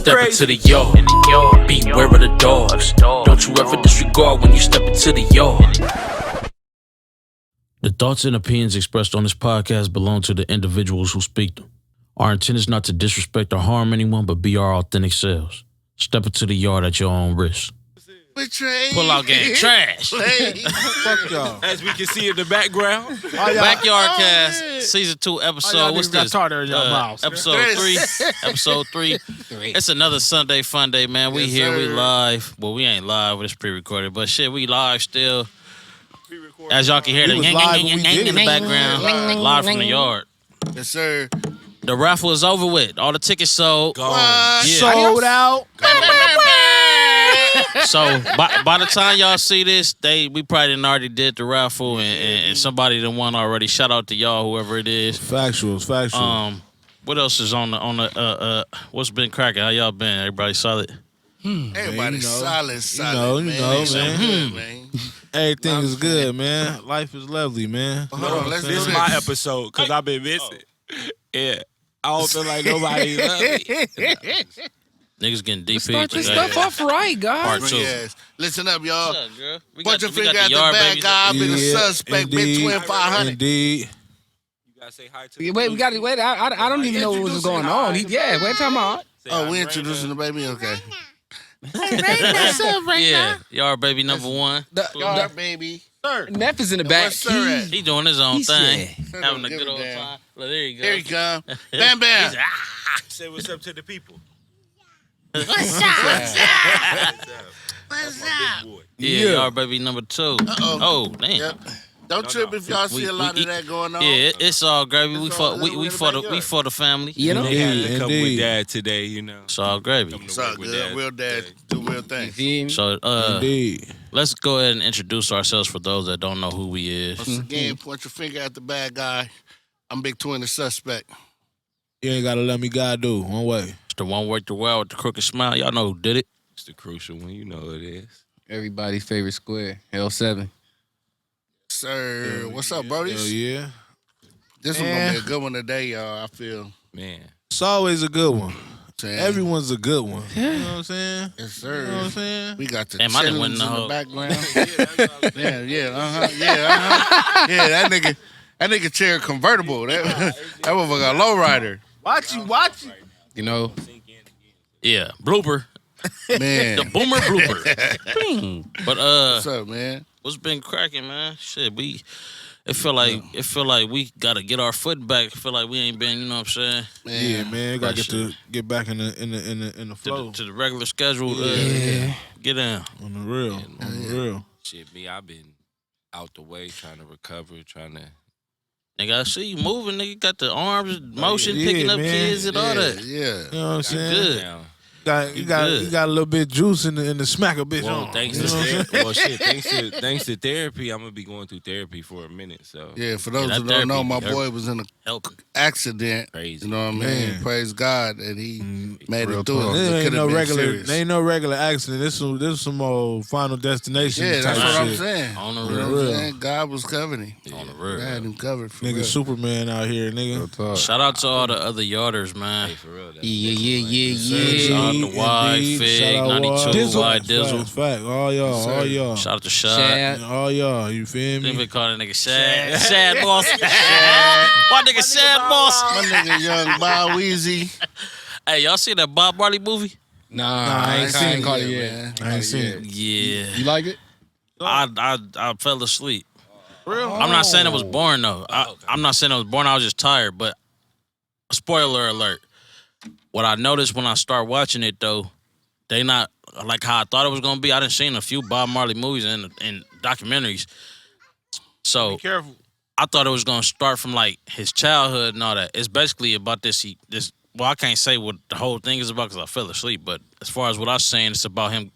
Step into the yard. Beware of the dogs. Don't you ever disregard when you step into the yard. The thoughts and opinions expressed on this podcast belong to the individuals who speak them. Our intent is not to disrespect or harm anyone, but be our authentic selves. Step into the yard at your own risk. Pull out game trash. Fuck y'all. As we can see in the background. BackYARDcast, season 2, episode. What's this? Episode 3. Episode 3. It's another Sunday fun day, man. We here, we live. Well, we ain't live. It's pre-recorded, but shit, we live still. As y'all can hear the in the background, live from the yard. Yes, sir. The raffle is over with. All the tickets sold. Yeah. Sold out. So by the time y'all see this, we probably done already did the raffle, and somebody done won already. Shout out to y'all, whoever it is. Factual. What else is on the what's been cracking? How y'all been? Everybody solid? Everybody solid. You know, man. Everything is good, man. Life is lovely, man. Hold on, let's do This this. is my episode, because I've been missing. Yeah. I don't feel like nobody love me. Niggas getting deep. Start this stuff off right, guys. Part 2. Yes. Listen up, y'all. What's up, girl? Put your finger at the bad guy. I've been a suspect. Big Twinn 500. Indeed. Wait, we got to wait. I don't even know what was going on. Wait, time out. Oh, we introducing the baby? Okay. Yeah, Yard baby number 1. Y'all, baby. Sir. Neff is in the back. Where's Sir at? He doing his own thing, Sir having a don't good give a old damn. time. Look, there you go. Here he come. Bam, bam. Say what's up to the people. What's up? Yeah, Yard baby number 2. Uh-oh. Oh, damn. Yep. Don't trip if y'all see a lot of that going on. Yeah, it's all gravy. We It's for all we in the for the backyard. family. You know? They had to come with Indeed. Dad today, you know. It's all gravy. It's all good. Real dad do real things. See me? So Indeed. let's go ahead and introduce ourselves for those that don't know who we is. Once again, point your finger at the bad guy. I'm Big Twinn, the suspect. You ain't got to let me God do. One way. It's the one worth the well with the crooked smile. Y'all know who did it. It's the crucial one. You know who it is. Everybody's favorite square, L7. Sir, what's up, Hell brodies? yeah. This one gonna be a good one today, y'all. I feel. Man. It's always a good one. Everyone's a good one. You know what I'm saying? Yes, sir. You know what I'm saying? We got the Damn, I didn't win chillins the in the whole- background. Yeah, that nigga chair convertible. That motherfucker a lowrider. Watch you. You know? Yeah, blooper. Man. The boomer blooper. But What's up, man? what's been cracking, man? Shit, it feel like we gotta get our foot back. Feel like we ain't been, you know what I'm saying? Yeah, man. Gotta get back in the To flow. the regular schedule. Get down. On the real. Shit, me, I've been out the way trying to recover, trying to. Nigga, I see you moving, nigga. Got the arms, motion, Yeah, picking up man. kids and all that. Yeah. You know what I'm saying? Good. Down. You good. got a little bit of juice in the smacker bitch Well, on. thanks You to know what I'm saying? well, shit, thanks to therapy, I'm gonna be going through therapy for a minute. So Yeah, for those that who don't know, therapy my be boy was in an Help. accident. crazy. You know what I mean? Man. Praise God that he made Real it through talk. it. This It ain't could no have been regular. serious. They ain't no regular accident. This is some old Final Destination. Yeah, that's type what I'm shit. saying. On the You real. know what I'm saying? God was covering him. On the God real. had him covered for Nigga, real. Superman out here, nigga. Shout out to all the other yarders, man. Hey, for real. that's- Yeah. Shout out to Y, Indeed. Fig, Shout out 92, Y, Fact, Dizzle. fact. All y'all. Shout out to Shad. Shad. All y'all. You feel They me? been calling that nigga Shad. Shad boss. My nigga Shad boss. My nigga Young Bob Weezy. Hey, y'all see that Bob Marley movie? Nah, I ain't seen caught it it yet. man. I ain't seen it. Yeah. You like it? I fell asleep. I'm not saying it was boring though. I'm not saying it was boring. I was just tired. But spoiler alert. What I noticed when I start watching it though, they not like how I thought it was gonna be. I done seen a few Bob Marley movies and documentaries. So Be careful. I thought it was gonna start from like his childhood and all that. It's basically about this. Well, I can't say what the whole thing is about because I fell asleep. But as far as what I was saying, it's about him,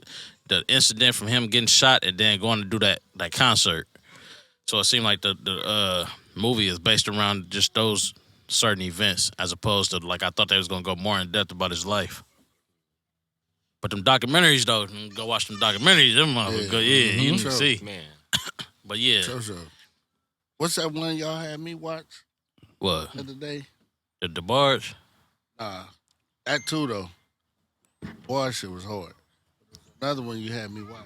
the incident from him getting shot and then going to do that concert. So it seemed like the movie is based around just those certain events, as opposed to like I thought they was gonna go more in depth about his life. But them documentaries though, go watch them documentaries. Them motherfuckers go, you True. see. Man, But yeah, So. What's that one y'all had me watch what the other day? the barge? That too though. Boy, shit was hard. Another one you had me watch.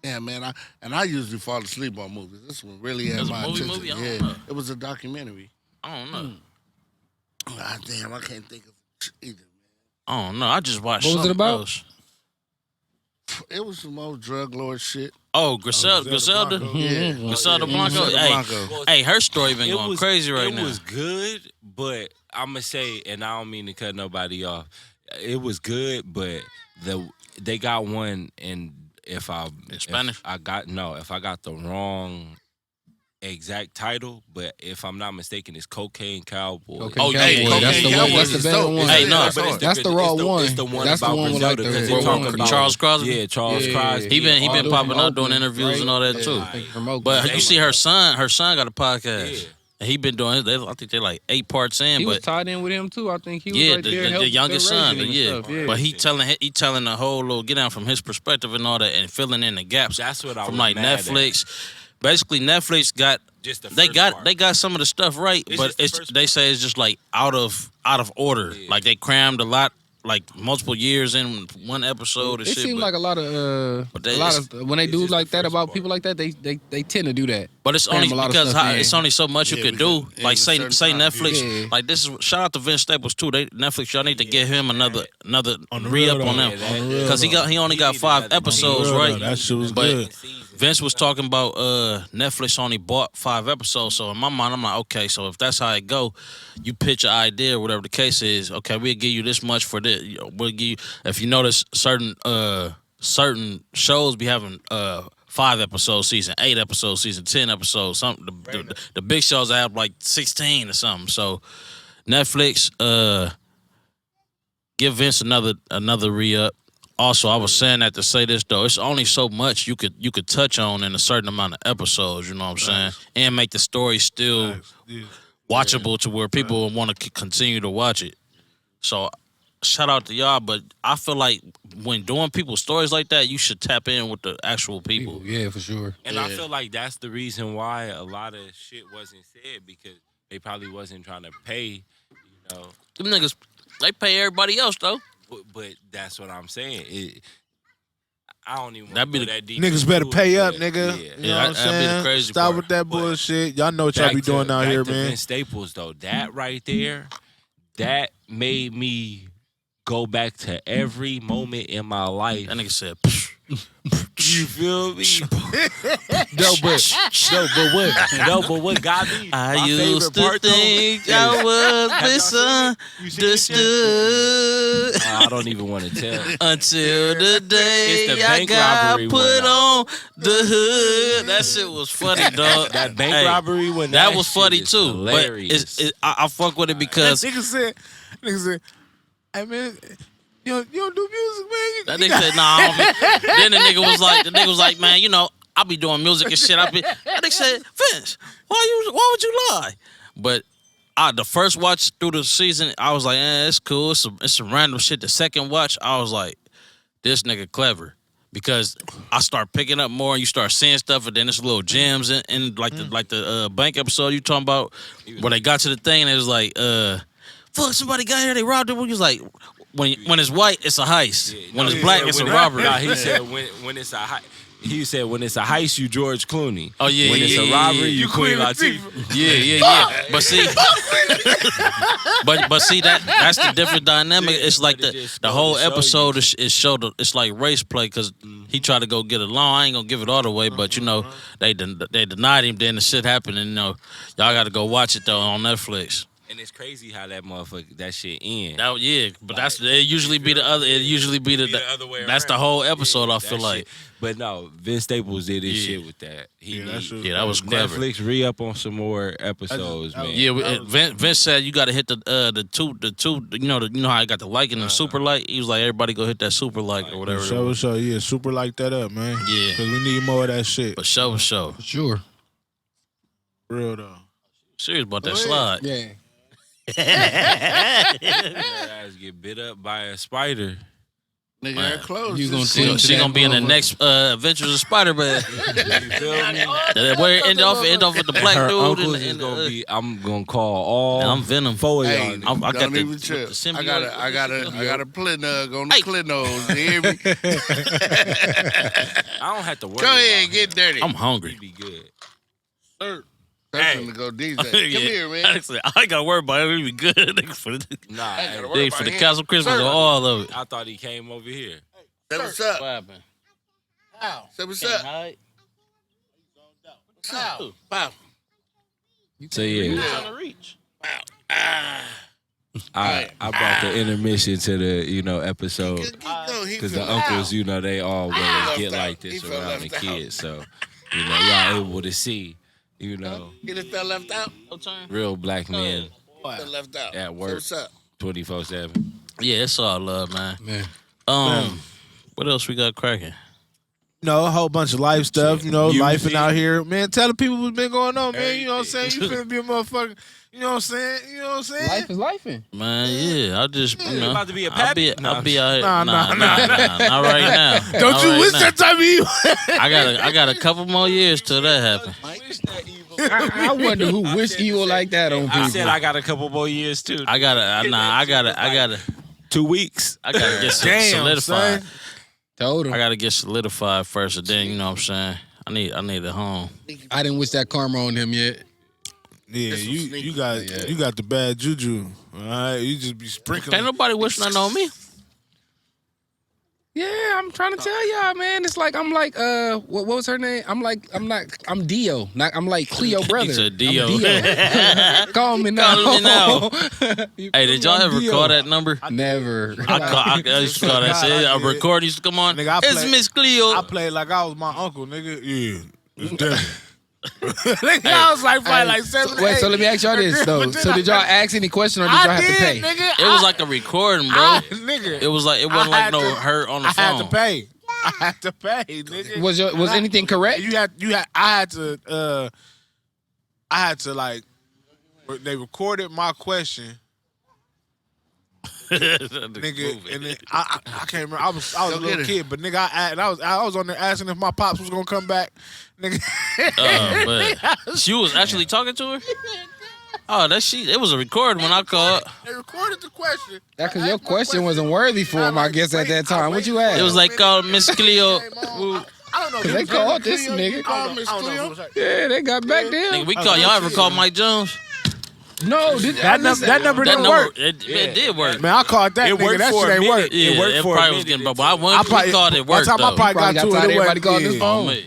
Yeah, man. I usually fall asleep on movies. This one really had my attention. Movie? I don't Yeah, know. it was a documentary. I don't know. God damn, I can't think of it either. I don't know. I just watched. What was it about? Else. It was some old drug lord shit. Oh, Griselda. Yeah, Griselda Blanco. Griselda Hey, Blanco. hey, her story been It going was crazy right now. It was good, but I'm gonna say, and I don't mean to cut nobody off. It was good, but they got one, and if I Spanish? if I got the wrong exact title, but if I'm not mistaken, it's Cocaine Cowboy. Cocaine hey, Cowboy. That's Cocaine the one. Cowboy That's the is better dope. one. Hey, no, That's the raw one. It's the one That's the about one with Griselda, like because the they talk about Charles Crosby. Yeah, Charles Yeah. Crosby. He been All popping them out doing Oakland, interviews right? and all that Yeah, too. I think from Oakland. But They- you see her son got a podcast. Yeah. And he been doing I think they're like 8 parts in, He was but tied in with him too. I think he was yeah, right there. the helping youngest son, raising him and stuff. But he telling the whole little get down from his perspective and all that, and filling in the gaps That's what I from was like mad Netflix. Basically, Netflix got Just the they first got part. they got some of the stuff right, It's but just the it's first they part. say it's just like out of order. Yeah. Like they crammed a lot, like multiple years in one episode. And It shit, seemed but, like a lot of But they- when they do just like the that first about part. people like that, they tend to do that. but it's cram only a lot of because stuff in. it's only so much you Yeah, could because do. in Like a say certain time Netflix. period. Like this is shout out to Vince Staples too. Netflix y'all need to get him another On the re-up real on though. them On the real because he though. only got need 5 another episodes, On the real right? though. That shit was But good. Vince was talking about Netflix only bought 5 episodes, so in my mind I'm like, okay, so if that's how it go, you pitch an idea or whatever the case is. Okay, we'll give you this much for this. We'll give you, if you notice certain shows be having 5 episode season, 8 episode season, 10 episodes. Something the big shows have like 16 or something. So Netflix give Vince another re-up. Also, I was saying that to say this though, it's only so much you could touch on in a certain amount of episodes. You know what I'm saying, and make the story still Yeah. watchable to where people will want to continue to watch it. So, shout out to y'all, but I feel like when doing people's stories like that, you should tap in with the actual people. Yeah, for sure. And I feel like that's the reason why a lot of shit wasn't said, because they probably wasn't trying to pay, you know. Them niggas, they pay everybody else though. But that's what I'm saying. I don't even That'd be want to go the- that deep. Niggas into better it, pay up, but nigga. Yeah. You know Yeah, what I'm that'd be the saying? crazy Stop part. with that But bullshit. Y'all know what y'all Back be doing to, out back here, to man. Vince Staples though, that right there, that made me go back to every moment in my life. That nigga said, You feel me? No, but what got me? I my used favorite to part, though, think I was Have y'all seen it? You seen it, Chad? misunderstood. I don't even want to tell. Until the day It's the I bank got robbery put one, though. on the hood. That shit was funny, dog. That bank Hey, robbery when that was shit funny is too. Hilarious. But I fuck with it because Nigga said, hey man, you don't do music, man. that nigga said, nah. I don't be-" Then the nigga was like, man, you know, I be doing music and shit. That nigga said, Vince, why would you lie? But the first watch through the season, I was like, it's cool. It's some random shit. The second watch, I was like, this nigga clever. Because I start picking up more and you start seeing stuff, and then there's little gems in like the bank episode you talking about where they got to the thing and it was like, fuck, somebody got here, they robbed him. He was like, when it's white, it's a heist. Yeah, When no, it's he black, said it's a when- robbery. Nah, he said when it's a heist. He said when it's a heist, you George Clooney. Oh, yeah, When yeah, it's yeah, a yeah, robbery, yeah. you Queen Latifah. Yeah. But see, but see that's the different dynamic. It's like But it just the goes whole to show episode you. is showed. It's like race play because he tried to go get a loan. I ain't gonna give it all the way, but you know they denied him. Then the shit happened, and you know y'all got to go watch it though on Netflix. And it's crazy how that shit ends. But it usually be the other. It usually be the other way That's the around. whole episode. I That feel like. shit. But no, Vince Staples did his Yeah. shit with that. That was clever. Netflix re-up on some more episodes, man. Yeah, Vince said you got to hit the two. You know how I got the like and the super like. He was like, everybody go hit that super like or whatever. So, yeah, super like that up, man. Yeah. Because we need more of that shit. For sure. For sure. Real, though. Serious about that slide. Yeah. Your ass get bit up by a spider. Nigga, that clothes. You gonna just- see- She gonna be in the next Adventures of Spider-Man. You feel me? Where it end off with the black Her dude uncles and is gonna the, be. I'm gonna call all. and I'm Venom. four of Hey, y'all. I got don't the- even with trip. the symbiote. I got a Plinug on the Hey. Clinos. You hear me? I don't have to worry. Go ahead, about get him. dirty. I'm hungry. He be good. That's to go DJ. Come here, man. Honestly, I ain't gotta worry about it. It'll be good. For the, Nah, gotta worry for the about him. Castle Christmas Sir. or all of it. I thought he came over here. Say what's up. What happened? Say what's up. What's up? Wow. So yeah, Trying to reach. I brought the intermission to the episode Because because the uncles they always left get out. like He this felt around the left out. kids. So y'all able to see He just fell left out. real black men Fell left out. at Say work what's up? 24/7. Yeah, it's all love, man. Man. What else we got cracking? A whole bunch of life stuff, Music. lifing out here. Man, tell the people what's been going on, man. You know what I'm saying? You finna be a motherfucker. You know what I'm saying? You know what I'm saying? Life is lifing. Man, yeah, I just about to be a I'll be pappy? out here. Nah, Nah, not right now. Don't Not you right wish now. that type of you? I got a couple more years till that happen. I wonder who wish evil like that on people. I said I got a couple more years too. I gotta 2 weeks. get Damn, solidified. son. Told him. I gotta get solidified first, and then you know what I'm saying. I need a home. I didn't wish that karma on him yet. Yeah, you got the bad juju. All right, you just be sprinkling. Can't nobody wish nothing on me. Yeah, I'm trying to tell y'all, man. It's like I'm like what was her name? I'm Dio. I'm like Cleo brother. He said I'm Dio. Call me now. Call me now. Hey, did y'all ever call that number? Never. I used to call that. Say, a record used to come on. Nigga, I It's play- Miss Cleo. I played like I was my uncle, nigga. Yeah, it's different. Nigga, I was like probably like 7 Wait, 8. so let me ask y'all this though. But then So did y'all ask any question or did y'all I have to pay? did, nigga. It was like a recording, bro. Nigga. It was like it wasn't I like had no to- her on the I phone. had to pay. I had to pay, nigga. Was anything correct? I had to like. They recorded my question, nigga, and then I can't remember. I was a get little it. kid, but nigga, I was on there asking if my pops was gonna come back, nigga. But she was actually talking to her. Oh, it was a recording when I called. They recorded the question. That because your question wasn't worthy for him, I guess, at that time. What you asked? It was like called Miss Cleo. I don't know. Cause they called this nigga. Yeah, they got back there. Nigga, we call y'all ever call Mike Jones? No, That number That didn't number work. it did work. Man, I called that It nigga. worked That for shit a ain't minute. work. Yeah, worked it for a probably was minute. getting, but I went. We thought it by worked the time I though. probably Probably got got to tired. it, Everybody called his yeah. phone. Me.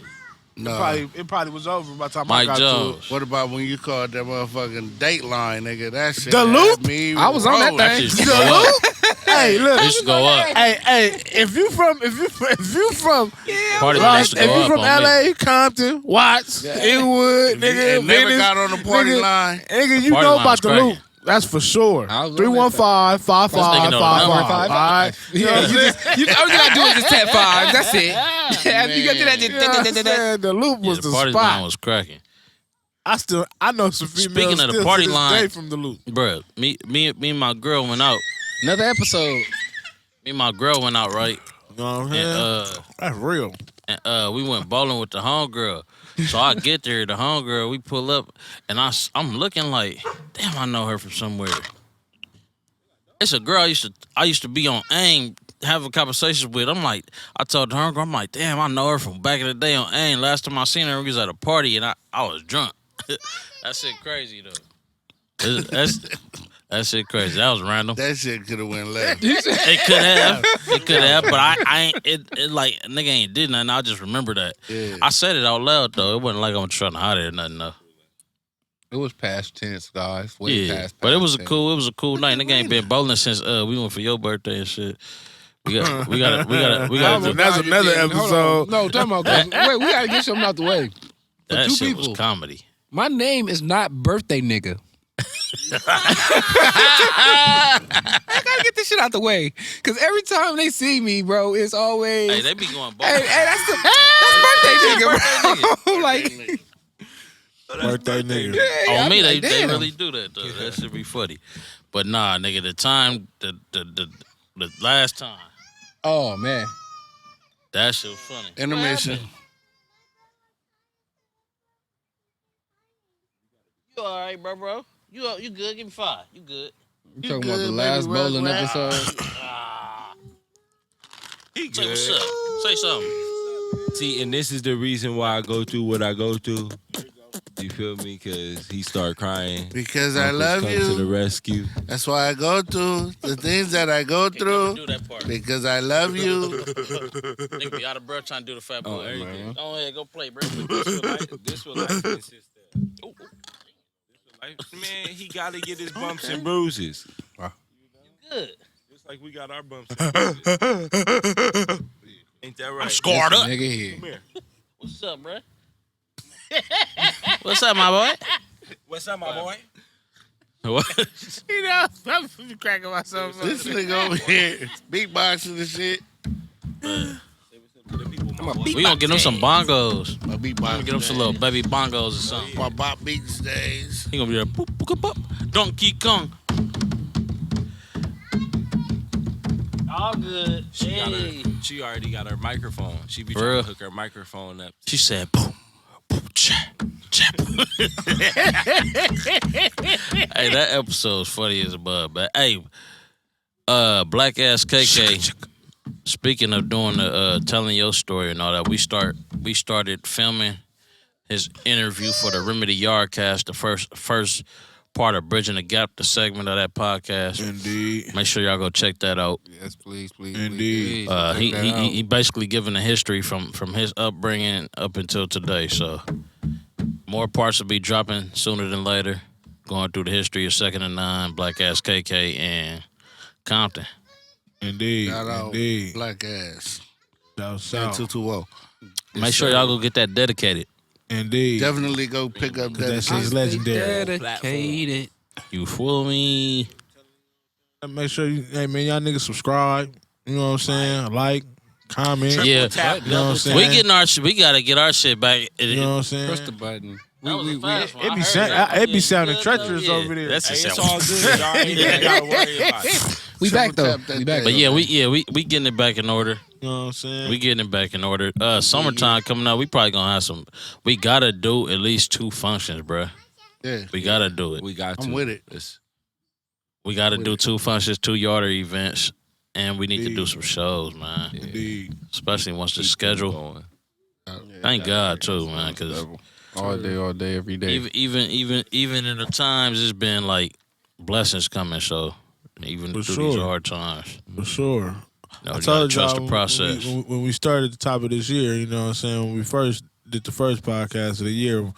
No. It probably was over by the time Mike I got Jones. What about when you called that motherfucking Dateline, nigga? That shit. The had Loop? me I was on that rolling. That thing. used to go up. to it. Hey, look. It used to go up. Hey, if you from Party like, used to if go you up from on me. LA, Compton, Watts, Inwood, nigga, And never Venice, got on the party nigga, line. Nigga, you Party know line about was the cracking. Loop. That's for sure. I was on 315 This nigga know the 5555. number. All right. Yeah, all you gotta do is just tap 5. That's it. After you got to that, You know what I'm just saying? The Loop Yeah, was the the party line spot. was cracking. I know some females Speaking of the still party to this line- day from the Loop. Bruh, me and my girl went out. Another episode. Me and my girl went out, right? You know what I'm And saying? That's real. we went bowling with the homegirl. So I get there, the homegirl, we pull up, and I'm looking like, damn, I know her from somewhere. It's a girl I used to be on AIM having conversations with. I'm like, I told the homegirl, I'm like, damn, I know her from back in the day on AIM. Last time I seen her, we was at a party, and I was drunk. That shit crazy though. That shit crazy. That was random. That shit could have went left. It could have, but I ain't. It like nigga ain't did nothing. I just remember that. Yeah. I said it out loud though. It wasn't like I'm trying to hide it or nothing though. It was past tense, guys. Way Yeah, past but it was a tense. cool night. Nigga ain't been bowling since we went for your birthday and shit. We got That's another episode. No, talking about wait, we gotta get something out the way. For that two shit people. was comedy. My name is not birthday nigga. I gotta get this shit out the way. Cause every time they see me, bro, it's always Hey, they be going bowling. hey, that's birthday nigga, bro. Like Birthday nigga. yeah, On I me, be they like, damn. really do that though. That should be funny. But nah, nigga, the last time Oh man. That shit was funny. Intermission. You all right, bro? You good? Give me 5. You good? You talking about good, the baby last bowling Rugrat? episode? He Say what's up. Say something. See, and this is the reason why I go through what I go through. You feel me? Because he start crying. Because I Uncles love come to the you. rescue. That's why I go through the things that I go Do through. that part. Because I love you. Nigga be out of breath trying to do the fat boy. everything. Go ahead, go play, bro. This what life consists of. Man, he got to get his bumps and bruises. Good. Just like we got our bumps and bruises. Ain't that right? I'm scarred up. Nigga here. Come here. What's up, bro? What's up, my boy? What's up, my boy? What? You know, I'm cracking myself up. This nigga over here beatboxing and shit. We gonna get him some bongos. My We beatboxing. gonna get him some little baby bongos or something. My bop beats days. He gonna be there. Boop, boop, boop. Donkey Kong. All good. She already got her microphone. She be For trying real? to hook her microphone up. She said, boom, boom, cha, cha. Hey, that episode's funny as a bug, but hey, Black Ass KK. Speaking of doing the telling your story and all that, we started filming his interview for the BackYARDcast, the first part of Bridging the Gap, the segment of that podcast. Indeed. Make sure y'all go check that out. Yes, please. Indeed. He basically giving a history from his upbringing up until today. So more parts will be dropping sooner than later. Going through the history of Second and Nine, Black Ass KK, and Compton. Indeed. Shout out Indeed. Black Ass. Down south. 220. Make sure y'all go get that dedicated. Indeed. Definitely go pick up That that. shit's legendary. Dedicated. You fool me? Make sure hey man, y'all niggas subscribe. You know what I'm saying? Like, comment. Yeah, You know what I'm saying? we getting our shit. We gotta get our shit back. You know what I'm saying? Press the button. That was a fast one. It I be heard sound, that. it be Yeah, sounding good, treacherous though. Yeah. over there. That's Hey, just it's all good. Y'all ain't even gotta worry about it. We back though. Triple tap We that back. thing. But yeah, we getting it back in order. You know what I'm saying? We getting it back in order. Summertime coming up. We probably gonna have some. We gotta do at least 2 functions, bruh. Yeah. We gotta do it. We got to. I'm with it. We gotta with do it. 2 functions, 2 yarder events, and we need to do Indeed. some shows, man. Indeed. Especially once the Keep schedule. going. Thank God too, man, because All day, every day. even in the times it's been like blessings coming. So even For through these sure. hard times, For sure. you know, I you gotta told trust y'all the process. when we started at the top of this year, you know what I'm saying, when we first did the first podcast of the year and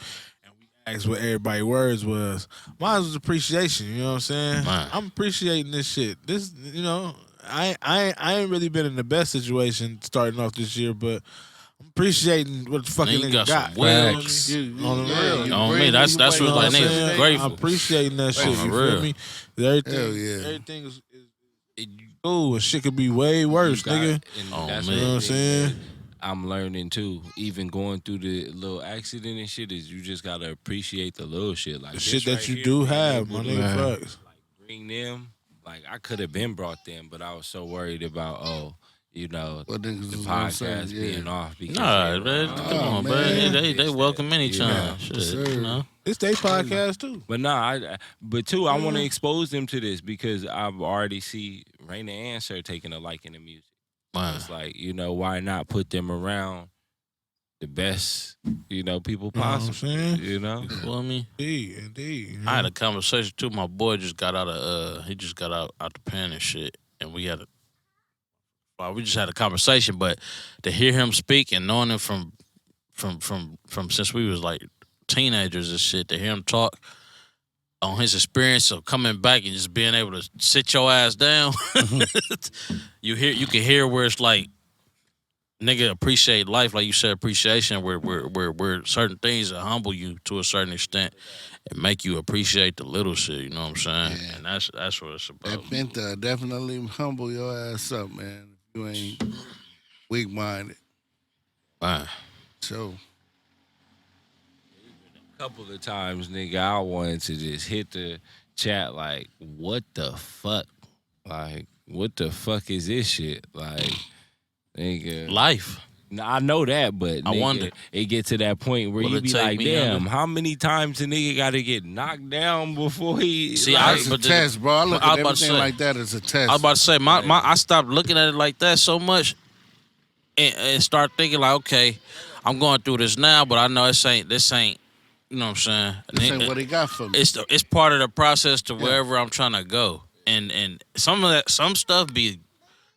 we asked what everybody's words was, mine was appreciation, you know what I'm saying? Man. I'm appreciating this shit. This, you know, I ain't really been in the best situation starting off this year, but I'm appreciating what the fucking Man, you nigga got got. some wheels. On the real. On me, that's what You know like what I'm niggas saying? grateful. I'm appreciating that shit. On You the feel real. me? Hell yeah. Everything is cool, and shit could be way worse, nigga. And Oh, that's man. You know what I'm saying? I'm learning too. Even going through the little accident and shit, is you just gotta appreciate the little shit. Like The this shit that right you here, do being have, able my to, nigga. Facts. bring them. Like I could have been brought them, but I was so worried about you know, What niggas the was gonna podcast say, being yeah. off. Because Nah, they man, were, come on, man. man. They welcome any Yeah. time. Shit, sir. you know. It's their podcast too. But nah, but too, I want to expose them to this because I've already see Raina and Sir taking a liking to music. Man. It's like, you know, why not put them around the best, you know, people You know what I'm possible. saying? You know? You feel me? Indeed. You I had know? a conversation too. My boy just got out of he just got out the pen and shit, and we just had a conversation. But to hear him speak and knowing him from since we was like teenagers and shit, to hear him talk on his experience of coming back and just being able to sit your ass down, you can hear where it's like, nigga, appreciate life, like you said, appreciation, where certain things that humble you to a certain extent and make you appreciate the little shit. You know what I'm saying? Yeah. And that's what it's about. That Penta definitely humble your ass up, man. If you ain't weak minded. Man. So Couple of times, nigga, I wanted to just hit the chat like, what the fuck? Like, what the fuck is this shit? Like, nigga. Life. I know that, but I nigga, wonder. it get to that point where Will you it be take like, me damn, under? how many times a nigga got to get knocked down before he? See, like, It's a but the- test, bro. I look I at was about to everything say- like that as a test. I was about to say, I stopped looking at it like that so much and start thinking like, okay, I'm going through this now, but I know this ain't, you know what I'm saying? This ain't what he got for me. It's part of the process to wherever I'm trying to go. And some stuff be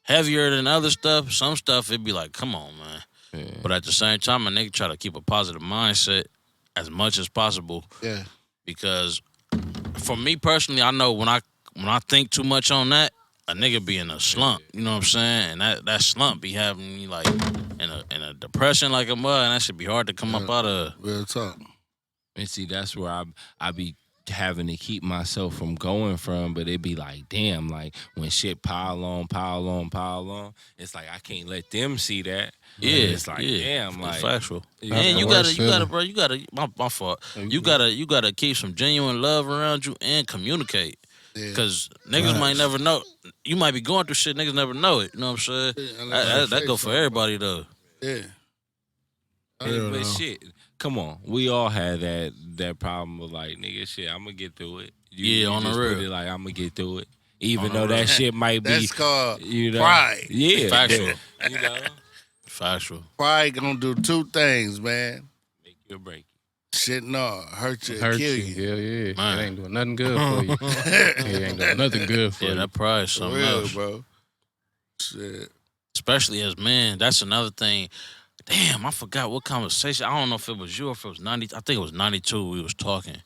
heavier than other stuff. Some stuff it be like, come on, man. Yeah. But at the same time, a nigga try to keep a positive mindset as much as possible. Yeah. Because for me personally, I know when I think too much on that, a nigga be in a slump. You know what I'm saying? And that slump be having me like in a depression like a mud, and that should be hard to come up out of. Real talk. And see, that's where I be having to keep myself from going from, but it be like, damn, like when shit pile on, it's like I can't let them see that. Yeah, it's like, damn, it's like factual. Yeah. And you That's the gotta, worst bro. My fault. You gotta keep some genuine love around you and communicate. Yeah. Cause niggas might never know. You might be going through shit. Niggas never know it. You know what I'm saying? Yeah, That go for everybody though. Yeah. but shit, come on, we all had that problem of like, nigga, shit, I'm gonna get through it. You on the just put real. it like I'm gonna get through it, even On though the real. that shit might be, That's called you know, pride. Yeah, Factual. You know, Factual. Pride gonna do two things, man. make you a break. Shit, no, hurt you, Hurt kill you. you. Yeah. Man. It ain't doing nothing good for you. It ain't doing nothing good for Yeah, you. that pride is For something real, else. bro. Shit. Especially as men. That's another thing. Damn, I forgot what conversation. I don't know if it was you or if it was 90. I think it was 92 we was talking.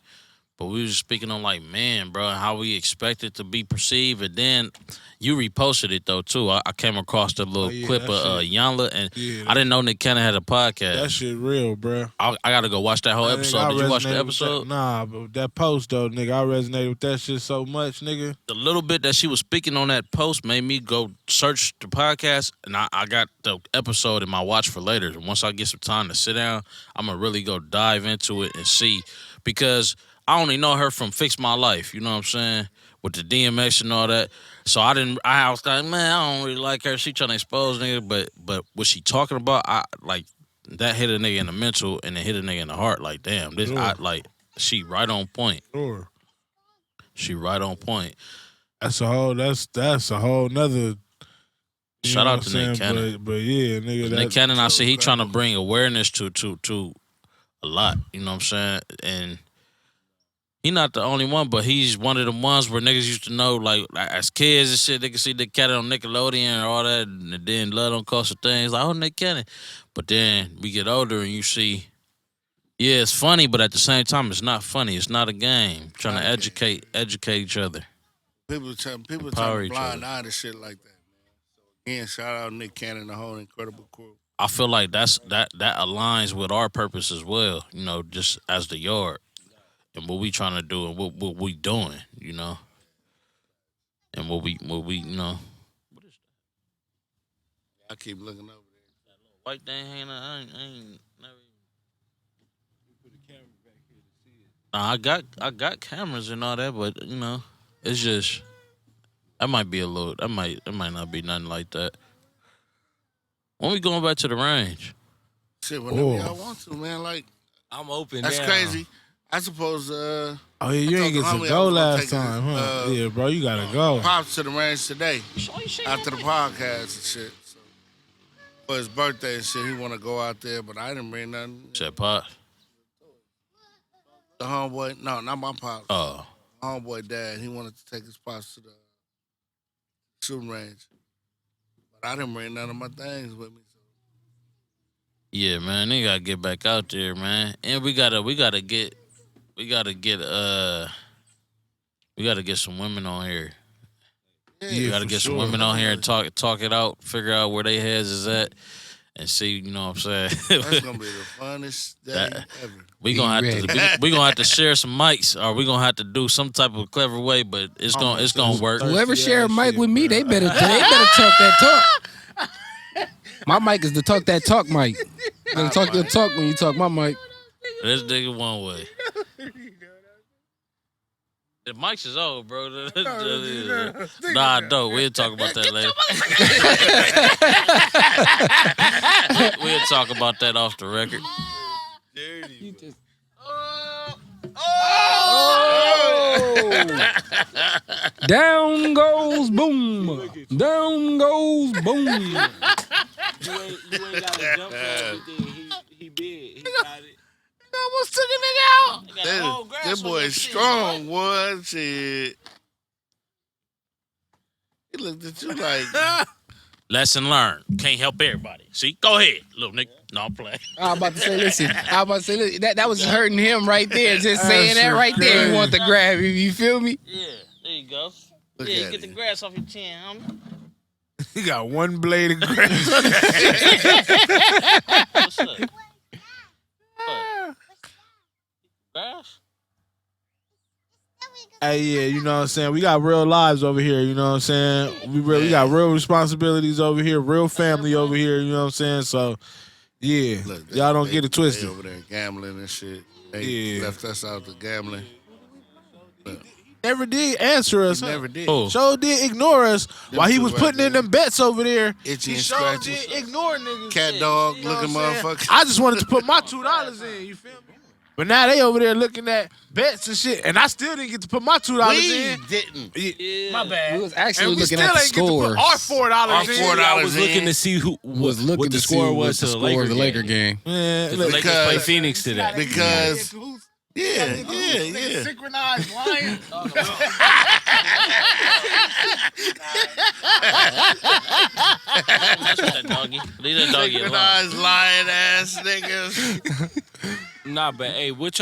But we was just speaking on like, man, bro, how we expect it to be perceived. And then you reposted it though too. I came across the little clip that of shit. Yanla, and Yeah, I didn't know Nick Cannon had a podcast. That shit real, bro. I gotta go watch that whole I episode. Did you watch the resonated with episode? that. Nah, but that post though, nigga, I resonated with that shit so much, nigga. The little bit that she was speaking on that post made me go search the podcast, and I got the episode in my watch for later. And once I get some time to sit down, I'm gonna really go dive into it and see, because I only know her from Fix My Life, you know what I'm saying, with the DMX and all that. So I was like, man, I don't really like her. She trying to expose nigga, but what she talking about, I like that hit a nigga in the mental and it hit a nigga in the heart. Like, damn, this she right on point. Sure. She right on point. That's a whole nother. you Shout know out what to I'm Nick saying? Cannon. But yeah, nigga. Nick Cannon, I see he trying to bring awareness to a lot. You know what I'm saying? And he not the only one, but he's one of the ones where niggas used to know, like as kids and shit, they could see Nick Cannon on Nickelodeon and all that, and then Love Don't Cost a Thing. It's like, oh, Nick Cannon. But then we get older and you see, yeah, it's funny, but at the same time, it's not funny. It's not a game. Trying to educate each other. People trying Empower to each blind other. eye to shit like that, man. So again, shout out Nick Cannon, the whole incredible crew. I feel like that aligns with our purpose as well, you know, just as the yard and what we trying to do and what we doing, you know, and what we you know. I keep looking over there. White thing hanging out, I ain't never. Nah, I got cameras and all that, but you know, it's just that might be a little. That might not be nothing like that. When we going back to the range? Shit, whenever y'all want to, man. Like, I'm open. that's now. crazy. I suppose, Oh yeah, you I ain't get told to the homie I go was gonna last take time, it, huh? Yeah, bro, you gotta go. pops to the range today after the podcast and shit. So, for his birthday and shit, he want to go out there, but I didn't bring nothing. Said pot. The homeboy, no, not my pops. Oh, Homeboy dad, he wanted to take his pops to the shooting range. But I didn't bring none of my things with me. So. yeah, man, they gotta get back out there, man, and we gotta get some women on here. We gotta for get some sure. women on here and talk it out, figure out where they heads is at, and see, you know what I'm saying. That's gonna be the funnest day That- ever. We gonna have to share some mics, or we gonna have to do some type of clever way, but it's gonna work. Whoever share a mic shit, with me, bro. they better talk that talk. My mic is the talk that talk mic. You gotta talk your talk when you talk my mic. This nigga one way. The mics is old, bro. Nah, no, we'll talk about that later. We'll talk about that off the record. Down goes boom. Down goes boom. You ain't got to jump for everything. He big. He got it. Almost took a nigga out. That boy is strong, boy. Shit. He looked at you like. Lesson learned. Can't help everybody. See? Go ahead, little nigga. No, I'm playing. I was about to say, listen. That was hurting him right there. Just saying that right there. He wanted to grab you. You feel me? Yeah, there you go. Look Yeah, at get the him. grass off your chin, homie. He got one blade of grass. What's up? What? Grass? Hey, yeah, you know what I'm saying? We got real lives over here, you know what I'm saying? We got real responsibilities over here, real family over here, you know what I'm saying? So, yeah, Look, y'all don't they- get it twisted. They over there gambling and shit. They Yeah. left us out to gambling. Never did answer us. He huh? never did. Oh. Sure did ignore us while he two was right putting in there. them bets over there. Itchy He and sure scratchy. did ignore niggas. Cat dog You know looking what I'm saying? motherfucker. I just wanted to put my $2 in, you feel me? But now they over there looking at bets and shit, and I still didn't get to put my $2 We in. didn't. Yeah. My bad. We was actually And we looking still at the ain't get to scores. put our $4 Our in. $4 I was in. looking to see who Was looking what the to score see was what to the the score of the Laker game. game. Man, The look, Lakers Because- play Phoenix today. Because, yeah. synchronized lion. Mess with that doggy. Leave that doggy alone. Synchronized lion ass niggas. Nah, but hey, what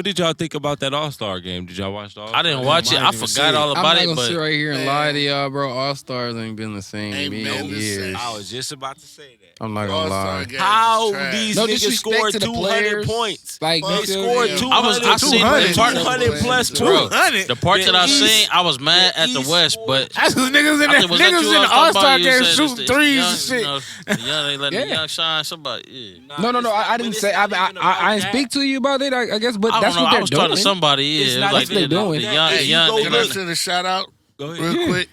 did y'all think about that All-Star game? Did y'all watch the All-Star? I didn't watch it. I even see forgot it. all I'm about not it, gonna sit but right here and lie to y'all, bro. All Stars ain't been the same Ain't to me been in the years. I was just about to say that. I'm not gonna All-Star lie. game How is trash. these No niggas disrespect scored to the 200 players. points? Like, Fuck They scored yeah. 200, I seen the part- 200 plus Bro, points. the part that I East- seen, I was mad at the East West, scored- but That's because niggas in I the think was that niggas you in I the was talking All-Star about? You game said shooting it's threes young, and shit. You know, the young ain't letting the Yeah. young shine. Somebody, yeah. No. I didn't say. I didn't speak to you about it. I guess, but I that's don't know. what I they're was talking to doing. somebody. Yeah, It's it not was like what they're doing. the young, Hey, the young. can I They send a shout out Go ahead. real quick?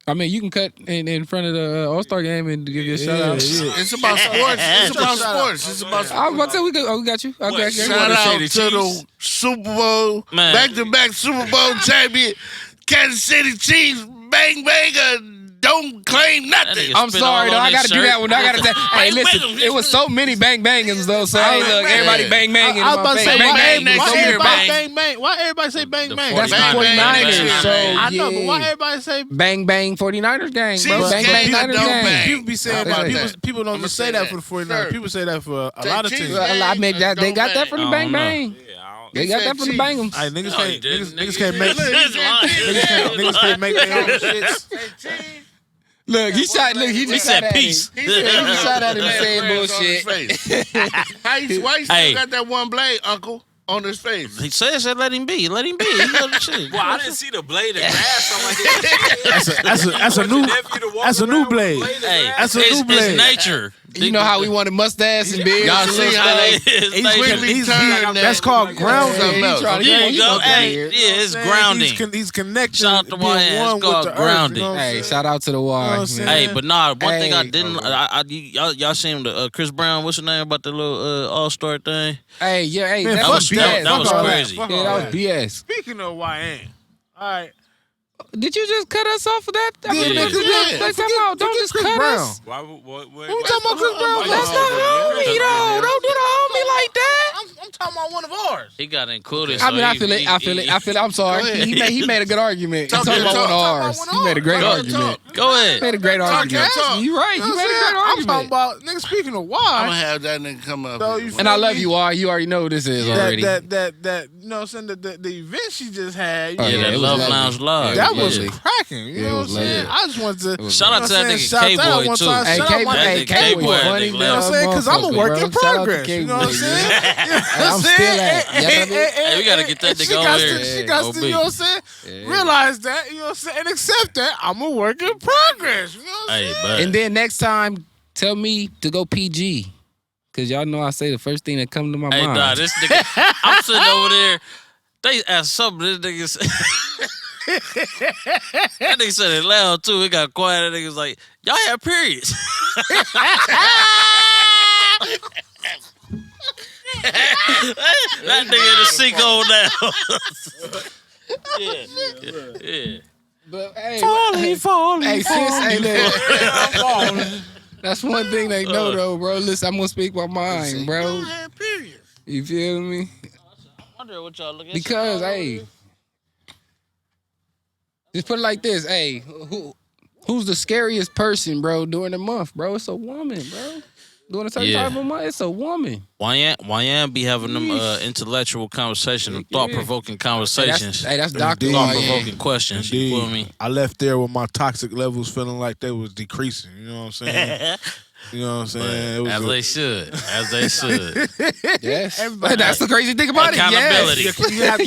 I mean, you can cut in front of the All Star game and give you a shout out. It's about sports. It's about sports. It's about I was sports. about to say we got you. Okay, okay. Shout wanna say out the to the Chiefs? Super Bowl, Man. back-to-back Super Bowl champion, Kansas City Chiefs. Bang, bang, don't claim nothing. nigga I'm spit sorry all though. on I that gotta do shirt. that one. I gotta say, hey, listen, it was so many bang bangings though. So hey, look, everybody bang banging. I was about to say, bang why bang. next why year, everybody bang. bang? Why everybody say bang The bang? That's the 49ers. 49ers. So I know, but why yeah. everybody say Bang bang 49ers gang, bro. Chiefs Bang bang gang, Niners don't gang. bang. people be saying I'll that? say that. People don't I'ma just say say that that. for the 49ers. Sir. People say that for a Say lot of Chiefs teams. gang. I mean that they Don't got that bang. from the I bang don't know. bang. They He got said that from the Chiefs. bangums. Hey, niggas No, can't you didn't, niggas nigga. can't make niggas can't make their own shits. Look, he shot. Look, he He just said shot at him. peace. He just shot at him and saying Brands on his bullshit. face. Why you still Hey. got that one blade, Uncle, on his face? He said, let him be. Let him be. He know the shit. Well, I didn't see the blade of grass. I'm like, That's a new blade. Hey, That's a it's, new blade. It's nature. You know how we wanted mustache and beard. Y'all see how they It's He's nature. quickly turned that. That's called grounding. Something else. trying to There get you go. on Hey, beard. yeah, it's grounding. He's connected. Shout out to being YN. It's one with called the earth, grounding. you know what I'm Hey, saying? shout out to the You know what Y. I'm saying? Hey, but nah, one thing I Hey. didn't. Y'all seen the Chris Brown? What's the name about the little All Star thing? Hey, yeah, hey, Man, that fuck was that. BS. That was Fuck all crazy. Fuck Yeah, all that was BS. Speaking of YN, all right. Did you just cut us off of that? I mean, Yeah. like, come on, don't just Chris cut Brown. us. why, Who you talking about, Chris Brown? That's the homie, though. Don't do the homie like that. I'm talking about one of ours. He got included. I mean, so I feel it. I'm sorry. Go ahead. He made a good argument. Talk Talking your about one of talk. ours. Talk about He made a great Talk. argument. Go ahead. Made a great argument. your talk. You right. You know You what made a great I'm talking argument. about, nigga, speaking of I'm why, gonna have that nigga come up. So here. you And I love you, Y. You already know who this is already. that you know what I'm saying, the event she just had, you Oh, know, Yeah, yeah, that it was Love lovely. Lounge Live. that Yeah. was Yeah. cracking. You Yeah, know it what I'm was saying? lovely. I just wanted to Shout out to that you know what I'm nigga saying, shout out K-Boy, one too. time. Hey, Shout out my That K-Boy, nigga K-Boy, K-Boy, funny. that nigga You know what I'm saying? Because I'm a motherfucker, work bro. in Shout out to progress. You know what I'm K-Boy, saying? man. You know what I'm I'm still saying? at. You know what I mean? Hey, we gotta get that She nigga got over to- here. She got to, you know what I'm saying? Realize that, you know what I'm saying? And accept that I'm a work in progress. You know what I'm Hey, saying? but And then next time, tell me to go PG. Because y'all know I say the first thing that comes to my hey, mind. nah, this nigga, I'm sitting over there. They asked something. This nigga said, that nigga said it loud too. It got quiet. That nigga was like, "Y'all have periods." That nigga in the sinkhole now. yeah. But hey, falling. hey, sis, hey, look. That's one thing they know though, bro. Listen, I'm gonna speak my mind, bro. You feel me? I wonder what y'all looking at. Because, hey, just put it like this, hey, who's the scariest person, bro, during the month, bro? It's a woman, bro. During a certain time of month, it's a woman. YN be having them intellectual conversations, them thought-provoking conversations. Hey, that's Dr. Thought-provoking questions, Indeed. you feel me? I left there with my toxic levels feeling like they was decreasing. You know what I'm saying? You know what I'm saying? It was As they should. As they should. Yes. That's the crazy thing about Accountability. it.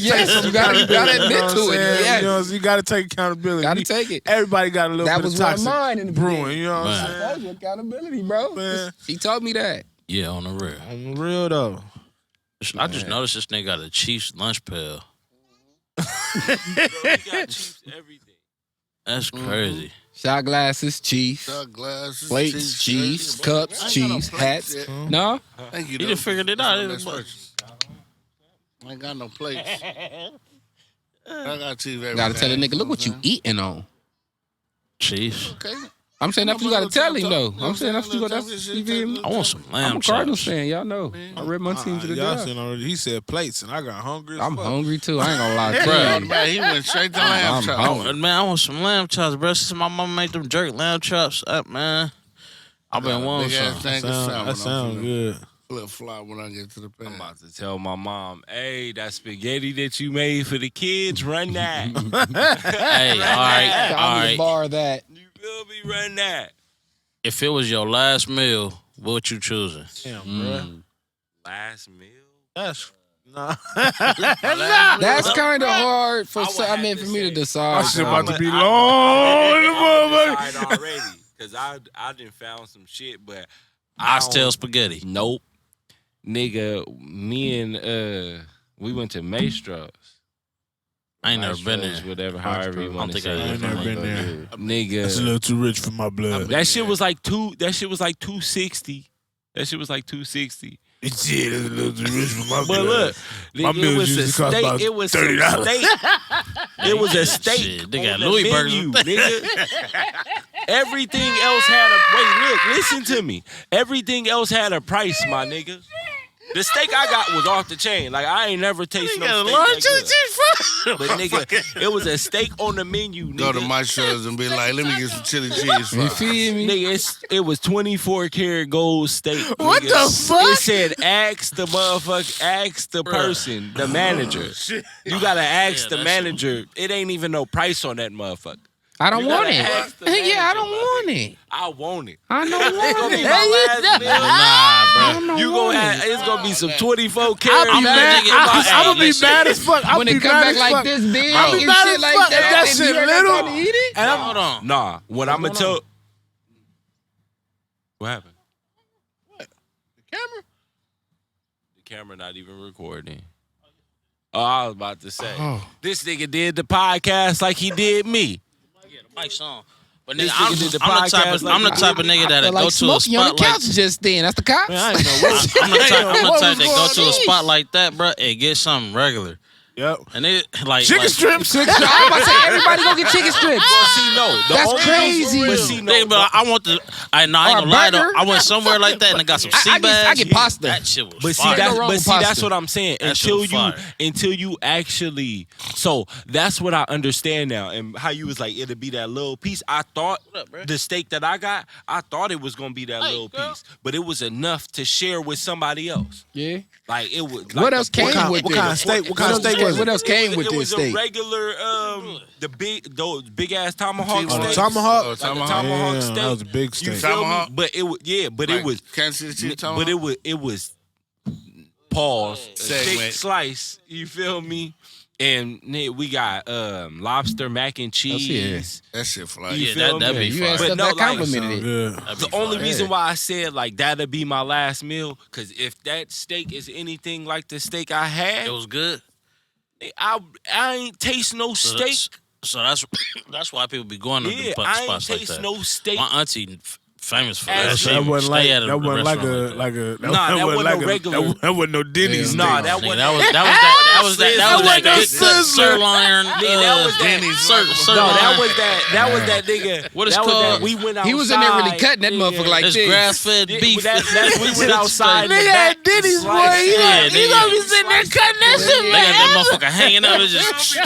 Yes. You gotta admit to it. Yes. You know, you gotta take accountability. Gotta take it. Everybody got a little That bit was of one toxic of mine in the brewing. beginning. You know what Man. I'm That was accountability, bro. Man. She told me that. Yeah, on the real. saying? On the real though. I just noticed this nigga got a Chiefs lunch pail. Bro, he got Chiefs everything. That's crazy. Shot glasses, Chiefs. Shot glasses, Plates, Chiefs. Cups, Chiefs. Hats. No? Thank you. He just figured it out. I ain't got no plates. I got Chiefs every Gotta tell the day. nigga, look what you eating on. Chiefs. Okay. I'm saying that's what you gotta tell him, though. I'm saying that's what you gotta tell him. I want some I'm lamb a Cardinals chops. fan, y'all know. I read my team to the Y'all ground. seen already. He said plates, and I got hungry. As I'm fuck. hungry too. I ain't gonna lie to Bruh. you. Man, he went straight to lamb I'm chop. hungry. Man, I want some lamb chops, bro. Since my mama made them jerk lamb chops up, man. I've been wanting Big ass some. thing of salmon. That sounds good. Flip flop when I get to the pen. I'm about to tell my mom, hey, that spaghetti that you made for the kids, run that. Hey, all right, all right. Bar that. You feel me? Run that. If it was your last meal, what you choosing? Damn, bro. Last meal? That's nah. That's kind of hard for I would have for to me to say- decide. That shit bro. about to be long in the motherfucker. I decided already, because I done found some shit, but Oxtail spaghetti. Nope. Nigga, me and we went to Maestro's. I ain't never been Maestro's, there. whatever, however you I want to don't think say I it. ain't never been there. That's a Nigga, little too rich for my blood. that shit was like $260. That shit was like $260. It's a little too rich for my But blood. look, My it meals was a usually cost steak. about It was some $30. steak. It was a steak. Shit, they got on the Louis menu, burgers. nigga. Everything else had a wait. Look, listen to me. Everything else had a price, my nigga. The steak I got was off the chain. Like I ain't never tasted no steak that good. But nigga, it was a steak on the menu. Nigga. Go to my shows and be like, let me get some chili cheese You fries. feel me? Nigga, it was 24 karat gold steak. What nigga. the fuck? It said, ask the motherfucker, ask the person, the manager. You gotta ask the that manager. It ain't even no price on that motherfucker. I don't You want gotta it. ask the Yeah, I manager, don't my want nigga. it. I want it. I don't It's gonna want be it. my last meal. Nah, bro. You gonna have, it's gonna be some 24 karat. I'm mad. I'm gonna be Listen. mad as fuck. When it come back like this big I'll be and mad shit as like fuck if that, that and shit you ain't little. gonna eat it? And Hold on. Nah, what I'm gonna tell. What happened? The camera not even recording. Oh, I was about to say. This nigga did the podcast like he did me. Mike's on. But This nigga, nigga did the I'm the podcast type of nigga that'll go to a Smokey on the spot like couch just then. That's the cops. Man, I ain't know what. I'm the type that go was to a going spot like that, bro, and get something regular. Yep. And it like Chicken like, strips. I'm about to say everybody go get chicken strips. Well, see, no. The That's only crazy. But see, no. Nigga, but I want the. I ain't Or a gonna lie burger. though. I went somewhere like that and I got some sea I bags. get pasta. That shit was But see, fire. no wrong with that's pasta. what I'm saying. That shit was fire. Until you actually, so that's what I understand now. And how you was like, it'll be that little piece. I thought up, bro? the steak that I got, I thought it was gonna be that Hey, little girl. piece, but it was enough to share with somebody else. Yeah. Like it was. Like What else came What kind, with what it? kind of steak? What kind of steak was What it? else came with it this was steak? a regular, those big ass tomahawk Oh, the steaks. tomahawk? Oh, Like a tomahawk. tomahawk Yeah, steak. that was a big You steak. feel me? Tomahawk? But it was but it was Kansas City Chief tomahawk. But it was pause a Segment. thick slice. You feel me? And we got lobster mac and cheese. That shit fly. You Yeah, feel that'd me? be You had fire. stuff But no, that like, complimented it. Good. That'd be The only fire. reason why I said like that'd be my last meal, because if that steak is anything like the steak I had, It was good. I ain't taste no steak. So that's why people be going to the Yeah, I ain't spots like taste that. no steak. My auntie famous for That that. shit She That wasn't stay like at that wasn't like restaurant a that. That wasn't no regular. That wasn't no Denny's. Nah, steak. that Nigga, wasn't. that was that wasn't no good cut sizzler. sirloin. that was that. No, that was that nigga. What is that was called? that we went outside. He was in there really cutting that motherfucker like It's this. grass fed beef. We went outside. Nigga had Denny's, boy. Yeah, You gonna be sitting there cutting that shit, They got that motherfucker hanging up. It's just.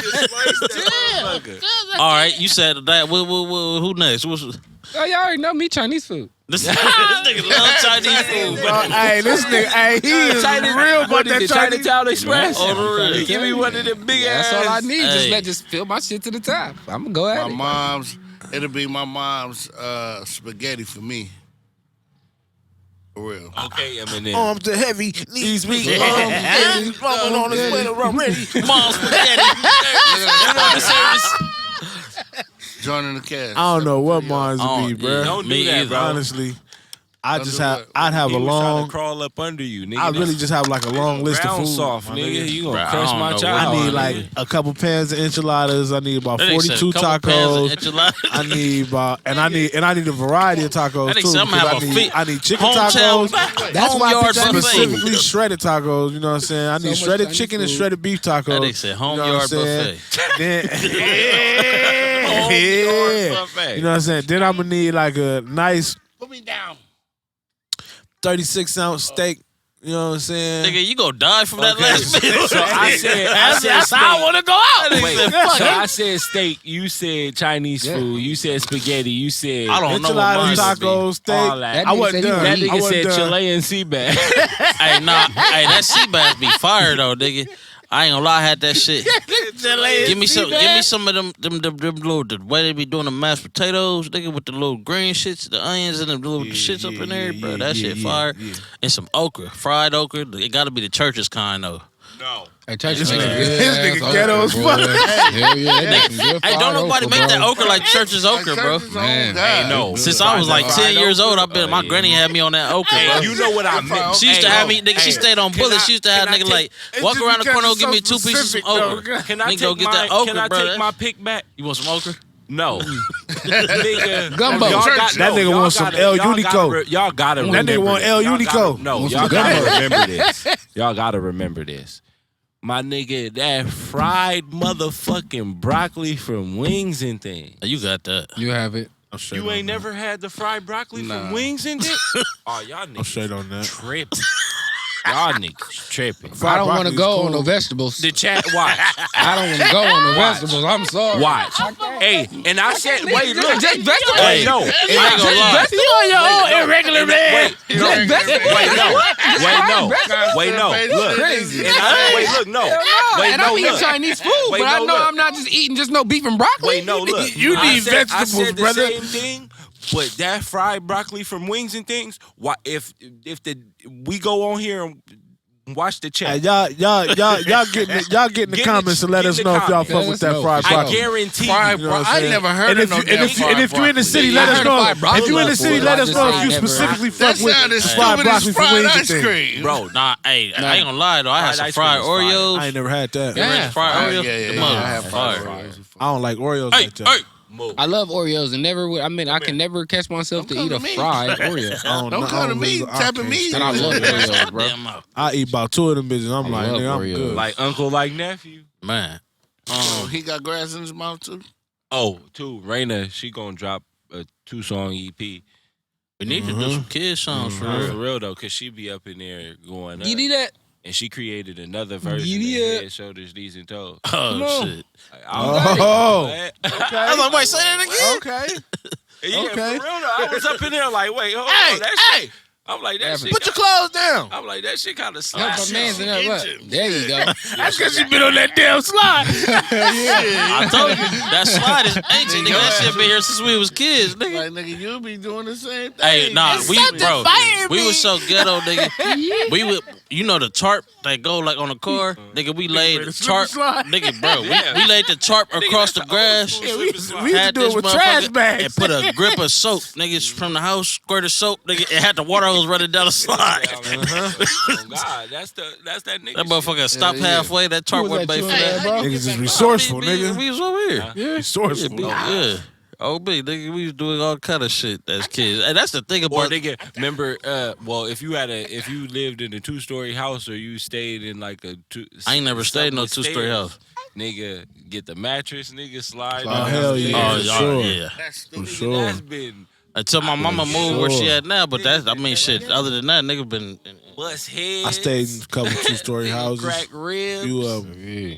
All right, you said that. Who next? Oh, y'all already know me Chinese food. This nigga love Chinese food, bro. Hey, this nigga, hey, he is real about that Chinese. Chinatown Express. Oh, for real. Give me one of them big That's all I ass. need. Hey. Just fill my shit to the top. I'm gonna go at it. It'll be my mom's spaghetti for me. For real. Okay, Eminem. Arms are heavy, knees weak. Yeah. Arms rubbing on the sweater already. Mom's spaghetti. Joining the cast. I don't know what mines would be, Oh, bro. yeah. Don't Me do that, either. bro. Honestly, I'd He was trying to crawl up under you, nigga. I really just have like a long list of Ground food. soft, my nigga. You Bro, gonna I crush don't my know child. I need Oh, like nigga. a couple pans of enchiladas. I need about That nigga said 42 couple pans of tacos. enchiladas. I need about and I need a variety of tacos That nigga too. said I'm gonna because have I need chicken hometown tacos. That's why home yard bitch, I be buffet. Specifically shredded tacos, you know what I'm saying? I need much shredded Chinese chicken and food. shredded beef tacos. That nigga said home you know yard what I'm saying? buffet. Then, you know what I'm saying? Then I'm gonna need like a nice Put me down. 36-ounce steak. You know what I'm saying? Nigga, you gonna die from that last meal. So I said That's how I want to go out. Wait, said, fuck so it. I said steak. You said Chinese food. You said spaghetti. You said I don't know what mine Enchiladas, would be. tacos, steak. all that. That I nigga wasn't said he done. That I nigga wasn't said done. Chilean sea bag. Hey, nah, hey, that sea bass be fire though, nigga. I ain't gonna lie, I had that shit. Give me some of them little, the way they be doing the mashed potatoes, nigga, with the little green shits, the onions and the little shits up in there, bro. That shit fire. And some okra, fried okra. It gotta be the church's kind though. Hey, church This nigga, nigga ghetto as fuck. Hell yeah, that nigga good Hey, don't fried nobody okra, make that bro. okra like church's okra, bro. Man. Hey, no. Since I was like 10 years old, my granny had me on that okra, bro. Hey, you know what I meant. She used to have me, nigga, she stayed on bullets. She used to have nigga like, walk around the corner, give me 2 pieces of okra. Can I Nigga, take go get that okra, Can I bro. take my pick back? You want some okra? No. Nigga, Gumbo. y'all got- That nigga y'all wants some gotta- El y'all Unico. gotta- Y'all gotta That remember nigga want this. El Y'all Unico. gotta- No, Wants y'all some gotta gumbo. remember this. Y'all gotta remember this. My nigga, that fried motherfucking broccoli from Wings and things. You got that. You have it. You ain't never had the fried broccoli from Wings and things? Oh, y'all I'm niggas straight on that. tripping. Y'all niggas tripping. I don't want to broccoli's go cool. on no vegetables. The chat, watch. I don't want to go on no vegetables. I'm sorry. Watch. Hey, and I said, wait, look. Just vegetables. Wait, no. I ain't gonna lie. You on your own irregular man. Wait, no. Just vegetables. Wait, no. Look. Crazy. And I, wait, look, no. Wait, And no, I'm eating look. Chinese food, Wait, but I no, know look. I'm not just eating just no beef and broccoli. Wait, no, look. You I need said vegetables, the brother. Same thing, but that fried broccoli from Wings and things. Why, if we go on here and watch the chat. Hey, y'all get in the comments and let us know if y'all fuck with that fried I broccoli. guarantee Fried you. know what I'm I saying? never heard And of no damn if you're in the city, Yeah, let I us heard know. fried broccoli If you're in the city, before. let I us just know if ain't you never- specifically That fuck with sounded fried stupid broccoli as from fried Wings and ice things. cream. Bro, nah, hey, I ain't gonna lie though. I had Fried some ice cream fried is fire. Oreos. I ain't never had that. Yeah. Fried Oreos. Yeah, The I mother have fire. fried I don't like Oreos Hey, like that. hey. I love Oreos and never would. I mean, I can never catch myself to eat a fried Oreo. Don't come to me, tapping me. And I love Oreos, bro. Damn out. I eat about 2 of them bitches. I'm like, love nigga, I'm Oreos. good. Like uncle, like nephew. Man. Oh, he got grass in his mouth too. Oh, too. Raina, she gonna drop a 2-song EP. We need to do some kid songs for Nah, real. for real though, cause she be up in there going up. You do that? And she created another version Giddy of up. Head, Shoulders, Knees, and Toes. Oh, shit. Oh, I was like, wait, say that again? okay. Yeah, Okay. for real though. I was up in there like, wait, hold on. That shit. I'm like, that shit. Put your clothes down. I'm like, that shit kind of Help slaps. my man's in there. What? There you go. That's because you been on that damn slide. I told you, that slide is ancient, nigga. That shit been here since we was kids, nigga. Like nigga, you be doing the same thing. Hey, nah, we was so ghetto, nigga. We would, you know, the tarp that go like on the car, nigga. We laid the tarp, nigga, bro. We laid the tarp across the grass. We used to Had do this it with trash motherfucker bags. and put a grip of soap, nigga, from the house, squirt of soap, nigga. It had the water hose toes running down the slide. Oh God, that's that nigga. That motherfucker stopped halfway. That tarp wasn't made for that. Niggas is resourceful, nigga. We was over here. Resourceful. Yeah. OB, nigga, we was doing all kind of shit as kids. And that's the thing Or about nigga, remember? Well, if you lived in a 2-story house or you stayed in like a I ain't never stayed in no 2-story house. Nigga, get the mattress, nigga, slide. Oh, hell yeah. Oh, sure. yeah. For sure. That's been Until my mama moved where she at now, but that's, I mean, shit, other than that, nigga been... bust heads. I stayed in a couple 2-story houses. Crack ribs. Few of them. Yeah.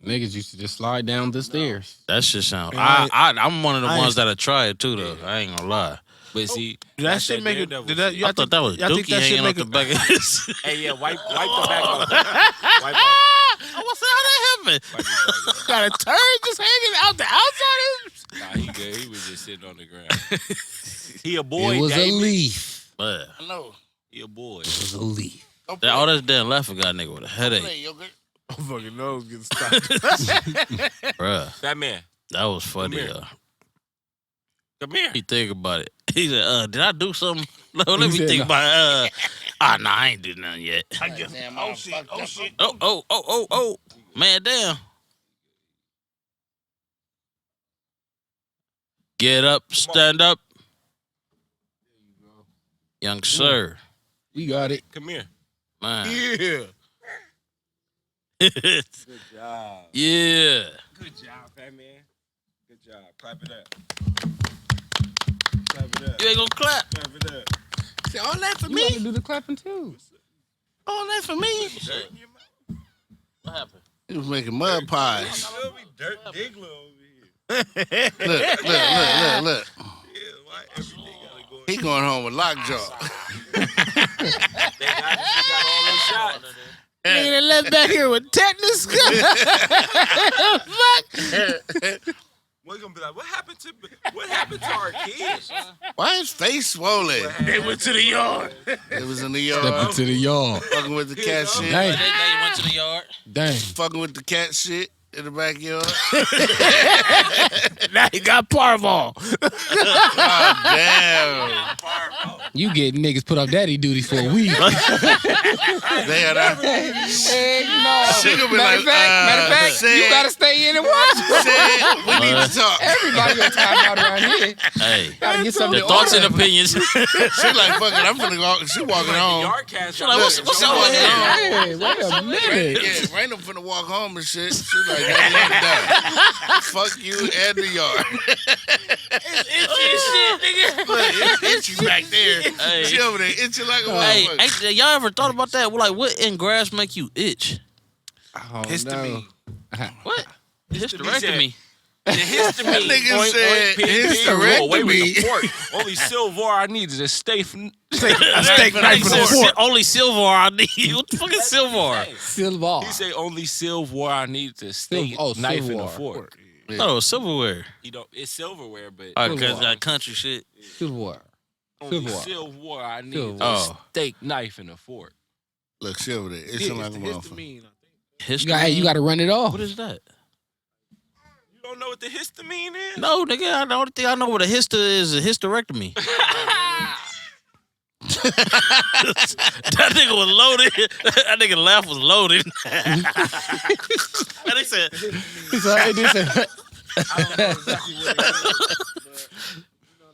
Niggas used to just slide down the stairs. That shit sound... Man, I'm one of the I ones that'll try it, too, though. I ain't gonna lie. But see, Did that shit make it? Did that? I thought that was Dookie hanging off the back of his... Hey, yeah, wipe the back off. Wipe off. What's how that happened? Wipe his back off. Got a turd just hanging out the outside. Nah, he good. He was just sitting on the ground. He a boy. It was Damon. a leaf. But I know. He a boy. It was a leaf. all that damn laughing got nigga with a headache. Hey, yogurt. My fucking nose getting stopped. Bruh, That man. that was funny, Come here. though. Come here. He think about it. He said, did I do something? No, let me said think no. about it. Nah, I ain't did nothing yet. Damn, oh shit. Oh shit. Oh. Man, damn. Get up, stand up. Young sir. You got it. Come here. Man. Yeah. Good job. Yeah. Good job, fat man. Good job. Clap it up. Clap it up. You ain't gonna clap. Clap it up. See, all that for me. You gotta do the clapping too. All that for me. What happened? He was making mud pies. Feel me? Dirt Diggler over here. Look. Yeah, why everything gotta go? He going home with lockjaw. They got all them shots. Nigga that left back here with tetanus. We're gonna be like, what happened to our kids? Why his face swollen? They went to the yard. It was in the Step yard. into the yard. Fucking with the cat shit. Dang. They went to the yard. Dang. Fucking with the cat shit in the backyard. Now he got parvo. God damn. You get niggas put up daddy duties for a week. They had that. Heck no. She gonna be Matter like, of fact, said- you gotta stay in and watch. Said, we need to talk. Everybody got time out around here. Hey. Gotta get something The to thoughts order. and opinions. She like, fuck it, I'm finna go. She walking home. BackYARDcast. Like, what's She up walking with him? home. Hey, wait a minute. Yeah, Random finna walk home and shit. She like, that fuck you and the yard. Look, it's itchy back there. Hey. She over there itching like a Hey, motherfucker. y'all ever thought about that? Like, what in grass make you itch? Oh, Histamine. What? Hysterectomy. The histamine. That nigga said Hysterectomy. Away with the hysterectomy. fork. Only silver I need is a steak. A steak Knife knife and and a a fork. Only silver I need. What the fuck is silver? Silver. He say only silver I need is a steak, Silver- knife, and a silverware. fork. I thought it was silverware. You know, it's silverware, but Cause that country shit. Silver. only silverware. silver I need Silver. is Oh. a steak, knife, and a fork. Look, she over there itching like a motherfucker. Histamine. You gotta run it off. What is that? You don't know what the histamine is? No, nigga. The only thing I know what a is a hysterectomy. That nigga was loaded. That nigga laugh was loaded. And they said, He said, hey, this is- I don't know exactly what it is, but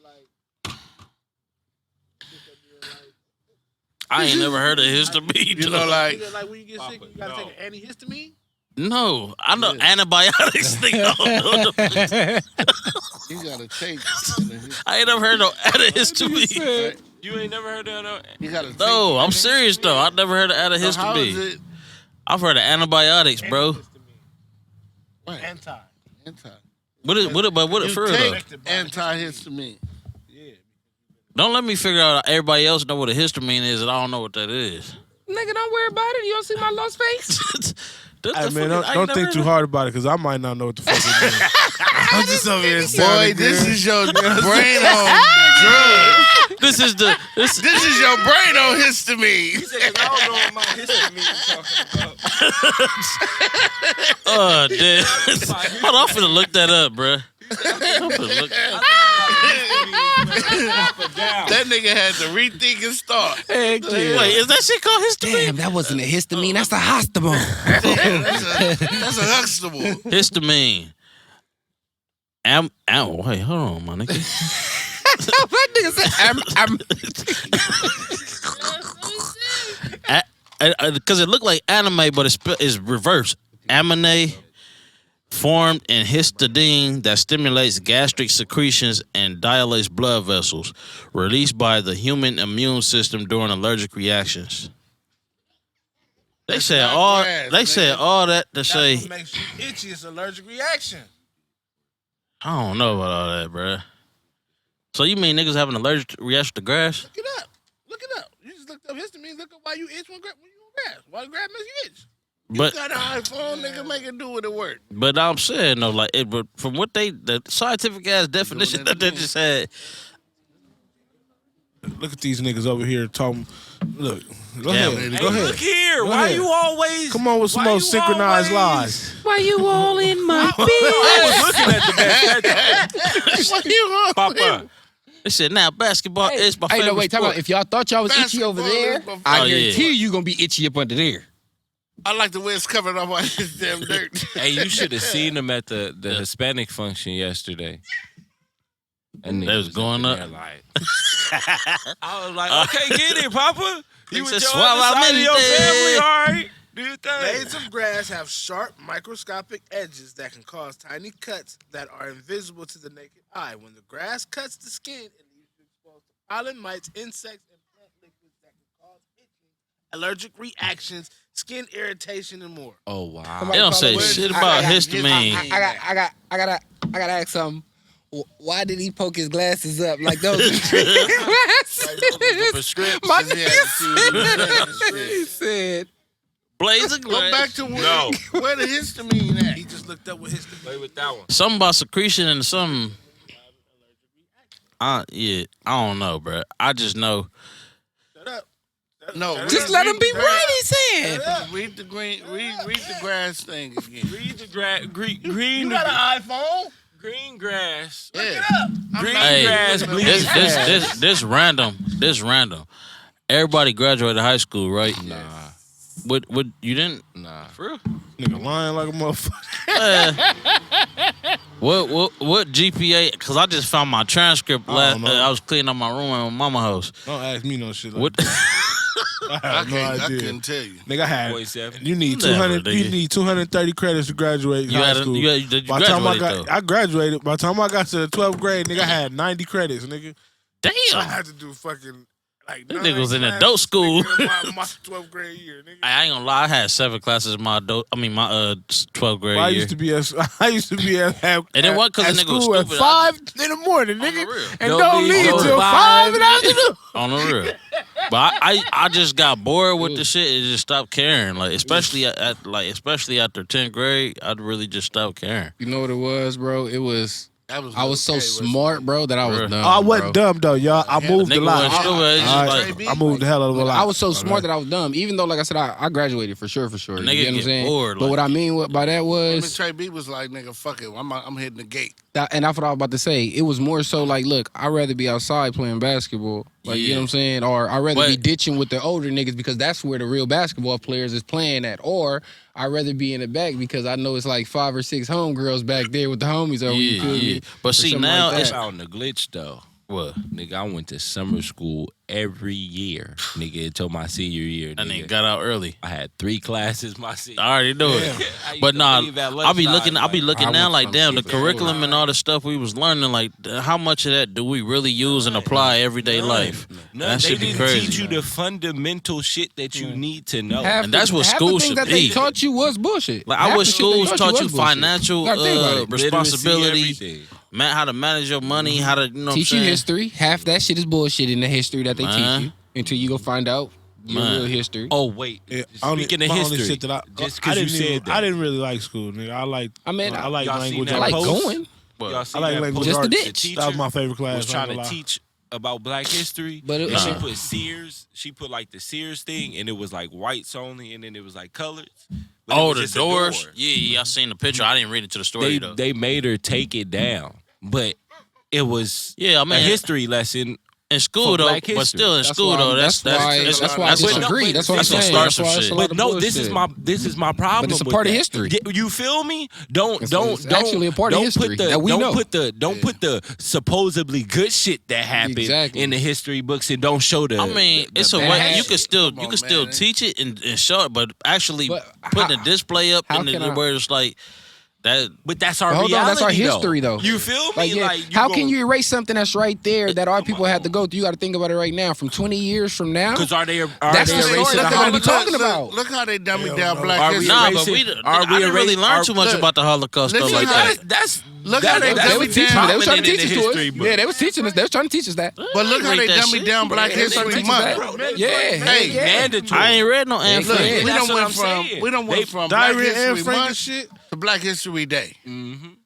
I ain't never heard of histamine. You know, like, like when you get sick, you gotta take an antihistamine. No, I know antibiotics. Nigga. you gotta take. I ain't never heard no antihistamine. You ain't never heard of that? You gotta take. No, I'm serious though. I never heard of So how is antihistamine. it? I've heard of antibiotics, bro. What? Anti. What it You for real though? take antihistamine. Don't let me figure out everybody else know what a histamine is and I don't know what that is. Nigga, don't worry about it. You don't see my lost face? Hey, man, don't think too hard about it, because I might not know what the fuck it means. I'm just over here Boy, sounding this good. is your brain on drugs. This is This is your brain on histamine. I don't know what my histamine is talking about. oh damn. Hold on, I'm finna look that up, bruh. I'm finna look. That nigga had to rethink and start. Wait, is that shit called histamine? Damn, that wasn't a histamine. That's a hostamine. That's a Huxtable. Histamine. Wait, hold on, my nigga. That nigga said, Because it looked like anime, but it's reverse. Amine formed in histidine that stimulates gastric secretions and dilates blood vessels, released by the human immune system during allergic reactions. They said all that to say. What makes you itchy is allergic reaction. I don't know about all that, bruh. So you mean niggas have an allergic reaction to grass? Look it up. Look it up. You just looked up histamine. Look up why you itch when you on grass. Why the grass makes you itch. But You got an iPhone, nigga, make it do what it work. But I'm saying though, like but from what the scientific ass definition that they just had. Look at these niggas over here talking. Look, go Yeah, ahead. Hey, Go ahead. look here. Go Why ahead. you always? Come on with some why more you synchronized always- lies. why you all in my I was looking at the best. What you want? Papa. They said now basketball is my Hey, favorite no, wait, time sport. out. If y'all thought y'all was itchy over Basketball there, is my I favorite. guarantee you gonna be itchy up under there. I like the way it's covered up by this damn dirt. Hey, you should have seen them at the Hispanic function yesterday. And They was going up. Like, I was like, okay, get it, Papa. You Nigga with said, your swallow other side of your anything. family, all right? Do your thing. Blades of grass have sharp, microscopic edges that can cause tiny cuts that are invisible to the naked eye. When the grass cuts the skin, it leaves you exposed to pollen, mites, insects, and plant liquids that can cause itching, allergic reactions, skin irritation, and more. Oh, wow. They don't say Where's- shit I about got- histamine. I gotta ask something. Why did he poke his glasses up like those? prescription. My He had to see what he was saying. he said, Blaze of Go back to where, No. where the histamine at. He just looked up with histamine. Play with that one. something about secretion and something. Yeah, I don't know, bro. I just know. No, just let him be right, he said. Read the grass thing again. Read the green. You got an iPhone? Green grass. Yeah. Green Hey, grass bleeds fast. this random. Everybody graduated high school, right? Nah. What you didn't? Nah. For real? Nigga lying like a motherfucker. What GPA? Because I just found my transcript last. know. I was cleaning up my room at my mama's house. Don't ask me no shit like What? that. I I have no can't. I idea. couldn't tell you. Nigga, I had. 47. You need Never, 200. You nigga. need 230 credits to graduate You high had school. you By the time graduated though. I graduated. By the time I got to the 12th grade, nigga, I had 90 credits, nigga. I Damn. had to do fucking like. That 9 nigga was in classes, adult school. nigga, my 12th grade year, nigga. I ain't gonna lie. I had 7 classes in my 12th grade Well, I year. used to be at And it wasn't 'cause the nigga was school at stupid. 5 in the morning, On the nigga, real. and Don't don't leave leave till till 5 in the afternoon. On the real. But I just got bored with the shit and just stopped caring. Like especially especially after 10th grade, I'd really just stopped caring. You know what it was, bro? It was That was I was so okay, smart, bro, that I was Bruh. dumb. Oh, I wasn't bro. dumb though, y'all. I moved a Nigga lot. wasn't stupid, it's just All like- right, I moved the hell of a lot. I was so smart that I was dumb. Even though, like I said, I graduated for sure. You nigga get what I'm get saying? bored, But like- what I mean by that Him was, and Trey B was like, nigga, fuck it. I'm hitting the gate. and that's what I was about to say. It was more so like, look, I'd rather be outside playing basketball. Like, you know what I'm saying? Or I'd rather be But- ditching with the older niggas because that's where the real basketball players is playing at. Or I'd rather be in the back because I know it's like 5 or 6 homegirls back there with the homies over. You feel me? But Or see something now like it's that. Found the glitch though. what? Nigga, I went to summer school every year. Nigga, until my senior year. And then Nigga. got out early. I had 3 classes my senior. I already knew it. I used But to nah, leave at I'll be looking. lunchtime, I'll be like, looking I now went like, from damn, the skip to curriculum and all the stuff we was learning. Like, how much of that do we really use and apply everyday life? No, That they should be didn't crazy. teach you the fundamental shit that you need to know. Half And that's what half school the things should that they be. taught you was bullshit. Like, Half I the wish shit they schools taught you was bullshit. financial Gotta think about it. responsibility, Literacy, everything. how to manage your money, how to, you know Teach what you I'm saying? history. Half that shit is bullshit in the history that they Man. teach you until you go find out your Man. real history. Oh wait, Yeah, speaking of my only history, shit that just I because you didn't even- said that, I didn't really like school, nigga. I like I mean, I like y'all seen language. that I like post? going. y'all seen I like that language post? Just arts. the The ditch. teacher That was my favorite class. was trying I'm to not gonna lie. teach about Black history, But it- and she Nah. put Sears. She put like the Sears thing, and it was like whites only, and then it was like colors. But it Oh, was the just a doors? door. Yeah, I seen the picture. I didn't read into the story though. They made her take it down, but it was Yeah, I mean, a history lesson. in school for though, Black but history. still in school though, that's why I disagree. That's what I'm that's what saying. starts That's why some it's a shit. lot But of no, bullshit. this is my problem. But it's a with part of that. history. You feel me? Don't actually a part of history that we know. Put the supposedly good shit that happened Exactly. in the history books and don't show the. I mean, the it's a bad way you shit. can still Come on, still man. teach it and show it, but actually But putting how- a display up how in the can I- where it's like that. But that's our But hold on, reality. that's our history, though. You feel me? Like, yeah, how can you erase something that's right there that our people had to go through? You got to think about it right now. From 20 years from now, Because are they That's they the story erasing that the they're gonna be Holocaust? talking about. Look how they dummy down Are Black we history. Nah, erasing- but are I didn't really erasing- learn too much look, about the Holocaust stuff listen like how that. That's Look how they they was teaching us. They was trying to teach us to history us. Yeah, they was teaching us. They was trying to teach us that. But look how Read they that dummy shit. down Black Yeah, they was trying History to teach us Month. that. Yeah, Hey, yeah. mandatory. I ain't read no Anne Look, Frank. we That's don't what went I'm from saying. we don't went They- from Black Diary and History Frank and Month shit. to Black History Day.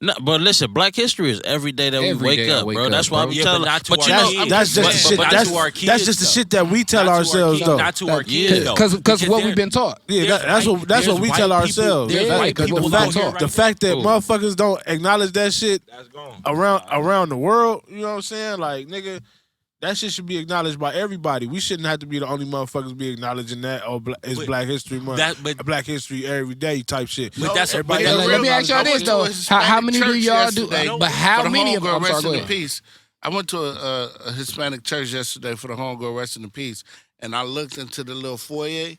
No, but listen, Black history is every day that we Every wake day I up, wake bro. up, That's why bro. we Yeah, tell. but not to But you our know, kids. That's just the shit. But not That's to our that's kids, just the though. shit that we tell Not to our ourselves kids, though. Not to our Yeah. kids, though. Because what we've been taught. Yeah, that's what there's we white tell people- ourselves. there's Yeah, white because people what we out been here taught. right The fact that now. motherfuckers don't acknowledge that shit That's gone. around the world, you know what I'm saying? Like, nigga, that shit should be acknowledged by everybody. We shouldn't have to be the only motherfuckers be acknowledging that. Oh, it's But Black History Month, but Black History every day type shit. But that's everybody. but Let that's me ask y'all this though: how many do y'all do? But how many of them? I'm sorry, Rest go in ahead. peace. I went to a Hispanic church yesterday for the homegirl Rest in Peace, and I looked into the little foyer,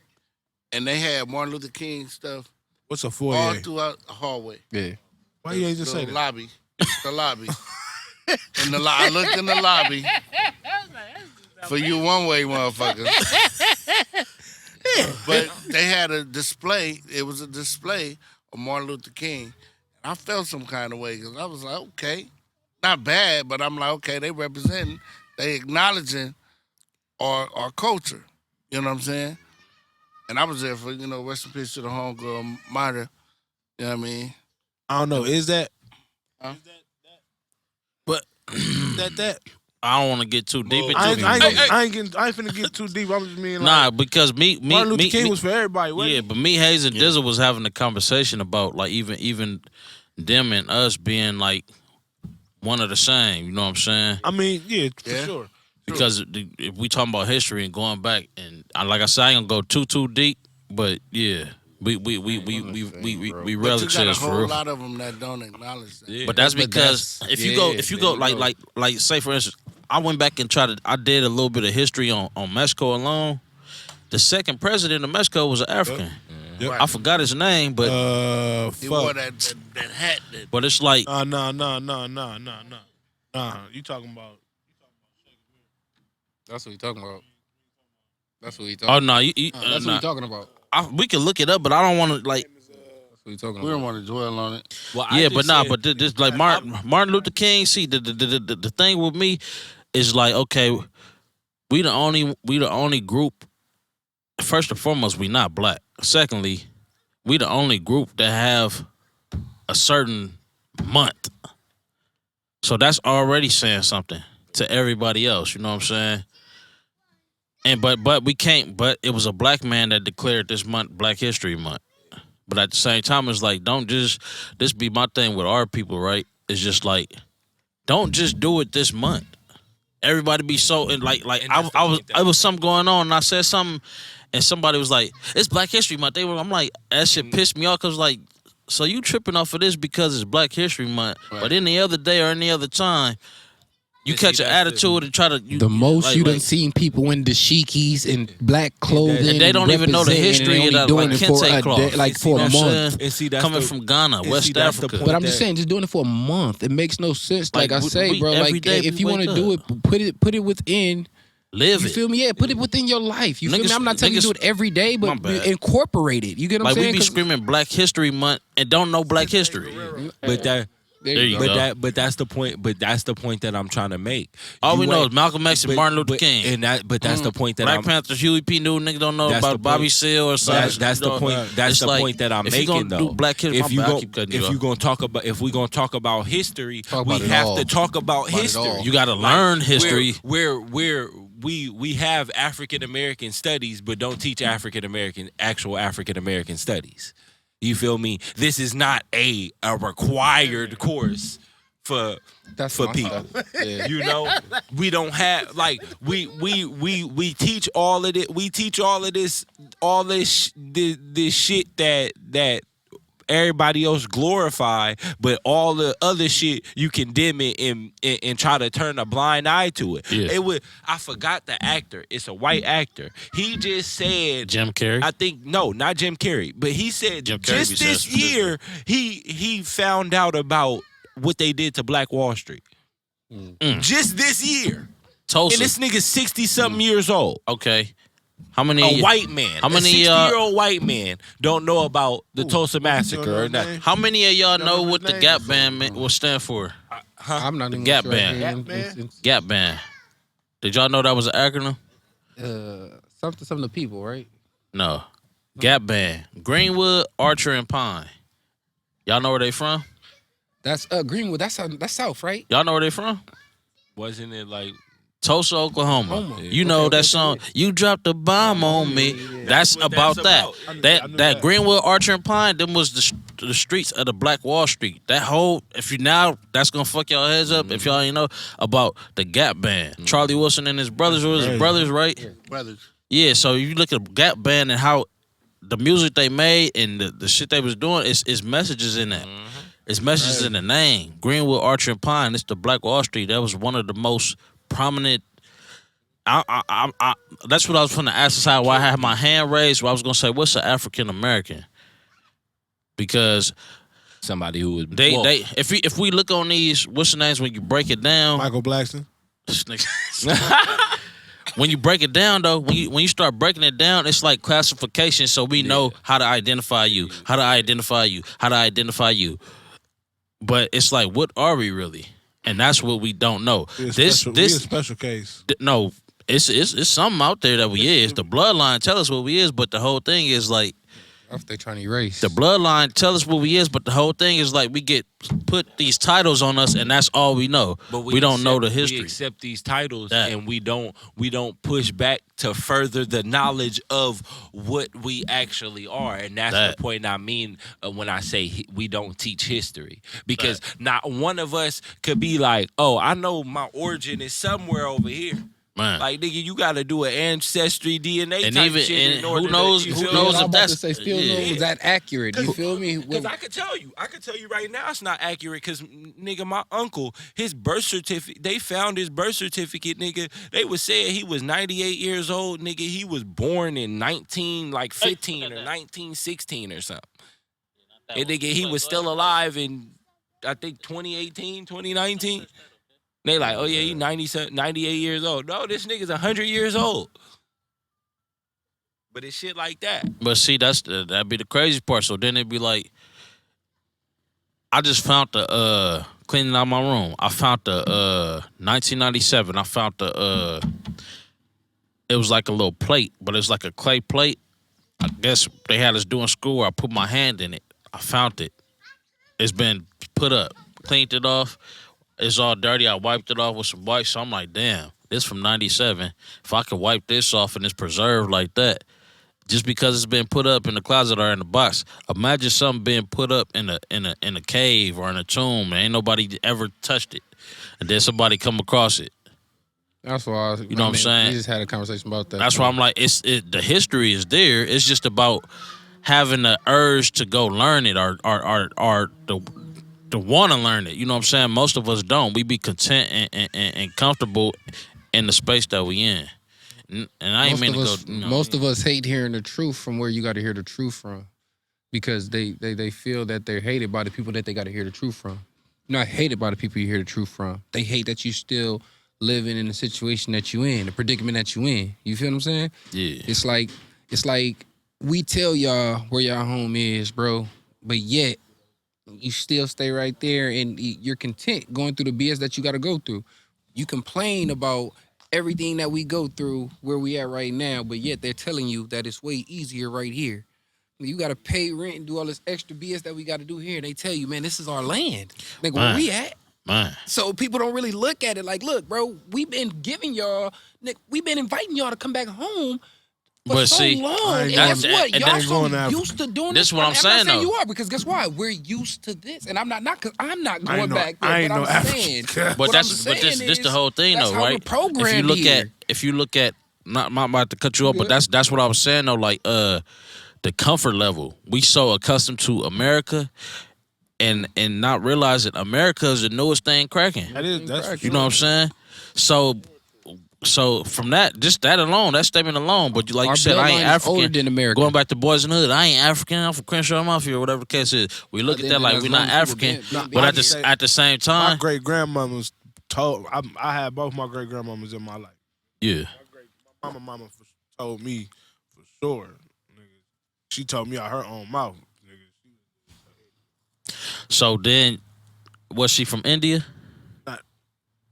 and they had Martin Luther King stuff What's a all foyer? throughout the hallway. Yeah. Why you ain't just The say that? lobby, the lobby. I looked in the lobby for you one-way motherfuckers. But they had a display. It was a display of Martin Luther King. I felt some kind of way because I was like, okay, not bad, but I'm like, okay, they representing, they acknowledging our culture. You know what I'm saying? And I was there for, rest in peace to the homegirl, Marta. You know what I mean? I don't know. Is that? Huh? But that? I don't want to get too deep into I it. ain't finna get too deep. I'm just mean like, Nah, because Martin Luther King was for everybody. Wasn't yeah, he? but me, Hayes, and Dizzle was having a conversation about like even them and us being like one of the same. You know what I'm saying? I mean, yeah, for Yeah. sure. Because if we talking about history and going back, and like I said, I ain't gonna go too deep, but yeah, we But you relics got a is for whole real. lot of them that don't acknowledge that. But that's But because that's- if you go there you go. like say for instance, I went back and I did a little bit of history on Mexico alone. The second president of Mexico was an African. Yep. I forgot his name, but He wore Fuck. that hat. but it's like Nah. You talking about? That's what we talking about. That's what we oh talking. no, That's what we talking about. we can look it up, but I don't want to like That's what we talking We don't about. want to dwell on it. Well, I yeah, just but nah, said- but this like Martin Luther King. See, the thing with me is like, okay, we the only group. First and foremost, we not black. Secondly, we the only group that have a certain month. So that's already saying something to everybody else. You know what I'm saying? And but we can't. But it was a black man that declared this month Black History Month. But at the same time, it's like, don't just, this be my thing with our people, right? It's just like, don't just do it this month. Everybody be so, and like And that's the I was, point that it was something going on, and I said something, and somebody was like, it's Black History Month. I'm like, that shit pissed me off, because like, so you tripping off of this because it's Black History Month, but any other day or any other time, you But see, catch an that's the- attitude and try to, The most like- you done like- seen people in dashikis and black clothing, And they don't even know the representing, history and of they that, only like doing it for kente a cloth. day, like for a You know what I'm month. saying? And see, that's Coming the- from Ghana, and West see, that's the Africa. point But I'm just that- saying, just doing it for a month. It makes no sense. Like, Like, I say, we- bro, every like day if we you want to wake do up. it, put it within. Live You it. feel me? Yeah, put it within your life. You feel me? Niggas- I'm not telling you to do niggas- it every day, My but bad. incorporate it. You get what Like I'm we saying? be 'Cause- screaming Black History Month and don't know Black history. But that. There you There go. you go. But that's the point. But that's the point that I'm trying to make. All we You know ain't- is Malcolm X and but- Martin Luther but- King. and that's the point that Black I'm. Panther, Huey P. New niggas don't know That's the about Bobby point. Seale or something. That's the point. That's It's the like, point that I'm if you making, gonna though. do Black History, If you my bad, I gon- keep cutting if you you off. gonna talk about if we gonna talk about history, Talk we about it have all. to talk about About it history. all. You gotta learn history. We have African American studies, but don't teach actual African American studies. You feel me? This is not a required course That's for my people. stuff. Yeah. You know, we don't have like we teach all of it. We teach all this this shit that everybody else glorify, but all the other shit you condemn it and try to turn a blind eye to it. Yeah. I forgot the actor. It's a white actor. He just said Jim Carrey. I think no, not Jim Carrey, but he said Jim Carrey just this year he found out about what they did to Black Wall Street. Just this year. Tulsa. And this nigga's 60-something years old. Okay. How many? A white man. How many? A 60-year-old white man don't know about the Tulsa massacre or nothing. How many of y'all know what the Gap Band will stand for? I'm not even Gap sure. Band. Gap Band. Did y'all know that was an acronym? Something to people, right? No. Gap Band. Greenwood, Archer, and Pine. Y'all know where they from? That's Greenwood. That's south, right? Y'all know where they from? Wasn't it like Tulsa, Oklahoma. Oklahoma. You know that song, You Dropped the Bomb on Me. That's what about that's that. about. That that. Greenwood, Archer, and Pine, them was the streets of the Black Wall Street. That whole, if you now, that's going to fuck y'all heads up if y'all ain't know about the Gap Band. Charlie Wilson and his brothers was his brothers, right? Brothers. Yeah, so you look at Gap Band and how the music they made and the shit they was doing, it's messages in that. It's messages in the name. Greenwood, Archer, and Pine, it's the Black Wall Street. That was one of the most prominent. That's what I was going to ask aside why I had my hand raised. Where I was going to say, what's an African American? Because somebody who was if we look on these, what's the names when you break it down? Michael Blackson. When you break it down, though, when you start breaking it down, it's like classification, so we know how to identify you, how to identify you, how to identify you. But it's like, what are we really? And that's what we don't know. We a special case. No, it's something out there that we is. The bloodline tell us what we is, but the whole thing is like, If they trying to erase. the bloodline tell us what we is, but the whole thing is like we get put these titles on us, and that's all we know. But we don't know the history. We accept these titles, and we don't push back to further the knowledge of what we actually are, and that's the point I mean when I say we don't teach history, because not one of us could be like, oh, I know my origin is somewhere over here. Man. Like, nigga, you got to do an ancestry DNA And type even- shit and in order who knows- to, who feel knows me? if I'm about that's- to say, still yeah. knows that accurate. You feel me? Because I could tell you right now it's not accurate, because, nigga, my uncle, his birth certificate, they found his birth certificate, nigga. They was saying he was 98 years old, nigga. He was born in 1915 or 1916 or something. And nigga, he was still alive in, I think, 2018, 2019. They like, oh yeah, he 98 years old. No, this nigga's 100 years old. But it's shit like that. But see, that'd be the crazy part. So then it'd be like, I just found the cleaning out my room. I found the 1997. I found the it was like a little plate, but it's like a clay plate. I guess they had us doing school. I put my hand in it. I found it. It's been put up, cleaned it off. It's all dirty. I wiped it off with some wipes. So I'm like, damn, this from 97. If I could wipe this off and it's preserved like that, just because it's been put up in the closet or in the box, imagine something being put up in a cave or in a tomb and ain't nobody ever touched it, and then somebody come across it. That's why You know what I'm saying? We just had a conversation about that. That's why I'm like, the history is there. It's just about having the urge to go learn it or to want to learn it. You know what I'm saying? Most of us don't. We be content and comfortable in the space that we in. And I ain't mean to go. Most of us hate hearing the truth from where you got to hear the truth from, because they feel that they're hated by the people that they got to hear the truth from. You're not hated by the people you hear the truth from. They hate that you still living in the situation that you in, the predicament that you in. You feel what I'm saying? Yeah. It's like we tell y'all where y'all home is, bro, but yet you still stay right there and you're content going through the BS that you got to go through. You complain about everything that we go through where we at right now, but yet they're telling you that it's way easier right here. You got to pay rent and do all this extra BS that we got to do here. And they tell you, man, this is our land. Nigga, where we at? Man. So people don't really look at it like, look, bro, we've been giving y'all, we've been inviting y'all to come back home For But so see, long. I And ain't guess going- what? and Y'all that's so going after- used to doing This this. is what I'm saying, not saying though. you are, because guess what? We're used to this. And I'm not because I'm not I going ain't no- back there. I ain't But no I'm saying, African. But what that's I'm but this saying this the is, whole thing that's though, how we're right? programmed here. If you look at not about to cut you up, but Good. that's what I was saying though. Like the comfort level. We so accustomed to America and not realizing America is the newest thing cracking. That's for You sure. know what I'm saying? So from that, just that alone, that statement alone, but like Our you said, I ain't bloodline is older African. than America. Going back to Boys in the Hood, I ain't African. I'm from Crenshaw Mafia or whatever the case is. We look But at then that like as we're long not as people African, been but here. at the same My time, great grandmother's told. I had both my great grandmamas in my life. yeah. My mama told me for sure. Nigga. She told me out her own mouth. Nigga. So then, was she from India? Not-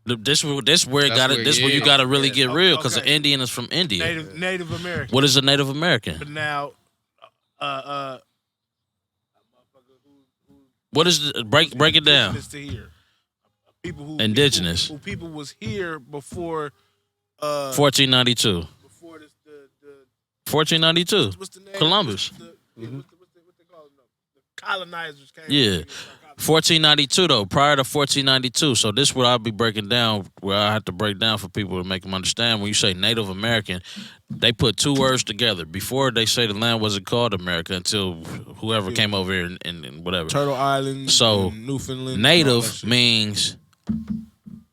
This where it That's got it. where- This where you yeah. got to really get real because Okay. the Indian is from India. Native American. What is a Native American? But now, What is the, break it down? indigenous to here. People who Indigenous. people was here before 1492. before this the 1492. what's the name? Columbus. What they call them? The colonizers came. Yeah. 1492 though, prior to 1492. So this is what I'll be breaking down, where I have to break down for people to make them understand. When you say Native American, they put two words together. Before they say the land wasn't called America until whoever came over here and whatever. Turtle Island. So, and Newfoundland. and all that Native shit. means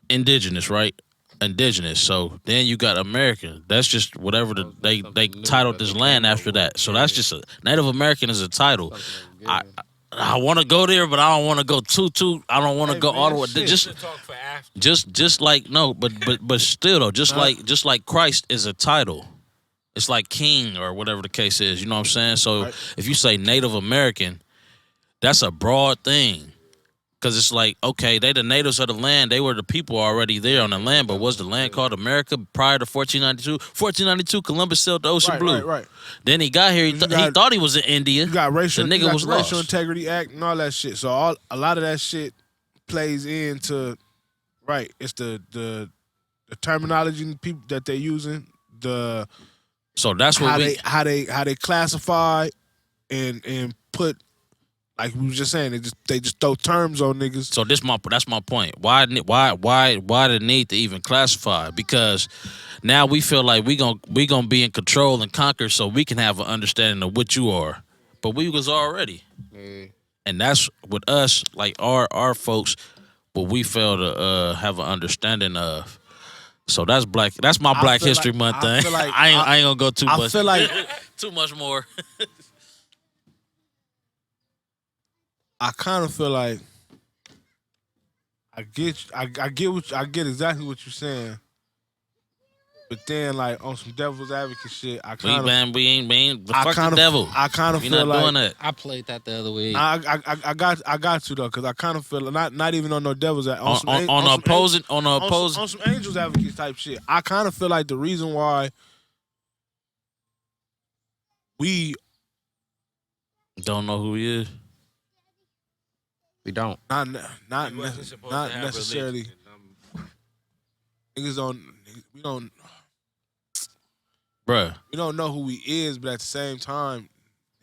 indigenous, right? Indigenous. So then you got American. That's just whatever they titled this land after that. So that's just a Native American is a title. I want to go there, but I don't want to go too. I don't want to Hey, go all the man, way. shit. Just like no, but still though, just like Christ is a title. It's like king or whatever the case is. You know what I'm saying? So Right. if you say Native American, that's a broad thing. Cause it's like, okay, they the natives of the land. They were the people already there on the land, but was the land called America prior to 1492? 1492, Columbus sailed the ocean blue. Right. Then he got here. He thought he was in India. You got racial. The nigga you got was the Racial lost. Integrity Act and all that shit. So a lot of that shit plays into right. It's the terminology and people that they're using. The So that's what how they classify and put, like we was just saying, they just throw terms on niggas. So that's my point. Why the need to even classify? Because now we feel like we gonna be in control and conquer, so we can have an understanding of what you are. But we was already, and that's with us, like our folks, what we fail to have an understanding of. So that's black. That's my Black feel History like- Month I thing. feel like- I ain't gonna go too I much. feel like too much more. I kind of feel like I get exactly what you're saying, but then like on some devil's advocate shit, I kind of we ain't. I Fuck kind the of devil. I kind of We feel not like doing that. I played that the other way. I got to though, because I kind of feel not even on no devil's advocate On the opposing. on some angels advocates type shit. I kind of feel like the reason why we Don't know who he is. We don't. not necessarily niggas don't Bruh. we don't know who he is, but at the same time,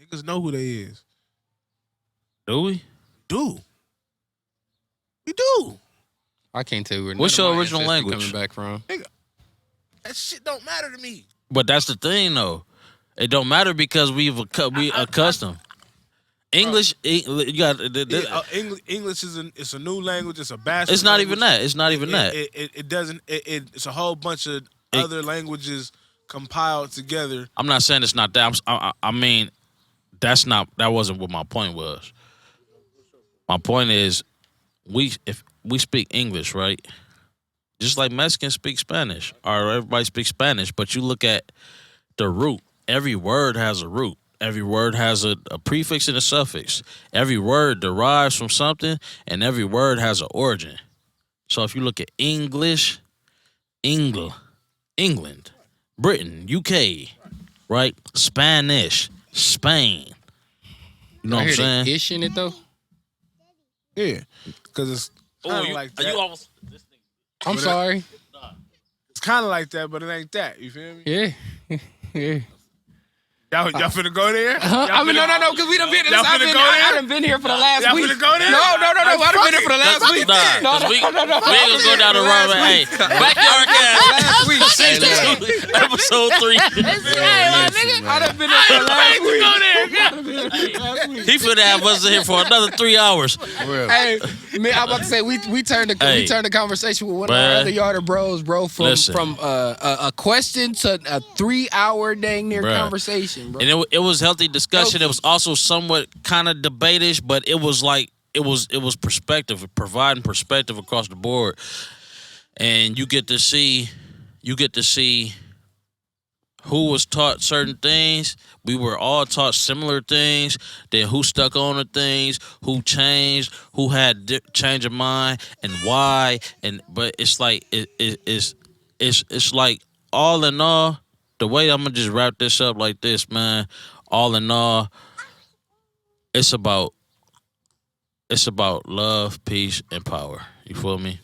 niggas know who they is. Do we? We do. I can't tell you where. What's none of your my original ancestry language? coming back from? That shit don't matter to me. But that's the thing, though. It don't matter because we accustomed. English, you got. English is it's a new language. It's a bastard. It's not language. even that. It's not even that. It doesn't. It's a whole bunch of other languages compiled together. I'm not saying it's not that. I mean, that wasn't what my point was. My point is, if we speak English, right? Just like Mexicans speak Spanish, or everybody speaks Spanish, but you look at the root. Every word has a root. Every word has a prefix and a suffix. Every word derives from something, and every word has an origin. So if you look at English, England, Britain, UK, right? Spanish, Spain. You know what I'm I saying? hear the ish in it though. Yeah, because it's kind of like that. almost. I'm sorry. It's kind of like that, but it ain't that. You feel me? Yeah. Yeah. Y'all finna go there? I mean, no, because we done been. Y'all finna go I there? done been here for the last Y'all week. finna go there? No. I done been here for the last week. Nah, 'cause we ain't gonna go down the wrong way. Hey, BackYARDcast. Last week. Episode 3. I done been here for the last week. He finna have us in here for another 3 hours. Hey, man, I'm about to say we turned the conversation with one of our other yarder bros, bro, from a question to a 3-hour dang near conversation, bro. And it was healthy discussion. It was also somewhat kind of debate-ish, but it was like it was perspective, providing perspective across the board. And you get to see who was taught certain things. We were all taught similar things. Then who stuck on the things, who changed, who had change of mind, and why. But it's like it's like all in all. The way I'm gonna just wrap this up like this, man. All in all, it's about love, peace, and power. You feel me?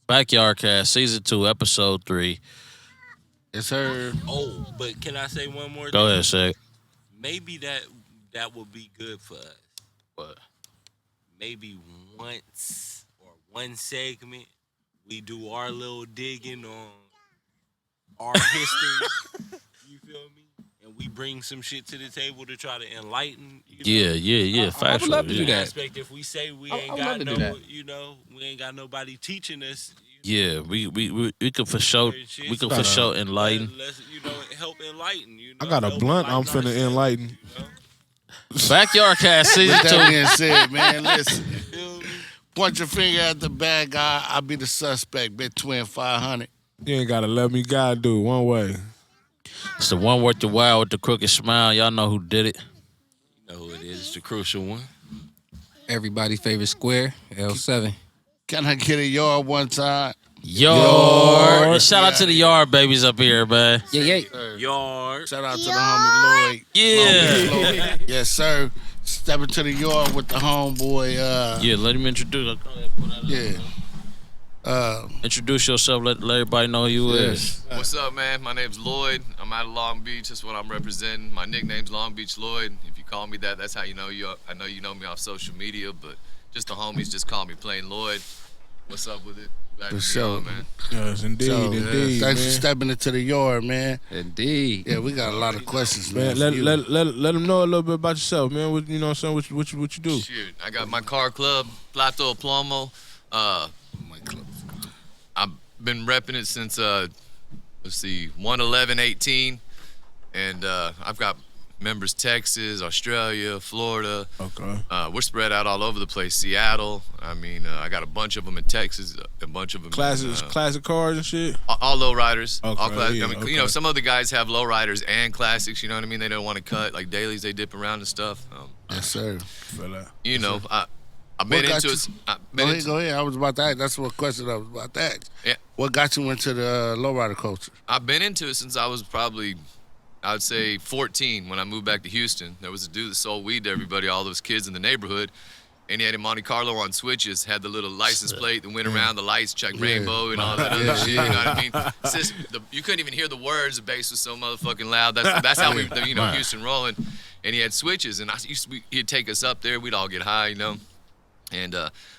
BackYARDcast, season 2, episode 3. It's her. Oh, but can I say one more thing? Go ahead, Shaq. Maybe that would be good for us. What? Maybe once or one segment, we do our little digging on our history. You feel me? And we bring some shit to the table to try to enlighten. You know? Yeah. I would love to do that. Aspect, if we say we I ain't would got love to do that. we ain't got nobody teaching us. Yeah, we could for sure enlighten. Let's help enlighten. I got a blunt I'm finna enlighten. BackYARDcast season With that 2. being said, man, listen. Point your finger at the bad guy. I'll be the suspect. Bet Twinn 500. You ain't gotta love me, you gotta do it one way. It's the one worth the while with the crooked smile. Y'all know who did it. You know who it is. It's the crucial one. Everybody's favorite square, L7. Can I get a yard one time? Yard. And shout out to the yard babies up here, man. Yeah. Yard. Shout out to the homie Lloyd. Yeah. Lloyd. Yes, sir. Stepping to the yard with the homeboy. Yeah, let him introduce. Yeah. Introduce yourself. Let everybody know who you is. What's up, man? My name's Lloyd. I'm out of Long Beach. That's what I'm representing. My nickname's Long Beach Lloyd. If you call me that, that's how you know you. I know you know me off social media, but just the homies just call me plain Lloyd. What's up with it? Glad to be on, man. Yes, indeed, indeed. Thanks man. for stepping into the yard, man. Indeed. Yeah, we got a lot of questions, Man, man. let them know a little bit about yourself, man. What, you know what I'm saying? What you do? Shoot, I got my car club, Plato Plomo. I've been repping it since 1/11/18, and I've got members Texas, Australia, Florida. Okay. We're spread out all over the place. Seattle. I mean, I got a bunch of them in Texas, a bunch of them Classic cars and shit. all low riders. Okay, All classic. yeah, I mean, okay. you know, some of the guys have low riders and classics. You know what I mean? They don't want to cut like dailies. They dip around and stuff. Yes, sir. Feel that. You know, I've been What got into you- it. Go ahead. I was about to ask. That's what question I was about to ask. Yeah. What got you into the lowrider culture? I've been into it since I was probably, I would say 14 when I moved back to Houston. There was a dude that sold weed to everybody, all those kids in the neighborhood. And he had a Monte Carlo on switches, had the little license plate that went around the lights, check rainbow and all that other shit. You know what I mean? It's just, you couldn't even hear the words. The bass was so motherfucking loud. That's how we, Houston rolling. And he had switches, and he'd take us up there. We'd all get high, you know. And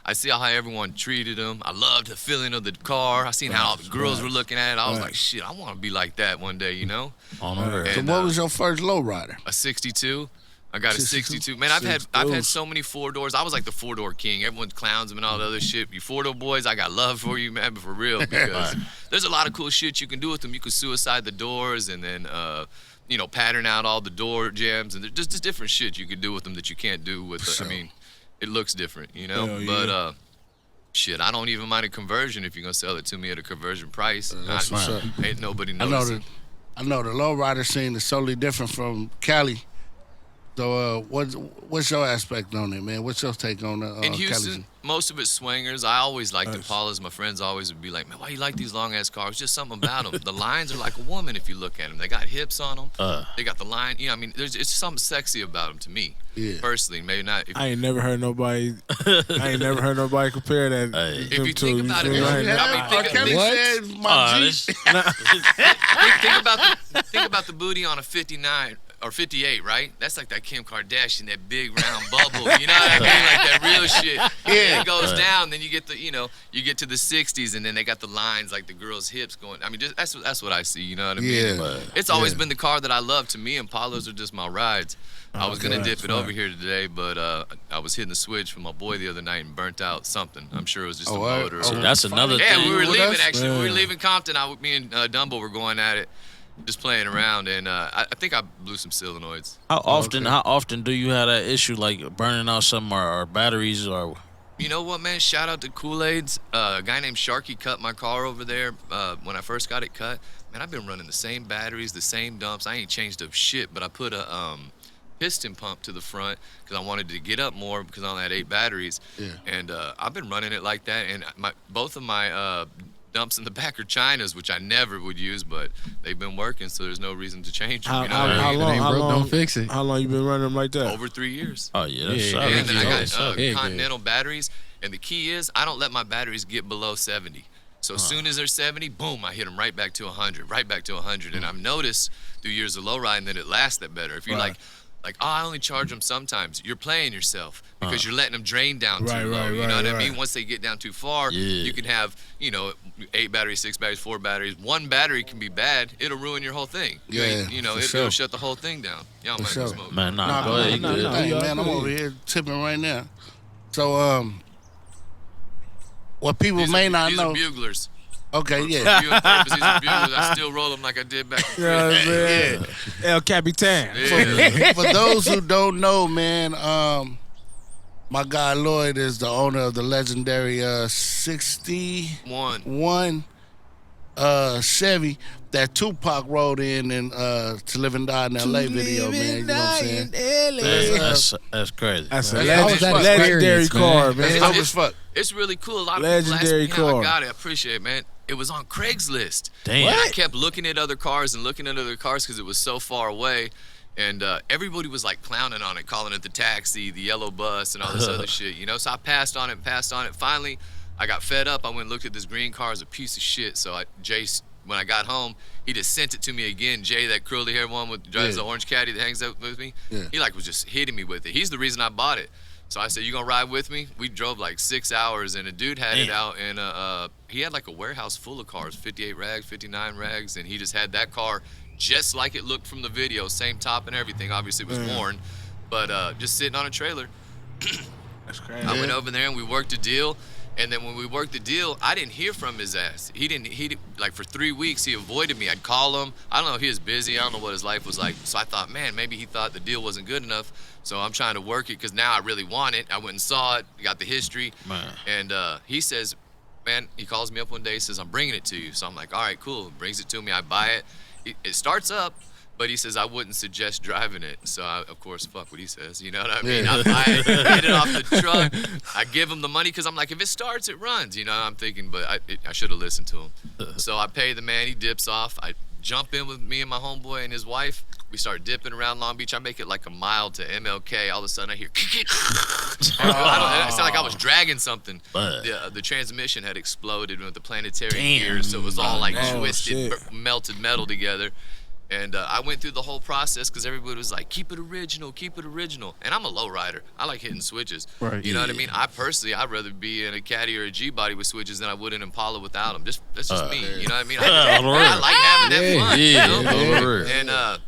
I see how everyone treated him. I loved the feeling of the car. I seen how all the girls were looking at it. I was like, shit, I want to be like that one day, you know? So what was your first lowrider? A 62. I got a 62. Man, I've had so many 4-doors. I was like the 4-door king. Everyone clowns them and all the other shit. You 4-door boys, I got love for you, man, but for real, because there's a lot of cool shit you can do with them. You can suicide the doors and then pattern out all the door jams, and there's just different shit you can do with them that you can't do with. I mean, it looks different, you know. Hell yeah. But shit, I don't even mind a conversion if you're gonna sell it to me at a conversion price. That's what's up. Ain't nobody I noticing. know the lowrider scene is totally different from Cali. So what's your aspect on it, man? What's your take on In Houston, Cali? most of it's swingers. I always liked Impalas. My friends always would be like, man, why you like these long ass cars? Just something about them. The lines are like a woman if you look at them. They got hips on them. They got the line. You know, I mean, it's something sexy about them to me. Yeah. Personally, maybe not. I ain't never heard nobody. Compare that. If you think about it, think about the booty on a 59 or 58, right? That's like that Kim Kardashian, that big round bubble. You know what I mean? Like that real shit. Yeah. It goes down, then you get the, you get to the 60s, and then they got the lines like the girls' hips going. I mean, that's what I see. You know what I mean? Yeah. It's always been the car that I love. To me, Impalas are just my rides. I was gonna dip it over here today, but I was hitting the switch with my boy the other night and burnt out something. I'm sure it was just a motor. So that's another thing. Yeah, we were leaving actually. We were leaving Compton. Me and Dumbo were going at it, just playing around, and I think I blew some solenoids. How often do you have that issue, like burning out some or batteries or? You know what, man? Shout out to Kool-Aid's. A guy named Sharky cut my car over there when I first got it cut. Man, I've been running the same batteries, the same dumps. I ain't changed up shit, but I put a piston pump to the front because I wanted to get up more because I only had 8 batteries. Yeah. And I've been running it like that. And both of my dumps in the back are China's, which I never would use, but they've been working, so there's no reason to change them. How long? Don't fix it. How long you been running them like that? Over 3 years. Oh yeah, that's solid. And then I got Continental batteries, and the key is I don't let my batteries get below 70. So as soon as they're 70, boom, I hit them right back to 100, right back to 100. And I've noticed through years of low riding that it lasts that better. If you're like, I only charge them sometimes. You're playing yourself because you're letting them drain down too low. You know what I mean? Once they get down too far, you can have, 8 batteries, 6 batteries, 4 batteries. One battery can be bad. It'll ruin your whole thing. It'll shut the whole thing down. Y'all might be smoking. Man, go ahead. Man, I'm over here tipping right now. So, what people may not know. These are buglers. Okay, yeah. I still roll them like I did back then. El Capitan. Yeah. For those who don't know, man, my guy Lloyd is the owner of the legendary 61 Chevy that Tupac rode in To Live and Die in L.A. video, man. You know what I'm saying? That's crazy. That's a legendary car, man. It's really cool. A lot of legendary people ask me how car. I got it. I appreciate it, man. It was on Craigslist. Damn. I kept looking at other cars because it was so far away. And everybody was like clowning on it, calling it the taxi, the yellow bus, and all this other shit, So I passed on it. Finally, I got fed up. I went and looked at this green car as a piece of shit. So Jace, when I got home, he just sent it to me again. Jay, that curly hair one with drives the orange caddy that hangs out with me, he was just hitting me with it. He's the reason I bought it. So I said, you gonna ride with me? We drove like 6 hours, and a dude had it out, and he had like a warehouse full of cars, 58 rags, 59 rags, and he just had that car just like it looked from the video, same top and everything. Obviously, it was worn, but just sitting on a trailer. That's crazy. I went over there, and we worked a deal. And then when we worked the deal, I didn't hear from his ass. He didn't like for 3 weeks, he avoided me. I'd call him. I don't know if he was busy. I don't know what his life was like. So I thought, man, maybe he thought the deal wasn't good enough. So I'm trying to work it because now I really want it. I went and saw it, got the history. Man. And he says, man, he calls me up one day, says, I'm bringing it to you. So I'm like, all right, cool. Brings it to me. I buy it. It starts up. But he says, I wouldn't suggest driving it. So, of course, fuck what he says. You know what I mean? I buy it, get it off the truck. I give him the money because I'm like, if it starts, it runs. I'm thinking, but I should have listened to him. So I pay the man. He dips off. I jump in with me and my homeboy and his wife. We start dipping around Long Beach. I make it like a mile to MLK. All of a sudden, I hear, it sounded like I was dragging something. The transmission had exploded with the planetary gears. So it was all like twisted, melted metal together. And I went through the whole process because everybody was like, keep it original, keep it original. And I'm a low rider. I like hitting switches. Right. You know what I mean? I'd rather be in a Caddy or a G-body with switches than I would an Impala without them. That's just me. You know what I mean? I like having that fun. And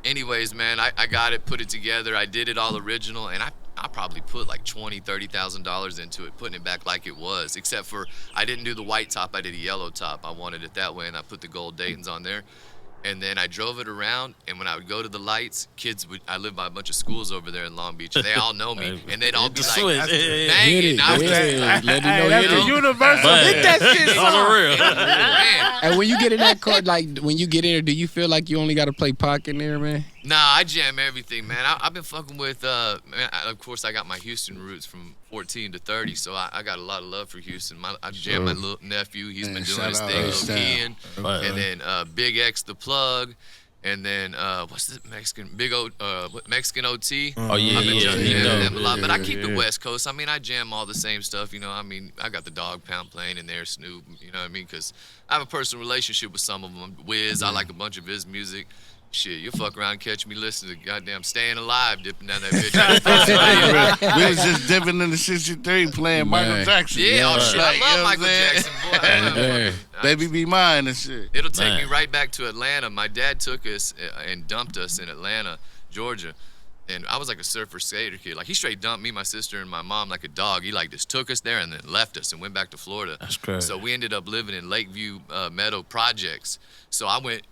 anyways, man, I got it, put it together. I did it all original. And I probably put like $20,000, $30,000 into it, putting it back like it was. Except for I didn't do the white top. I did a yellow top. I wanted it that way. And I put the gold Daytons on there. And then I drove it around, and when I would go to the lights, I live by a bunch of schools over there in Long Beach, and they all know me, and they'd all be like, banging. Let you know that's a universal. Hit that shit on the real. And when you get in that car, like when you get in there, do you feel like you only got to play Pac in there, man? Nah, I jam everything, man. I've been fucking with, man, of course, I got my Houston roots from 14 to 30, so I got a lot of love for Houston. I jam my little nephew. He's been doing his thing, Lil Kean. And then Big X, The Plug. And then, what's the Mexican, Mexican OT? Oh, yeah, I've been jamming yeah. them a lot, but I keep it West Coast. I mean, I jam all the same stuff, you know. I mean, I got the Dog Pound playing in there, Snoop, you know what I mean? Because I have a personal relationship with some of them. Wiz, I like a bunch of his music. Shit, you'll fuck around and catch me listening to goddamn Staying Alive dipping down that bitch. We was just dipping in the 63 playing Michael Jackson. Yeah, oh shit, I love Michael Jackson, boy. Baby Be Mine and shit. It'll take me right back to Atlanta. My dad took us and dumped us in Atlanta, Georgia. And I was like a surfer skater kid. Like, he straight dumped me, my sister, and my mom like a dog. He like just took us there and then left us and went back to Florida. That's crazy. So we ended up living in Lakeview Meadow Projects. So I went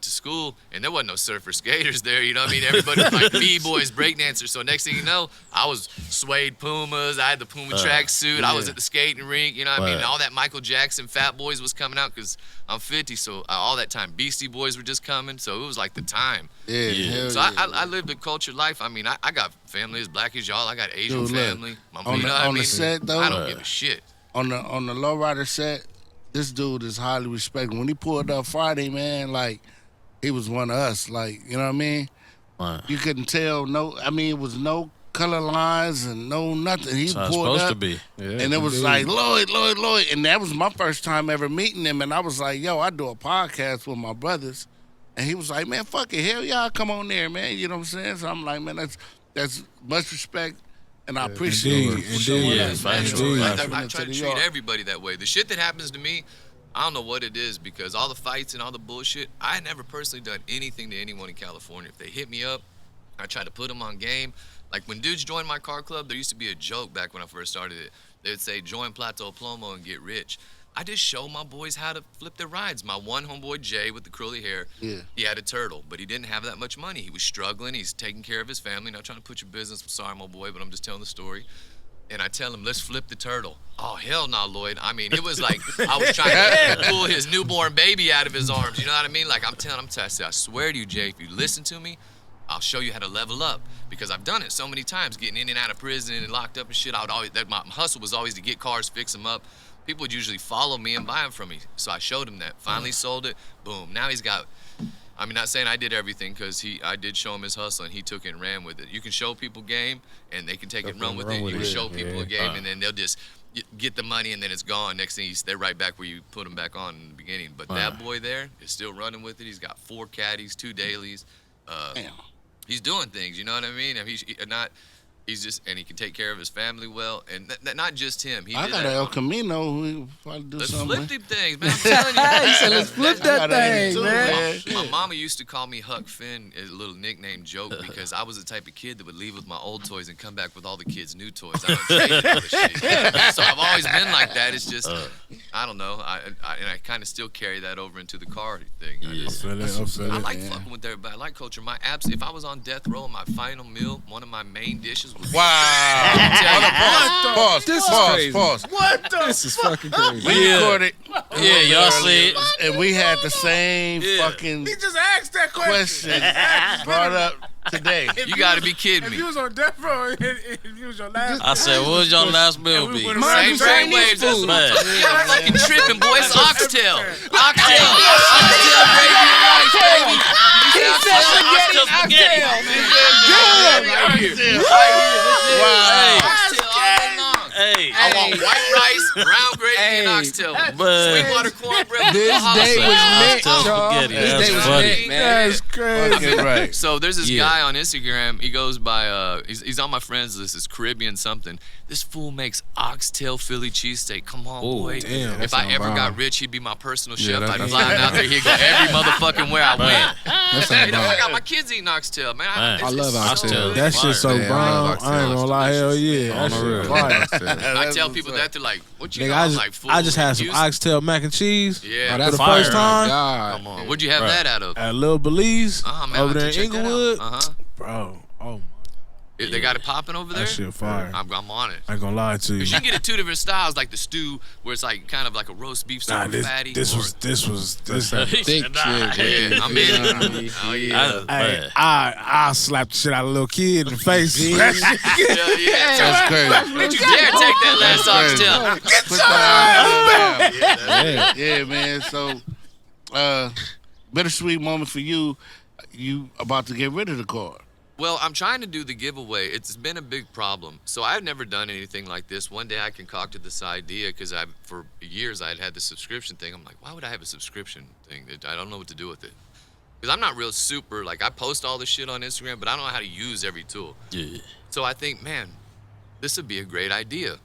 to school, and there wasn't no surfer skaters there, you know what I mean? Everybody was like B-boys, breakdancers. So next thing you know, I was suede Pumas. I had the Puma tracksuit. I was at the skating rink, you know what I mean? And all that Michael Jackson, Fat Boys was coming out because I'm 50, so all that time Beastie Boys were just coming. So it was like the time. Yeah. So I lived a cultured life. I mean, I got family as black as y'all. I got Asian family. On the set, though, I don't give a shit. On the Lowrider set, this dude is highly respected. When he pulled up Friday, man, like, he was one of us. Like, you know what I mean? You couldn't tell it was no color lines and no nothing. He That's pulled supposed up, to be. and it was like, Lloyd. And that was my first time ever meeting him. And I was like, yo, I do a podcast with my brothers. And he was like, man, fuck it. Hell yeah, come on there, man. You know what I'm saying? So I'm like, man, that's much respect. And I appreciate you for showing us, man. I try to treat everybody that way. The shit that happens to me, I don't know what it is, because all the fights and all the bullshit, I never personally done anything to anyone in California. If they hit me up, I try to put them on game. Like, when dudes join my car club, there used to be a joke back when I first started it. They would say, join Plateau Plomo and get rich. I just show my boys how to flip their rides. My one homeboy, Jay, with the curly hair, he had a turtle, but he didn't have that much money. He was struggling. He's taking care of his family. Not trying to put your business. I'm sorry, my boy, but I'm just telling the story. And I tell him, let's flip the turtle. Oh, hell no, Lloyd. I mean, it was like I was trying to pull his newborn baby out of his arms. You know what I mean? Like, I'm telling him, I swear to you, Jay, if you listen to me, I'll show you how to level up. Because I've done it so many times, getting in and out of prison and locked up and shit. My hustle was always to get cars, fix them up. People would usually follow me and buy them from me. So I showed him that. Finally sold it. Boom. Now he's got, I mean, not saying I did everything, because I did show him his hustle and he took it and ran with it. You can show people game and they can take it and run with it. You can show people a game and then they'll just get the money and then it's gone. Next thing they're right back where you put them back on in the beginning. But that boy there is still running with it. He's got 4 caddies, 2 dailies. He's doing things, you know what I mean? He's just, and he can take care of his family well, and not just him. I got an El Camino who probably do something. Let's flip them things, man. I'm telling you. He said, let's flip that thing, man. My mama used to call me Huck Finn, as a little nickname joke, because I was the type of kid that would leave with my old toys and come back with all the kids' new toys. I don't trade all the shit. So I've always been like that. It's just, I don't know. And I kind of still carry that over into the car thing. I like fucking with everybody. I like culture. If I was on death row, my final meal, one of my main dishes was. Pause. This is crazy. Pause. What the This is fucking crazy. We recorded. Yeah, y'all see it. And we had the same fucking He just asked that question. brought up today. You got to be kidding me. If you was on death row, if you was your last. I said, what was your last meal be? Same waves. That's what I'm talking about. You're fucking tripping, boy. It's oxtail. Oxtail gravy and rice, baby. He said spaghetti. I want white rice, brown gravy, and oxtail. Sweetwater cornbread. This day was meant, y'all. This day was meant, man. That's crazy. Right. So there's this guy on Instagram. He goes by, he's on my friends list. It's Caribbean something. This fool makes oxtail Philly cheesesteak. Come on, boy. Damn, if I ever got rich, he'd be my personal chef. I'd fly him out there. He'd go every motherfucking where I went. I got my kids eating oxtail, man. I love oxtail. That shit so bomb. I ain't gonna lie, hell yeah. On That the real. shit fire. I tell people that, they're like, what you Nigga, got? I'm like, fool. I just had some Houston? oxtail mac and cheese. Yeah. Oh, that's the fire. first time. God. Come on. What'd you have that out of? At Little Belize Man, over I'll there in check that out. Inglewood. Bro, oh my. They got it popping over there? That shit fire. I'm on it. I ain't gonna lie to you. Because you can get it 2 different styles, like the stew, where it's like kind of like a roast beef, super fatty. This was thick shit. Yeah, I'm in. Oh yeah. Hey, I slapped the shit out of a little kid in the face. That's crazy. Don't you dare take that last oxtail. Yeah, man. So, bittersweet moment for you. You about to get rid of the car. Well, I'm trying to do the giveaway. It's been a big problem. So I've never done anything like this. One day I concocted this idea because for years I had the subscription thing. I'm like, why would I have a subscription thing? I don't know what to do with it. Because I'm not real super, like I post all this shit on Instagram, but I don't know how to use every tool. Yeah. So I think, man, this would be a great idea.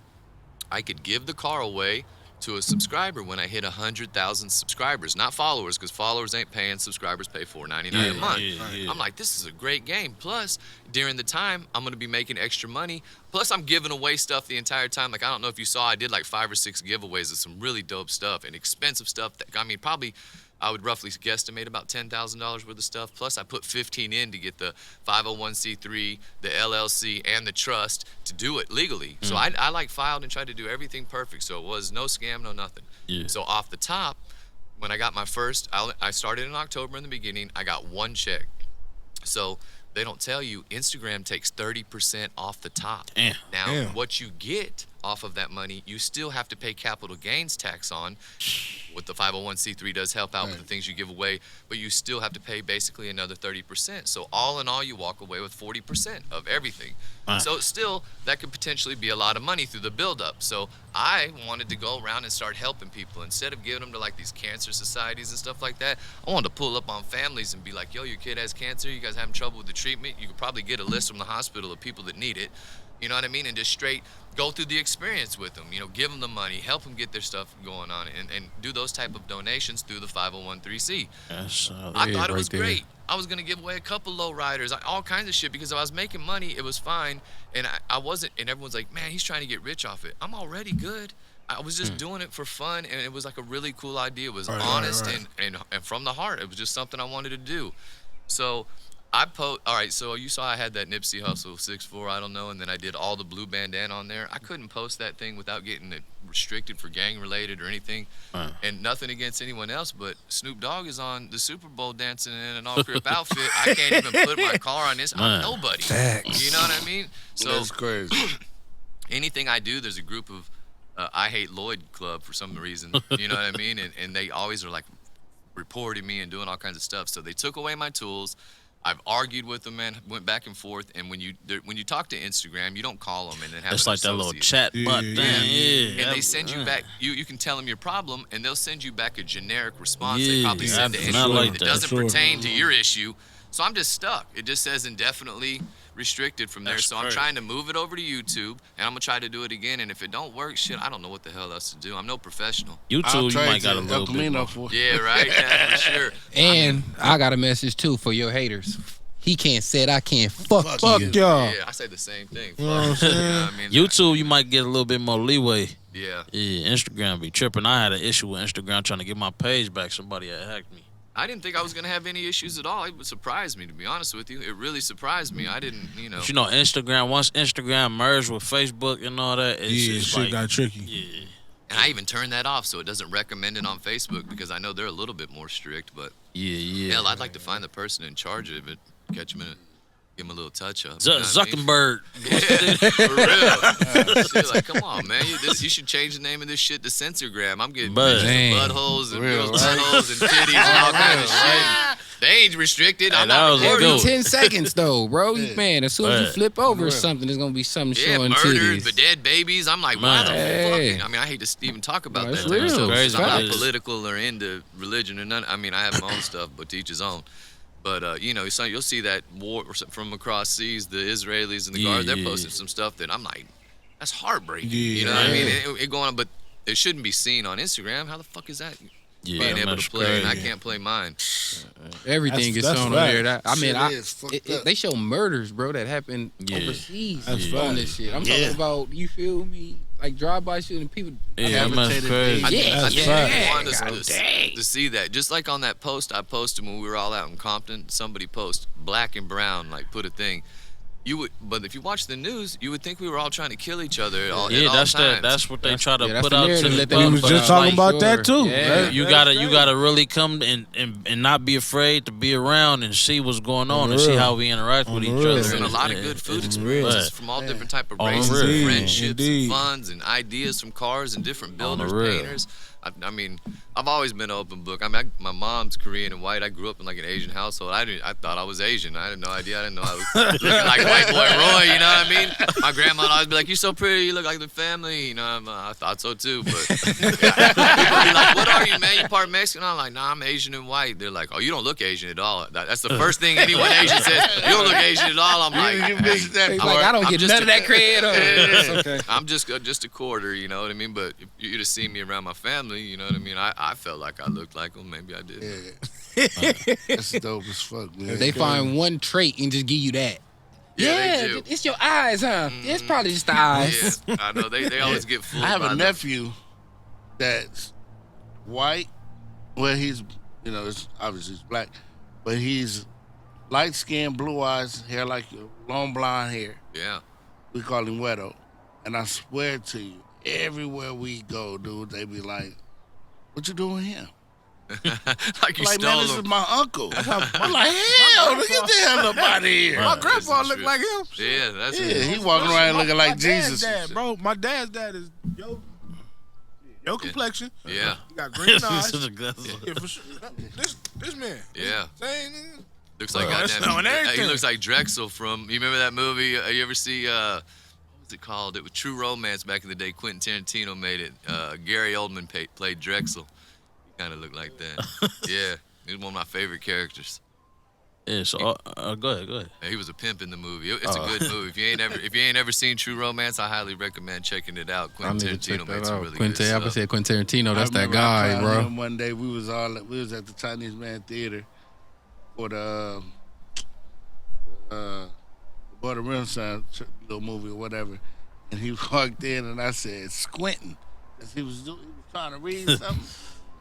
I could give the car away to a subscriber when I hit 100,000 subscribers, not followers, because followers ain't paying. Subscribers pay $4.99 a month. I'm like, this is a great game. Plus, during the time, I'm gonna be making extra money. Plus, I'm giving away stuff the entire time. Like, I don't know if you saw, I did like 5 or 6 giveaways of some really dope stuff and expensive stuff. That, I mean, probably I would roughly guesstimate about $10,000 worth of stuff. Plus, I put 15 in to get the 501c3, the LLC, and the trust to do it legally. So I like filed and tried to do everything perfect. So it was no scam, no nothing. Yeah. So off the top, when I got my first, I started in October in the beginning. I got 1 check. So they don't tell you, Instagram takes 30% off the top. Now, what you get off of that money, you still have to pay capital gains tax on. What the 501c3 does help out with the things you give away, but you still have to pay basically another 30%. So all in all, you walk away with 40% of everything. So still, that could potentially be a lot of money through the buildup. So I wanted to go around and start helping people. Instead of giving them to like these cancer societies and stuff like that, I wanted to pull up on families and be like, yo, your kid has cancer, you guys having trouble with the treatment, you could probably get a list from the hospital of people that need it. You know what I mean? And just straight go through the experience with them. You know, give them the money, help them get their stuff going on, and do those type of donations through the 501c3. I thought it was great. I was going to give away a couple low riders, all kinds of shit, because if I was making money, it was fine. And I wasn't, and everyone's like, man, he's trying to get rich off it. I'm already good. I was just doing it for fun, and it was like a really cool idea. It was honest and from the heart. It was just something I wanted to do. So all right, so you saw I had that Nipsey Hussle 6'4", I don't know, and then I did all the blue bandana on there. I couldn't post that thing without getting it restricted for gang related or anything. And nothing against anyone else, but Snoop Dogg is on the Super Bowl dancing in an all-crip outfit. I can't even put my car on this. I'm nobody. You know what I mean? So that's crazy. Anything I do, there's a group of I Hate Lloyd Club for some reason. You know what I mean? And they always are like reporting me and doing all kinds of stuff. So they took away my tools. I've argued with them, man. Went back and forth, and when you talk to Instagram, you don't call them and then have it's an like that little chat associate. button. And they send you back. You can tell them your problem, and they'll send you back a generic response. They probably send to anyone like that that. doesn't pertain to your issue. So I'm just stuck. It just says indefinitely restricted from there. That's So crazy. I'm trying to move it over to YouTube, and I'm gonna try to do it again. And if it don't work, shit, I don't know what the hell else to do. I'm no professional. YouTube, you might got a little bit more. for. Yeah, right. Yeah, for sure. And I got a message too for your haters. He can't say it, I can't. Fuck Fuck you. y'all. Yeah, I say the same thing. You know what I'm saying? I mean, YouTube, you might get a little bit more leeway. yeah. Yeah, Instagram be tripping. I had an issue with Instagram trying to get my page back. Somebody had hacked me. I didn't think I was gonna have any issues at all. It would surprise me, to be honest with you. It really surprised me. I didn't, But you know, Instagram, once Instagram merged with Facebook and all that, it's Yeah, just shit like, got tricky. yeah. And I even turned that off so it doesn't recommend it on Facebook because I know they're a little bit more strict. But Yeah. hell, I'd like to find the person in charge of it, catch them in it, give them a little touch up. You know what I mean? Zuckerberg. Yeah, for real. Shit, like, come on, man. You should change the name of this shit to Censorgram. I'm getting But- pictures of buttholes and girls' buttholes and titties and all kinds of shit. They ain't restricted. I'm that not was a recording. good Every one. 10 seconds though, bro. Man, as soon as you Right. flip over something, there's gonna be something Yeah, showing murders, titties. but dead babies. I'm like, why the Hey. fuck? I mean, I hate to even talk about No, that. it's type of real. stuff, 'cause Crazy, I'm but not it's- political or into religion or none. I mean, I have my own stuff, but to each his own. But so you'll see that war from across seas, the Israelis and the guards, they're posting some stuff that I'm like, that's heartbreaking. You know what I mean? It going on, but it shouldn't be seen on Instagram. How the fuck is that? Yeah, Being able that's to play, and I crazy. can't play mine. Everything gets That's shown on fact. there. I mean, Shit is fucked up. they show murders, bro, that happen Yeah. overseas That's on fact. this shit. I'm talking about, you feel me? Like drive-by shooting people. Yeah, that's Habitated crazy. I Yeah, just yeah. want us God to, dang. to see that. Just like on that post I posted when we were all out in Compton, somebody posted black and brown, like put a thing. but if you watch the news, you would think we were all trying to kill each other. At all that's times. that's what they try to that's put the out to narrative the that they We public. was just talking about that too. Yeah. You gotta really come and not be afraid to be around and see what's going on and see how we interact with each other. There's been a lot of good food experiences from all different type of races, real. and friendships, Indeed. and funds, and ideas from cars and different builders, real. painters. I mean, I've always been an open book. I mean, my mom's Korean and white. I grew up in like an Asian household. I thought I was Asian. I had no idea. I didn't know I was looking like white boy Roy. You know what I mean? My grandma would always be like, "You're so pretty. You look like the family." You know, I thought so too. But people be like, "What are you, man? You part Mexican?" I'm like, "Nah, I'm Asian and white." They're like, "Oh, you don't look Asian at all." That's the first thing anyone Asian says. You don't look Asian at all. I'm like, You missed that He's part. like, I don't I'm get just none a- of that cred. It's okay. I'm just a quarter, you know what I mean? But if you'd have seen me around my family, you know what I mean? I felt like I looked like them. Maybe I did. Yeah. That's dope as fuck, man. They find one trait and just give you that. Yeah, they do. It's your eyes, huh? It's probably just the eyes. Yeah, I know. They always get fooled. I have by a them. nephew that's white. Well, he's, it's obviously he's black, but he's light skinned, blue eyes, hair like you, long blonde hair. Yeah. We call him Wedo. And I swear to you, everywhere we go, dude, they be like, "What you doing here?" Like you Like, stole man, this them. is my uncle. I'm like, hell, get the hell up out of here. My grandpa That's looked true. like him. Yeah, that's Yeah, it. he walking around looking like Jesus. My dad's dad, bro. My dad's dad is your complexion. Yeah. He got green eyes. Yeah. Yeah, for sure. This man. Yeah. Same. Looks like that's goddamn. knowing He everything. looks like Drexel from. You remember that movie? You ever see? What was it called? It was True Romance back in the day. Quentin Tarantino made it. Gary Oldman played Drexel. He kind of looked like that. Yeah, he was one of my favorite characters. Yeah, so go ahead. He was a pimp in the movie. It's a good movie. If you ain't ever seen True Romance, I highly recommend checking it out. I need Quentin to check Tarantino that made some out. really Quentin, good I stuff. said Quentin Tarantino. That's I that remember I guy, found bro. him one day we was at the Chinese Man Theater for the Border Renaissance little movie or whatever, and he walked in and I said squinting, cause he was trying to read something,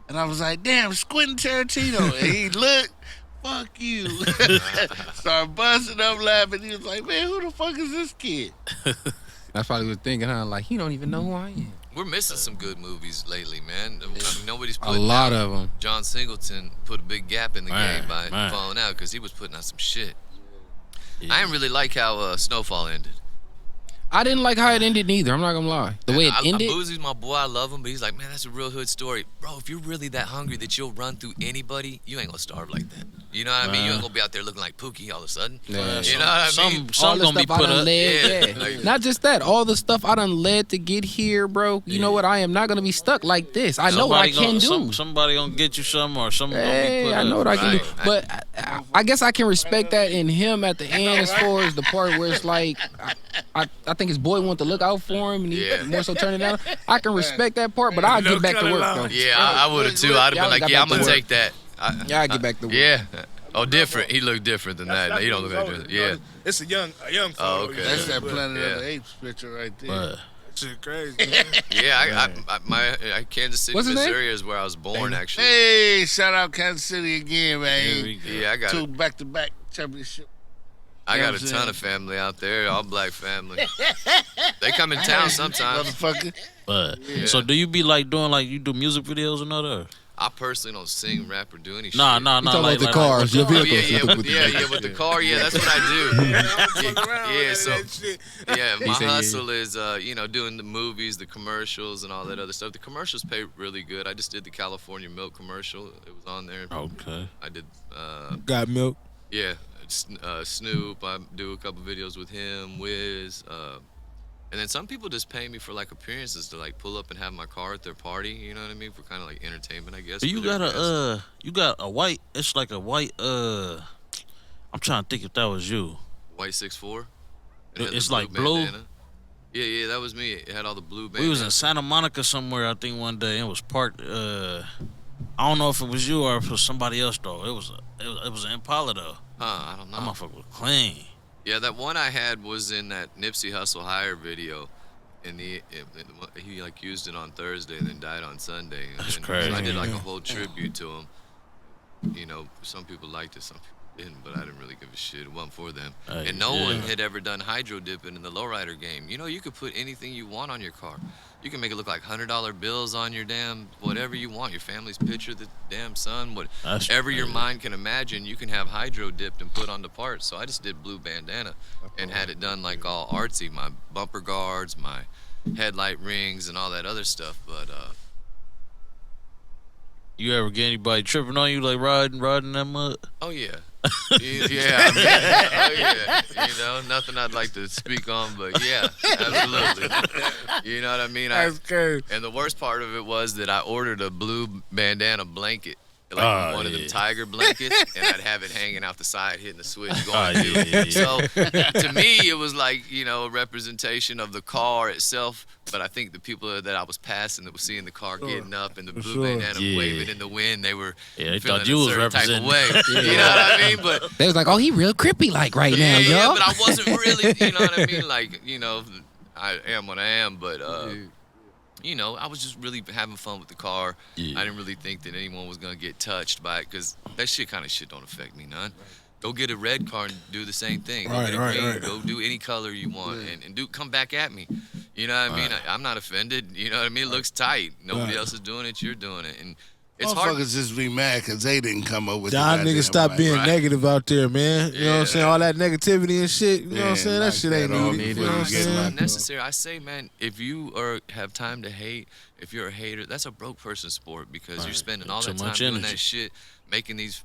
and I was like, "Damn, Quentin Tarantino," and he looked. Fuck you. Started busting up laughing. He was like, "Man, who the fuck is this kid?" That's probably was thinking, huh? Like, he don't even know who I am. We're missing some good movies lately, man. I mean, nobody's A putting lot out. of them. John Singleton put a big gap in the Man, game by man. falling out because he was putting out some shit. I didn't really like how Snowfall ended. I didn't like how it ended neither. I'm not gonna lie. The way it ended. Boozy's my boy. I love him, but he's like, man, that's a real hood story. Bro, if you're really that hungry that you'll run through anybody, you ain't gonna starve like that. You know what I mean? You ain't gonna be out there looking like Pookie all of a sudden. Yeah. You know what I mean? all Some the gonna be stuff I put done up. led, Yeah, like- Not just that, all the stuff I done led to get here, bro. You know what? I am not gonna be stuck like this. I know what I can do. Somebody gonna get you something, or something gonna be Hey, put I up. know what I can do. Right. But I guess I can respect that in him at the end as far as the part where it's like, I think his boy wanted to look out for him and he Yeah. more so turn it down. I can respect that part, but I'll get back to work, though. Yeah, I would have too. I'd have Y'all been like, got yeah, back I'm to gonna work. take that. Yeah, I'll get back to work. Yeah. Oh, different. He looked different than that. No, he don't look like that. Yeah. It's a young Oh, photo. okay. That's that But, Planet of yeah. the Apes picture right there. But Shit crazy, man. Yeah, Kansas City, What's his name? Missouri is where I was born, actually. Hey, shout out Kansas City again, here we man. go. Yeah, I got Two back-to-back championship. I got a You know what I'm ton saying? of family out there, all black family. They come in town sometimes. Motherfucker. But so do you be like doing like you do music videos and all that? I personally don't sing, rap, or do any shit. Nah. You talking Like, about the cars, your Oh, yeah, vehicles. with the car, yeah, that's what I do. Yeah, so yeah, my said, yeah. hustle is doing the movies, the commercials, and all that other stuff. The commercials pay really good. I just did the California Milk commercial. It was on there. Okay. I did, Got milk. yeah, Snoop. I do a couple videos with him, Wiz. And then some people just pay me for like appearances to like pull up and have my car at their party. You know what I mean? For kind of like entertainment, I guess. So you for their got guests. you got a white. It's like a white. I'm trying to think if that was you. White 6'4". It had the It's like blue? bandana. Yeah, that was me. It had all the blue bandanas. We was in Santa Monica somewhere, I think, one day. And it was parked. I don't know if it was you or if it was somebody else though. It was an Impala though. I don't know. That motherfucker was clean. Yeah, that one I had was in that Nipsey Hussle Higher video, and he like used it on Thursday and then died on Sunday. And That's then, crazy. So I did like a whole tribute to him. You know, some people liked it, some people but I didn't really give a shit. It wasn't for them. And no one had ever done hydro dipping in the lowrider game. You know, you could put anything you want on your car. You can make it look like $100 bills on your damn whatever you want. Your family's picture, the damn sun, whatever your mind can imagine. You can have hydro dipped and put on the parts. So I just did blue bandana and had it done like all artsy. My bumper guards, my headlight rings, and all that other stuff. But You ever get anybody tripping on you like riding that mud? oh yeah. Yeah, I mean, oh yeah. You know, nothing I'd like to speak on, but yeah, absolutely. You know what I mean? That's good. And the worst part of it was that I ordered a blue bandana blanket, like one of them tiger blankets, and I'd have it hanging out the side, hitting the switch, going to it. So to me, it was like, you know, a representation of the car itself. But I think the people that I was passing that were seeing the car getting up and the blue bandana waving in the wind, they were they feeling thought you a was certain type of representing. way. You know what I mean? But They was like, oh, he real crippy like right now, yeah, y'all. but I wasn't really, you know what I mean? Like, you know, I am what I am, but you know, I was just really having fun with the car. I didn't really think that anyone was gonna get touched by it, because that kind of shit don't affect me none. Go get a red car and do the same thing. Go get a green. Go do any color you want and come back at me. You know what I mean? I'm not offended. You know what I mean? It looks tight. Nobody else is doing it. You're doing it, and it's hard. Motherfuckers just be mad because they didn't come up with Y'all the niggas stop goddamn being right. negative out there, man. You know what I'm saying? All that negativity and shit. You know what I'm saying? That like shit ain't that all needed. You know before what I'm you get saying? locked Necessary. I say, man, if you have time to hate, if you're a hater, that's a broke person sport, because you're spending all Too that time much doing energy. that shit, making these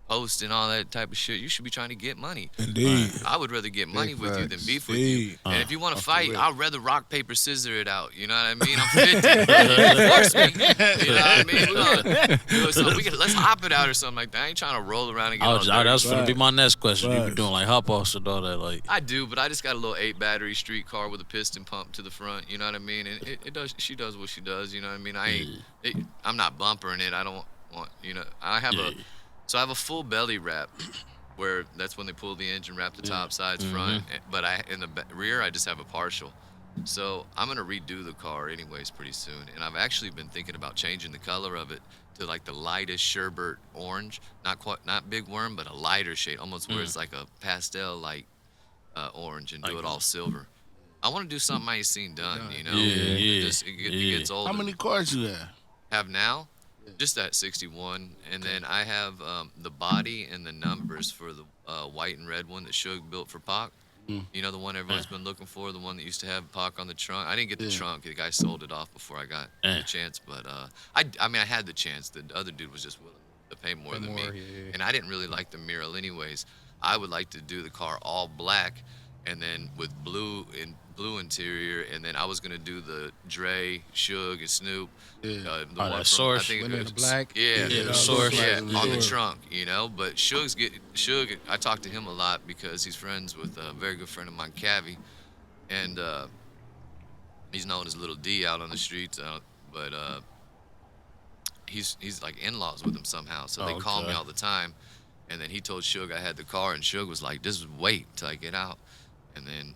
posts and all that type of shit. You should be trying to get money. Indeed. I would rather get money with you than beef with you. Indeed. And if you want to fight, I'd rather rock, paper, scissor it out. You know what I mean? I'm 50. Force me. You know what I mean? Let's hop it out or something like that. I ain't trying to roll around and get all dirty. That's gonna be my next question. You be Right. doing like hop offs and all that, like. I do, but I just got a little 8 battery street car with a piston pump to the front. You know what I mean? And it does. She does what she does. You know what I mean? I'm not bumpering it. I don't want. You know. I have a full belly wrap, where that's when they pull the engine, wrap the top, sides, front. But in the rear, I just have a partial. So I'm gonna redo the car anyways pretty soon, and I've actually been thinking about changing the color of it to like the lightest sherbet orange, not big worm, but a lighter shade, almost where it's like a pastel light orange, and do it all silver. I want to do something I ain't seen done, you know. It gets old. How many cars you have now? Just that 61, and then I have the body and the numbers for the white and red one that Suge built for Pac. You know, the one everyone's been looking for, the one that used to have Pac on the trunk. I didn't get the trunk. The guy sold it off before I got the chance. But I mean, I had the chance. The other dude was just willing to pay more than me. And I didn't really like the mural anyways. I would like to do the car all black, and then with blue interior, and then I was gonna do the Dre, Suge, and Snoop. The one from, Source. I think Window it in was the black. the Source. Yeah, on the trunk, you know. But Suge, I talked to him a lot because he's friends with a very good friend of mine, Cavi, and he's known as Little D out on the streets. But he's like in-laws with him somehow, so they call me all the time. And then he told Suge I had the car, and Suge was like, "Just wait till I get out, and then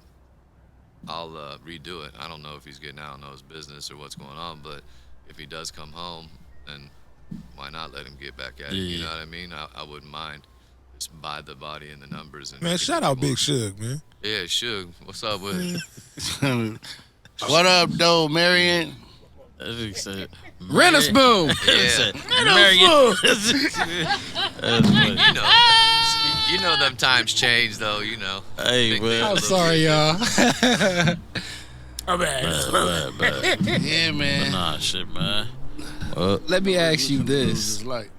I'll redo it." I don't know if he's getting out, I don't know his business or what's going on, but if he does come home, then why not let him get back at it? You know what I mean? I wouldn't mind. Just buy the body and the numbers. And Man, shout out Big Suge, man. Yeah, Suge. What's up with it? What up, though, Marion? Rent a spoon. Yeah. You know them times change, though, you know. Hey, man. I'm sorry, y'all. Yeah, man. Nah, shit, man. Let me ask you this. It's like,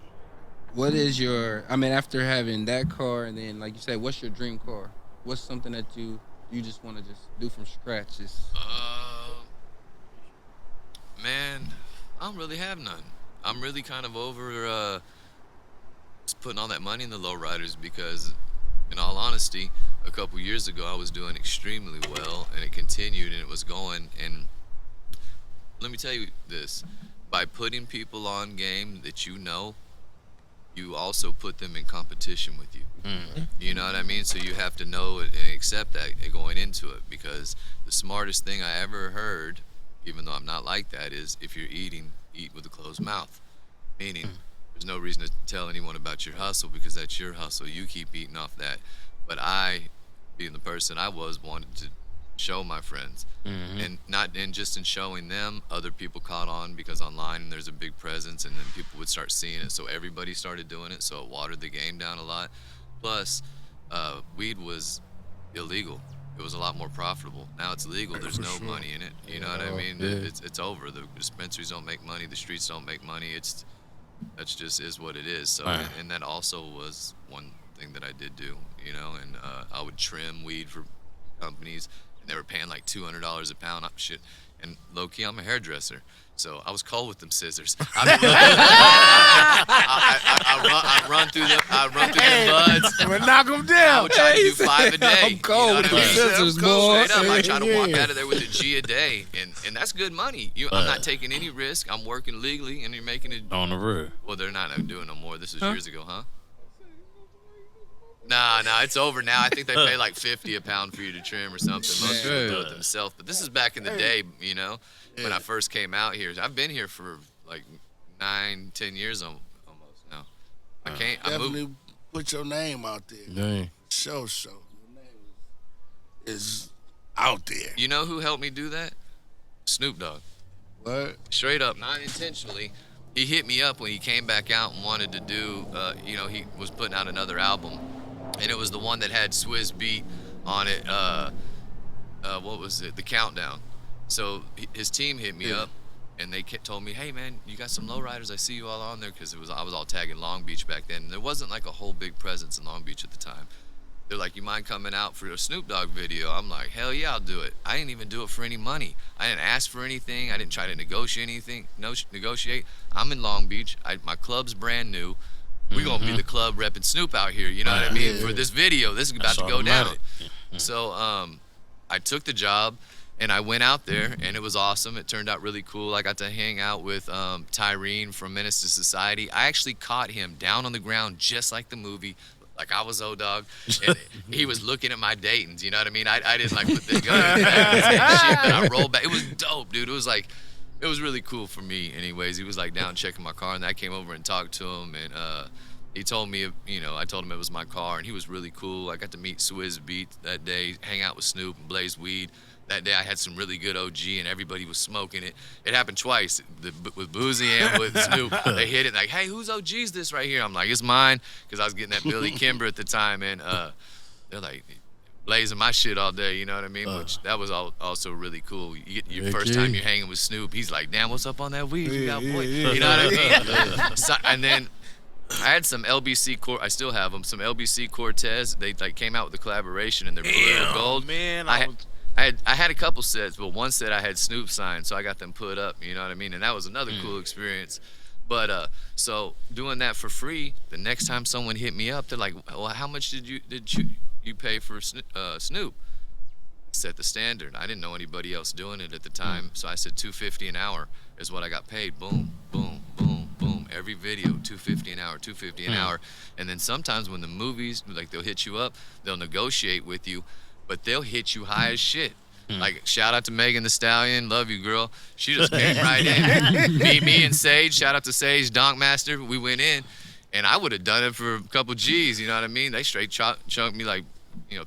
What is your, I mean, after having that car and then, like you said, what's your dream car? What's something that you just want to just do from scratch? Man, I don't really have none. I'm really kind of over just putting all that money in the lowriders because, in all honesty, a couple years ago I was doing extremely well and it continued and it was going. And let me tell you this, by putting people on game that you know, you also put them in competition with you. You know what I mean? So you have to know it and accept that going into it, because the smartest thing I ever heard, even though I'm not like that, is if you're eating, eat with a closed mouth. Meaning, there's no reason to tell anyone about your hustle because that's your hustle. You keep eating off that. But I, being the person I was, wanted to show my friends, and just in showing them, other people caught on because online there's a big presence, and then people would start seeing it, so everybody started doing it, so it watered the game down a lot. Plus, weed was illegal. It was a lot more profitable. Now it's legal. There's no money in it. You know what I mean? It's over. The dispensaries don't make money. The streets don't make money. That's just is what it is. So and that also was one thing that I did do. You know, and I would trim weed for companies. And they were paying like $200 a pound. Shit. And low key, I'm a hairdresser, so I was cold with them scissors. I run through them buds. I'm gonna knock them down. I would try to do 5 a day. I'm cold with you know them scissors, boy. Straight up, I try to walk out of there with a G a day, and that's good money. I'm not taking any risk. I'm working legally, and you're making it on the road. Well, they're not doing no more. This was years ago, huh? Nah, it's over now. I think they pay like $50 a pound for you to trim or something. Most people do it themselves. But this is back in the day, you know, when I first came out here. I've been here for like 9-10 years almost now. I definitely put your name out there. Dang. Show. Your name is out there. You know who helped me do that? Snoop Dogg. What? Straight up, not intentionally. He hit me up when he came back out and wanted to do, he was putting out another album. And it was the one that had Swizz Beat on it. What was it? The Countdown. So his team hit me up, and they told me, "Hey man, you got some lowriders? I see you all on there," because I was all tagging Long Beach back then. And there wasn't like a whole big presence in Long Beach at the time. They're like, "You mind coming out for a Snoop Dogg video?" I'm like, "Hell yeah, I'll do it." I didn't even do it for any money. I didn't ask for anything. I didn't try to negotiate anything. Negotiate. I'm in Long Beach. My club's brand new. We're going to be the club repping Snoop out here, you know what I mean? For this video, this is about to go down. So I took the job, and I went out there, and it was awesome. It turned out really cool. I got to hang out with Tyrene from Menace to Society. I actually caught him down on the ground just like the movie, like I was O-Dog. And he was looking at my Daytons, you know what I mean? I didn't like put the gun in his back and shit, but I rolled back. It was dope, dude. It was really cool for me anyways. He was like down checking my car, and I came over and talked to him, and he told me, I told him it was my car, and he was really cool. I got to meet Swizz Beat that day, hang out with Snoop and blaze weed. That day I had some really good OG, and everybody was smoking it. It happened twice, with Boozy and with Snoop. They hit it like, "Hey, whose OG's this right here?" I'm like, "It's mine," because I was getting that Billy Kimber at the time, and they're like, blazing my shit all day, you know what I mean? Which that was also really cool. You get your first time you're hanging with Snoop, he's like, "Damn, what's up on that weed you got, boy?" You know what I mean? So, and then I had some LBC I still have them. Some LBC Cortez. They like came out with a collaboration, and they're blue and gold. Man, I had a couple sets, but one set I had Snoop signed, so I got them put up. You know what I mean? And that was another cool experience. But so doing that for free, the next time someone hit me up, they're like, "Well, how much did you pay for Snoop?" Set the standard. I didn't know anybody else doing it at the time, so I said $250 an hour is what I got paid. Boom, boom, boom, boom. Every video, $250 an hour, $250 an hour. And then sometimes when the movies, like they'll hit you up, they'll negotiate with you, but they'll hit you high as shit. Like, shout out to Megan Thee Stallion, love you, girl. She just came right in. Me and Sage, shout out to Sage, Donk Master. We went in, and I would have done it for a couple G's, you know what I mean? They straight chunked me like,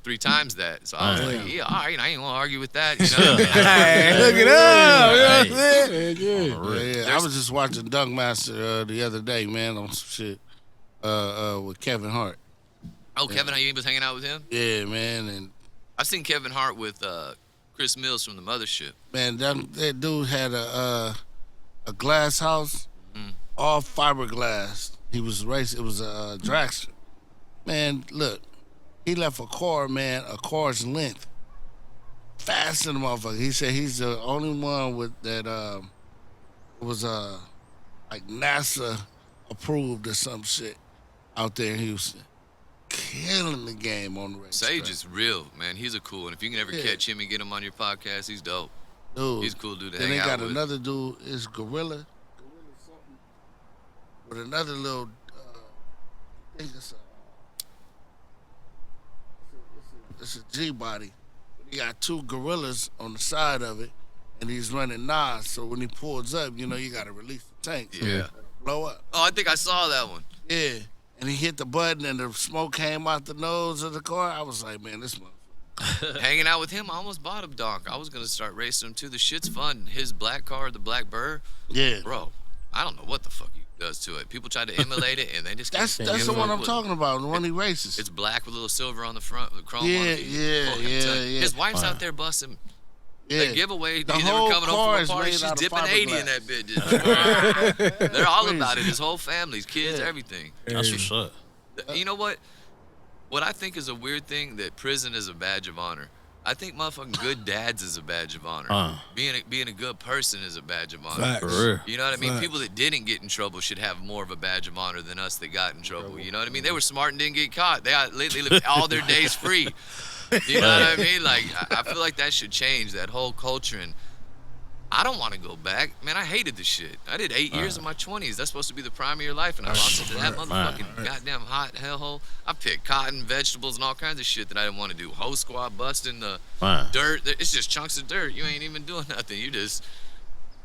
3 times that. So I was like, yeah, all right, I ain't gonna argue with that. You know? Hey, look it up. You know what I'm saying? Yeah. I was just watching Dunk Master the other day, man, on some shit with Kevin Hart. Oh, Kevin, you was hanging out with him? Yeah, man. And I've seen Kevin Hart with Chris Mills from the Mothership. Man, that dude had a glass house, all fiberglass. He was racing. It was a dragster. Man, look. He left a car's length, fast in the motherfucker. He said he's the only one with that was like NASA approved or some shit out there in Houston. Killing the game on the race. Sage is real, man. He's a cool one. If you can ever catch him and get him on your podcast, he's dope. Dude, he's a cool dude to then hang they out got with. Another dude, is Gorilla something, with another little, I think it's a G-body. He got 2 gorillas on the side of it, and he's running Nas. So when he pulls up, you got to release the tank. Yeah. blow up. Oh, I think I saw that one. Yeah. And he hit the button and the smoke came out the nose of the car. I was like, man, this motherfucker. Hanging out with him, I almost bought a donk. I was gonna start racing him too. The shit's fun. His black car, the black Burr. Yeah. Bro, I don't know what the fuck he does to it. People try to emulate it, and they just That's can't the one I'm with talking about, the one he races. It's black with a little silver on the front, with chrome Yeah, on it. yeah. His wife's out there busting. Yeah. The giveaway, The they were whole coming home car from a is party. made She's out of dipping 80 in that bitch. They're all about it. His whole family, his kids, everything. That's what's up. You know what? What I think is a weird thing, that prison is a badge of honor. I think motherfucking good dads is a badge of honor. Being a good person is a badge of honor. Facts. For real. You know what I mean? People that didn't get in trouble should have more of a badge of honor than us that got in trouble. You know what I mean? They were smart and didn't get caught. They lived all their days free. You know what I mean? Like, I feel like that should change, that whole culture. And I don't want to go back. Man, I hated this shit. I did 8 years of my 20s. That's supposed to be the prime of your life, and I lost it to that motherfucking goddamn hot hellhole. I picked cotton, vegetables, and all kinds of shit that I didn't want to do. Hoe squad, busting the dirt. It's just chunks of dirt. You ain't even doing nothing. You just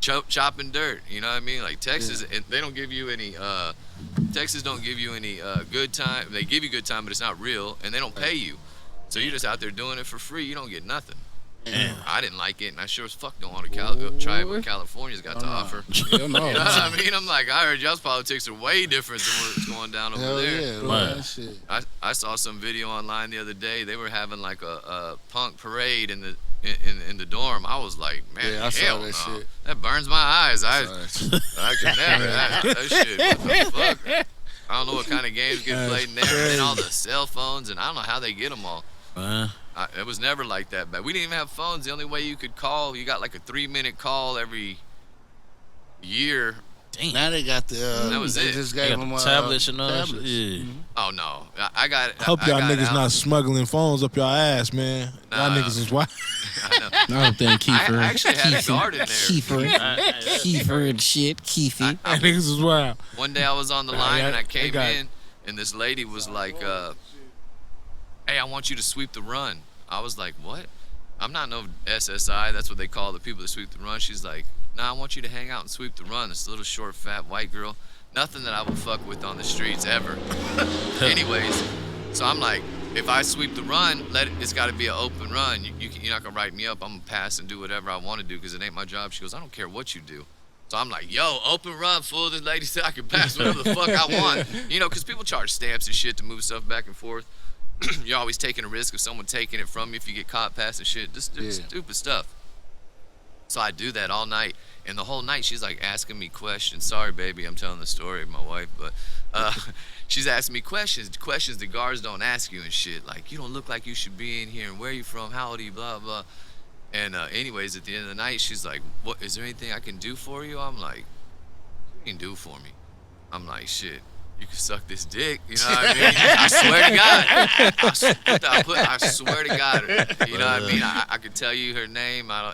chopping dirt. You know what I mean? Like Texas, and they don't give you any. Texas don't give you any good time. They give you good time, but it's not real, and they don't pay you. So you're just out there doing it for free. You don't get nothing. I didn't like it, and I sure as fuck don't want to try what California's got to offer. Hell no. You know what I mean? I'm like, I heard y'all's politics are way different than what's going down over there. Yeah, shit. I saw some video online the other day. They were having like a punk parade in the dorm. I was like, man, Yeah, I saw hell that no. shit. That burns my eyes. I could never. That shit. What the fuck? I don't know what kind of games get played in there, and all the cell phones, and I don't know how they get them all. It was never like that bad. We didn't even have phones. The only way you could call, you got like a 3-minute call every year. Damn. Now they got the. That was they it. just gave them tablets and all that shit. tablets. Yeah. Oh no, I got it. I hope y'all niggas out. not smuggling phones up y'all ass, man. Y'all Nah. niggas is wild. I know. I don't think Kiefer. I actually had a guard in there. Kiefer and shit. Keefy. Y'all niggas is wild. One day I was on the line yeah, and I they came got in, and this lady was like, "Hey, I want you to sweep the run." I was like, "What?" I'm not no SSI. That's what they call the people that sweep the run. She's like, "Nah, I want you to hang out and sweep the run." This little short, fat white girl. Nothing that I will fuck with on the streets ever. Anyways, so I'm like, if I sweep the run, it's got to be an open run. You're not gonna write me up. I'm gonna pass and do whatever I want to do because it ain't my job. She goes, "I don't care what you do." So I'm like, yo, open run, fool. This lady said I can pass whatever the fuck I want. You know, because people charge stamps and shit to move stuff back and forth. You're always taking a risk of someone taking it from you if you get caught passing shit. Just stupid stuff. So I do that all night. And the whole night she's like asking me questions. Sorry, baby, I'm telling the story of my wife. But she's asking me questions the guards don't ask you and shit. Like, you don't look like you should be in here. And where are you from? How old are you? Blah, blah. And anyways, at the end of the night, she's like, "What? Is there anything I can do for you?" I'm like, "What can you do for me?" I'm like, "Shit, you can suck this dick." You know what I mean? I swear to God. I swear to God. You know what I mean? I could tell you her name. I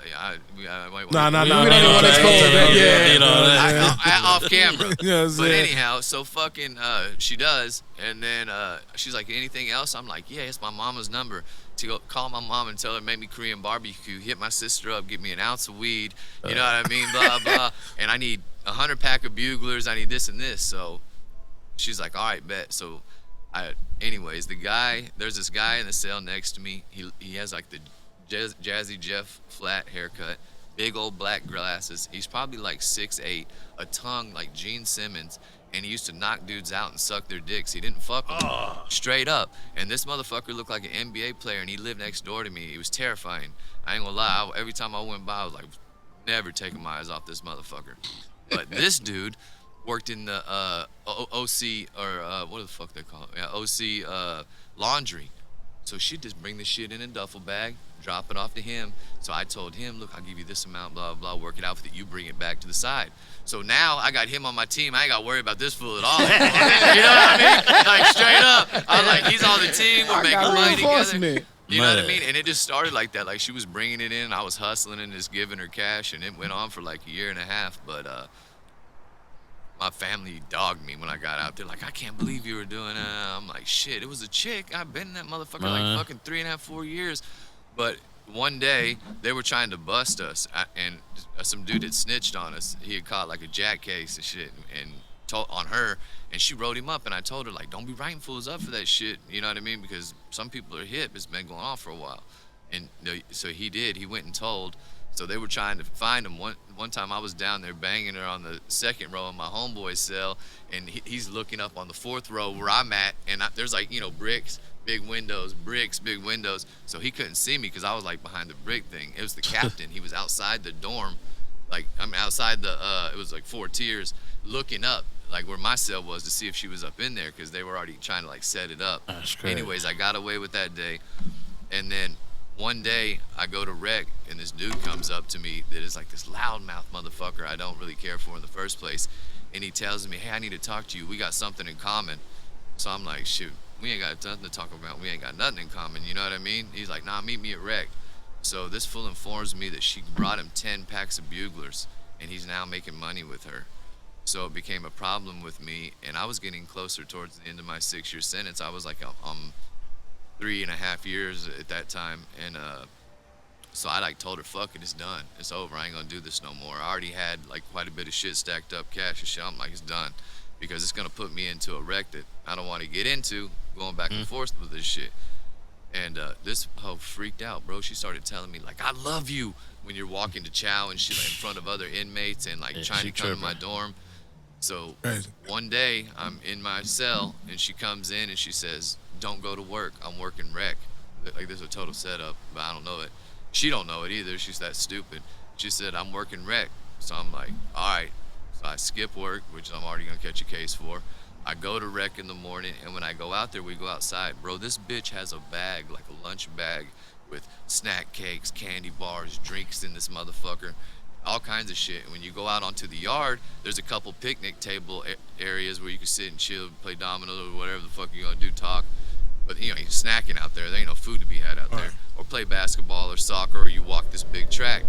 might Nah. We don't even want to expose that. Yeah. off camera. Yeah, But anyhow, so fucking she does, and then she's like, "Anything else?" I'm like, "Yeah, it's my mama's number to go call my mom and tell her make me Korean barbecue, hit my sister up, get me an ounce of weed, you know what I mean, blah blah, and I need 100 pack of buglers, I need this and this." So she's like, "All right, bet." So anyways, there's this guy in the cell next to me. He has like the Jazzy Jeff flat haircut, big old black glasses. He's probably like 6'8", a tongue like Gene Simmons, and he used to knock dudes out and suck their dicks. He didn't fuck them, straight up. And this motherfucker looked like an NBA player, and he lived next door to me. It was terrifying. I ain't gonna lie. Every time I went by, I was like, never taking my eyes off this motherfucker. But this dude worked in the OC, or what the fuck they call it? Yeah, OC laundry. So she'd just bring the shit in a duffel bag, drop it off to him. So I told him, "Look, I'll give you this amount, blah, blah, work it out with it. You bring it back to the side." So now I got him on my team. I ain't got to worry about this fool at all. You know what I mean? Like, straight up. I'm like, he's on the team. We're making money together. You know what I mean? And it just started like that. Like, she was bringing it in. I was hustling and just giving her cash. And it went on for like a year and a half. But my family dogged me when I got out there. Like, "I can't believe you were doing that." I'm like, shit, it was a chick. I've been in that motherfucker like fucking 3.5, 4 years. But one day, they were trying to bust us. And some dude had snitched on us. He had caught like a jack case and shit. And on her, and she wrote him up, and I told her, like, don't be writing fools up for that shit, you know what I mean? Because some people are hip. It's been going on for a while. And so he did. He went and told. So they were trying to find him. One time I was down there banging her on the second row of my homeboy's cell, and he's looking up on the fourth row where I'm at, and there's like, bricks, big windows, bricks, big windows. So he couldn't see me because I was like behind the brick thing. It was the captain. He was outside the dorm, outside the, it was like 4 tiers, looking up, like where my cell was, to see if she was up in there, because they were already trying to like set it up. That's crazy. Anyways, I got away with that day. And then one day I go to rec, and this dude comes up to me that is like this loudmouth motherfucker I don't really care for in the first place. And he tells me, hey, I need to talk to you. We got something in common. So I'm like, shoot, we ain't got nothing to talk about. We ain't got nothing in common. You know what I mean? He's like, nah, meet me at rec. So this fool informs me that she brought him 10 packs of buglers, and he's now making money with her. So it became a problem with me, and I was getting closer towards the end of my 6-year sentence. I was like 3.5 years at that time, and so I like told her, fuck it, it's done, it's over, I ain't gonna do this no more. I already had like quite a bit of shit stacked up, cash and shit. I'm like, it's done, because it's gonna put me into a wreck that I don't want to get into, going back and forth with this shit. And this hoe freaked out, bro. She started telling me, like, I love you, when you're walking to chow and shit, like, in front of other inmates, and like trying to come to my dorm. So one day I'm in my cell, and she comes in and she says, don't go to work, I'm working rec. Like, there's a total setup, but I don't know it. She don't know it either, she's that stupid. She said, I'm working rec. So I'm like, all right. So I skip work, which I'm already gonna catch a case for. I go to rec in the morning, and when I go out there, we go outside. Bro, this bitch has a bag, like a lunch bag, with snack cakes, candy bars, drinks in this motherfucker, all kinds of shit. And when you go out onto the yard, there's a couple picnic table areas where you can sit and chill, play dominoes or whatever the fuck you're gonna do, talk. But you're snacking out there. There ain't no food to be had out there. Or play basketball or soccer, or you walk this big track.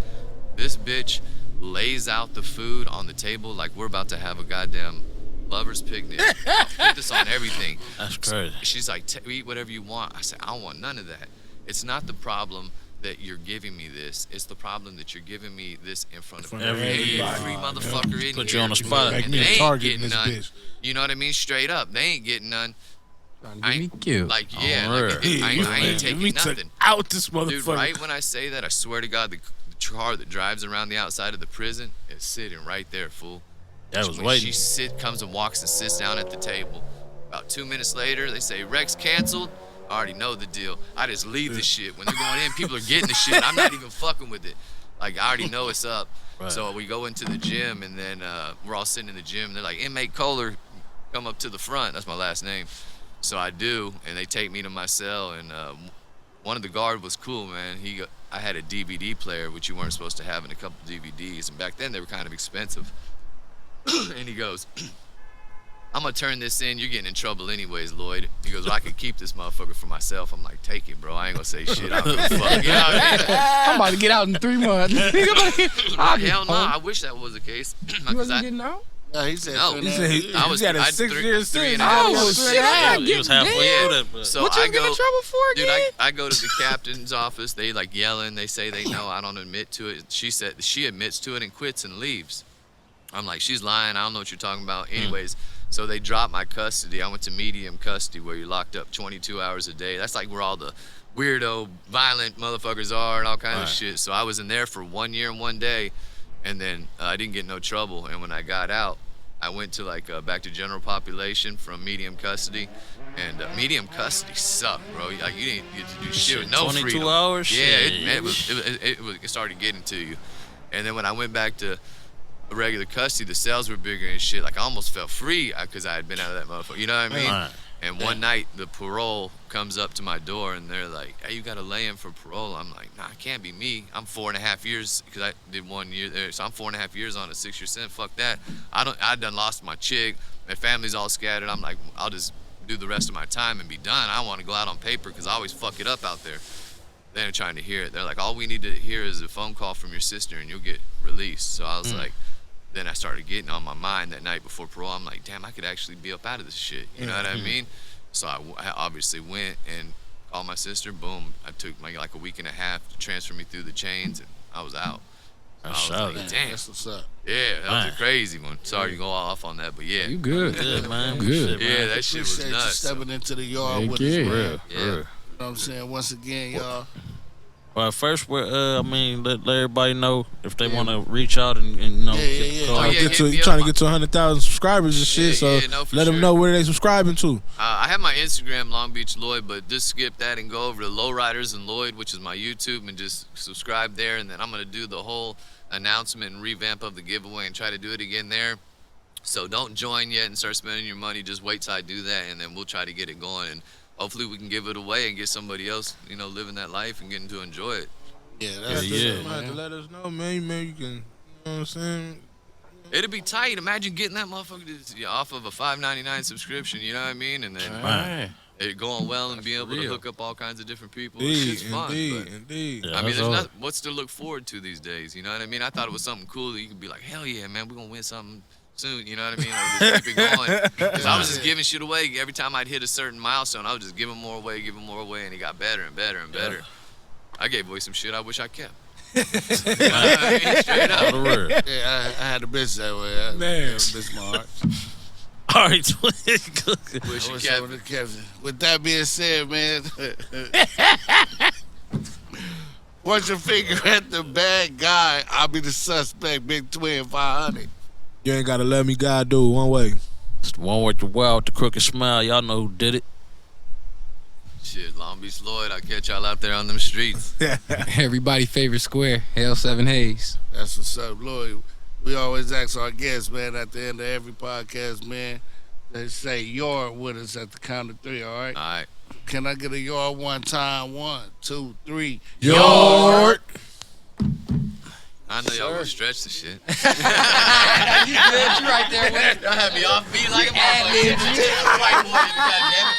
This bitch lays out the food on the table like we're about to have a goddamn lovers picnic. I'll put this on everything. That's crazy. She's like, eat whatever you want. I said, I don't want none of that. It's not the problem that you're giving me this. It's the problem that you're giving me this in front of every motherfucker in here. Put you on the spot. And they ain't getting none. You know what I mean? Straight up. They ain't getting none. I ain't I ain't taking nothing. Out this motherfucker. Dude, right when I say that, I swear to God, the car that drives around the outside of the prison is sitting right there, fool. That was when waiting. She comes and walks and sits down at the table. About 2 minutes later, they say, Rex canceled. I already know the deal. I just leave the shit. When they're going in, people are getting the shit. I'm not even fucking with it. Like, I already know it's up. Right. So we go into the gym, and then we're all sitting in the gym. They're like, inmate Kohler, come up to the front. That's my last name. So I do, and they take me to my cell, and one of the guard was cool, man. I had a DVD player, which you weren't supposed to have, and a couple DVDs, and back then they were kind of expensive. And he goes, I'm gonna turn this in. You're getting in trouble anyways, Lloyd. He goes, well, I could keep this motherfucker for myself. I'm like, take it, bro. I ain't gonna say shit. I don't give a fuck. You know what I mean? I'm about to get out in 3 months. Hell no. I wish that was the case. You wasn't getting out? No, he said no. He had a 6 year sentence. Oh, shit. He was halfway through that. But. So what you get in trouble for again? Dude, I go to the captain's office. They like yelling. They say they know. I don't admit to it. She said she admits to it and quits and leaves. I'm like, she's lying. I don't know what you're talking about. Anyways, so they dropped my custody. I went to medium custody where you're locked up 22 hours a day. That's like where all the weirdo, violent motherfuckers are and all kinds of shit. So I was in there for 1 year and 1 day, and then I didn't get no trouble. And when I got out, I went to back to general population from medium custody, and medium custody sucked, bro. Like you didn't get to do shit with no 22 freedom. hours? Yeah, it started getting to you. And then when I went back to regular custody, the cells were bigger and shit. Like I almost felt free because I had been out of that motherfucker. You know what I mean? Right. And one night the parole comes up to my door and they're like, "Hey, you got to lay in for parole." I'm like, "Nah, it can't be me. I'm 4.5 years because I did 1 year there, so I'm 4.5 years on a 6-year sentence. Fuck that. I done lost my chick. My family's all scattered. I'm like, I'll just do the rest of my time and be done. I don't want to go out on paper because I always fuck it up out there." They're trying to hear it. They're like, "All we need to hear is a phone call from your sister and you'll get released." So I was like. Then I started getting on my mind that night before parole. I'm like, damn, I could actually be up out of this shit. You know what I mean? So I obviously went and called my sister. Boom. I took like a week and a half to transfer me through the chains, and I was out. I was Shout like, out. damn. That's what's up. Yeah, that was Man. a crazy one. Sorry to go off on that, but yeah. You good. Good, man. Good. Shit, Yeah, man. that shit was Appreciate you nuts. stepping into the yard Heck with yeah. us, man. Real, Yeah. real. You know what I'm saying? Once again, y'all. Well, first, I mean, let everybody know if they want to reach out and you know, Yeah. call. Oh, yeah. Get to, hit me you up. trying to get to 100,000 subscribers and shit, so Yeah, no, for let them sure. know where they subscribing to. I have my Instagram, Long Beach Lloyd, but just skip that and go over to Lowriders and Lloyd, which is my YouTube, and just subscribe there. And then I'm going to do the whole announcement and revamp of the giveaway and try to do it again there. So don't join yet and start spending your money. Just wait till I do that, and then we'll try to get it going. And hopefully we can give it away and get somebody else, you know, living that life and getting to enjoy it. Yeah, that's Yeah. You might have to let us know, man. Maybe you can, you know what I'm saying? It'd be tight. Imagine getting that motherfucker off of a $5.99 subscription, you know what I mean? And then Man. it going well and being able to real. hook up all kinds of different people. Indeed, It's fun. indeed. Yeah, I mean, that's there's all. not what's to look forward to these days. You know what I mean? I thought it was something cool that you could be like, hell yeah, man, we're gonna win something soon. You know what I mean? Like, just keep it going. 'Cause I was just giving shit away every time I'd hit a certain milestone. I was just giving more away, and it got better and better and better. I gave away some shit I wish I kept. You know what I mean? Straight Out up. of word. Yeah, I had a bitch that way. I Man. miss my heart. All right, Twin. Wish I you wish I kept would it. have kept it. With that being said, man, point your finger at the bad guy. I'll be the suspect. Big Twin 500. You ain't gotta let me God do it one way. It's the one with the wild, the crooked smile. Y'all know who did it. Shit, Long Beach Lloyd, I'll catch y'all out there on them streets. Everybody favorite square, L7 Hayes. That's what's up, Lloyd. We always ask our guests, man, at the end of every podcast, man, they say yard with us at the count of 3, all right? All right. Can I get a yard one time? 1, 2, 3. Yard. I know y'all gonna stretch the shit. You good? You right there with it. Y'all have me off beat like a motherfucker. White boy, goddammit.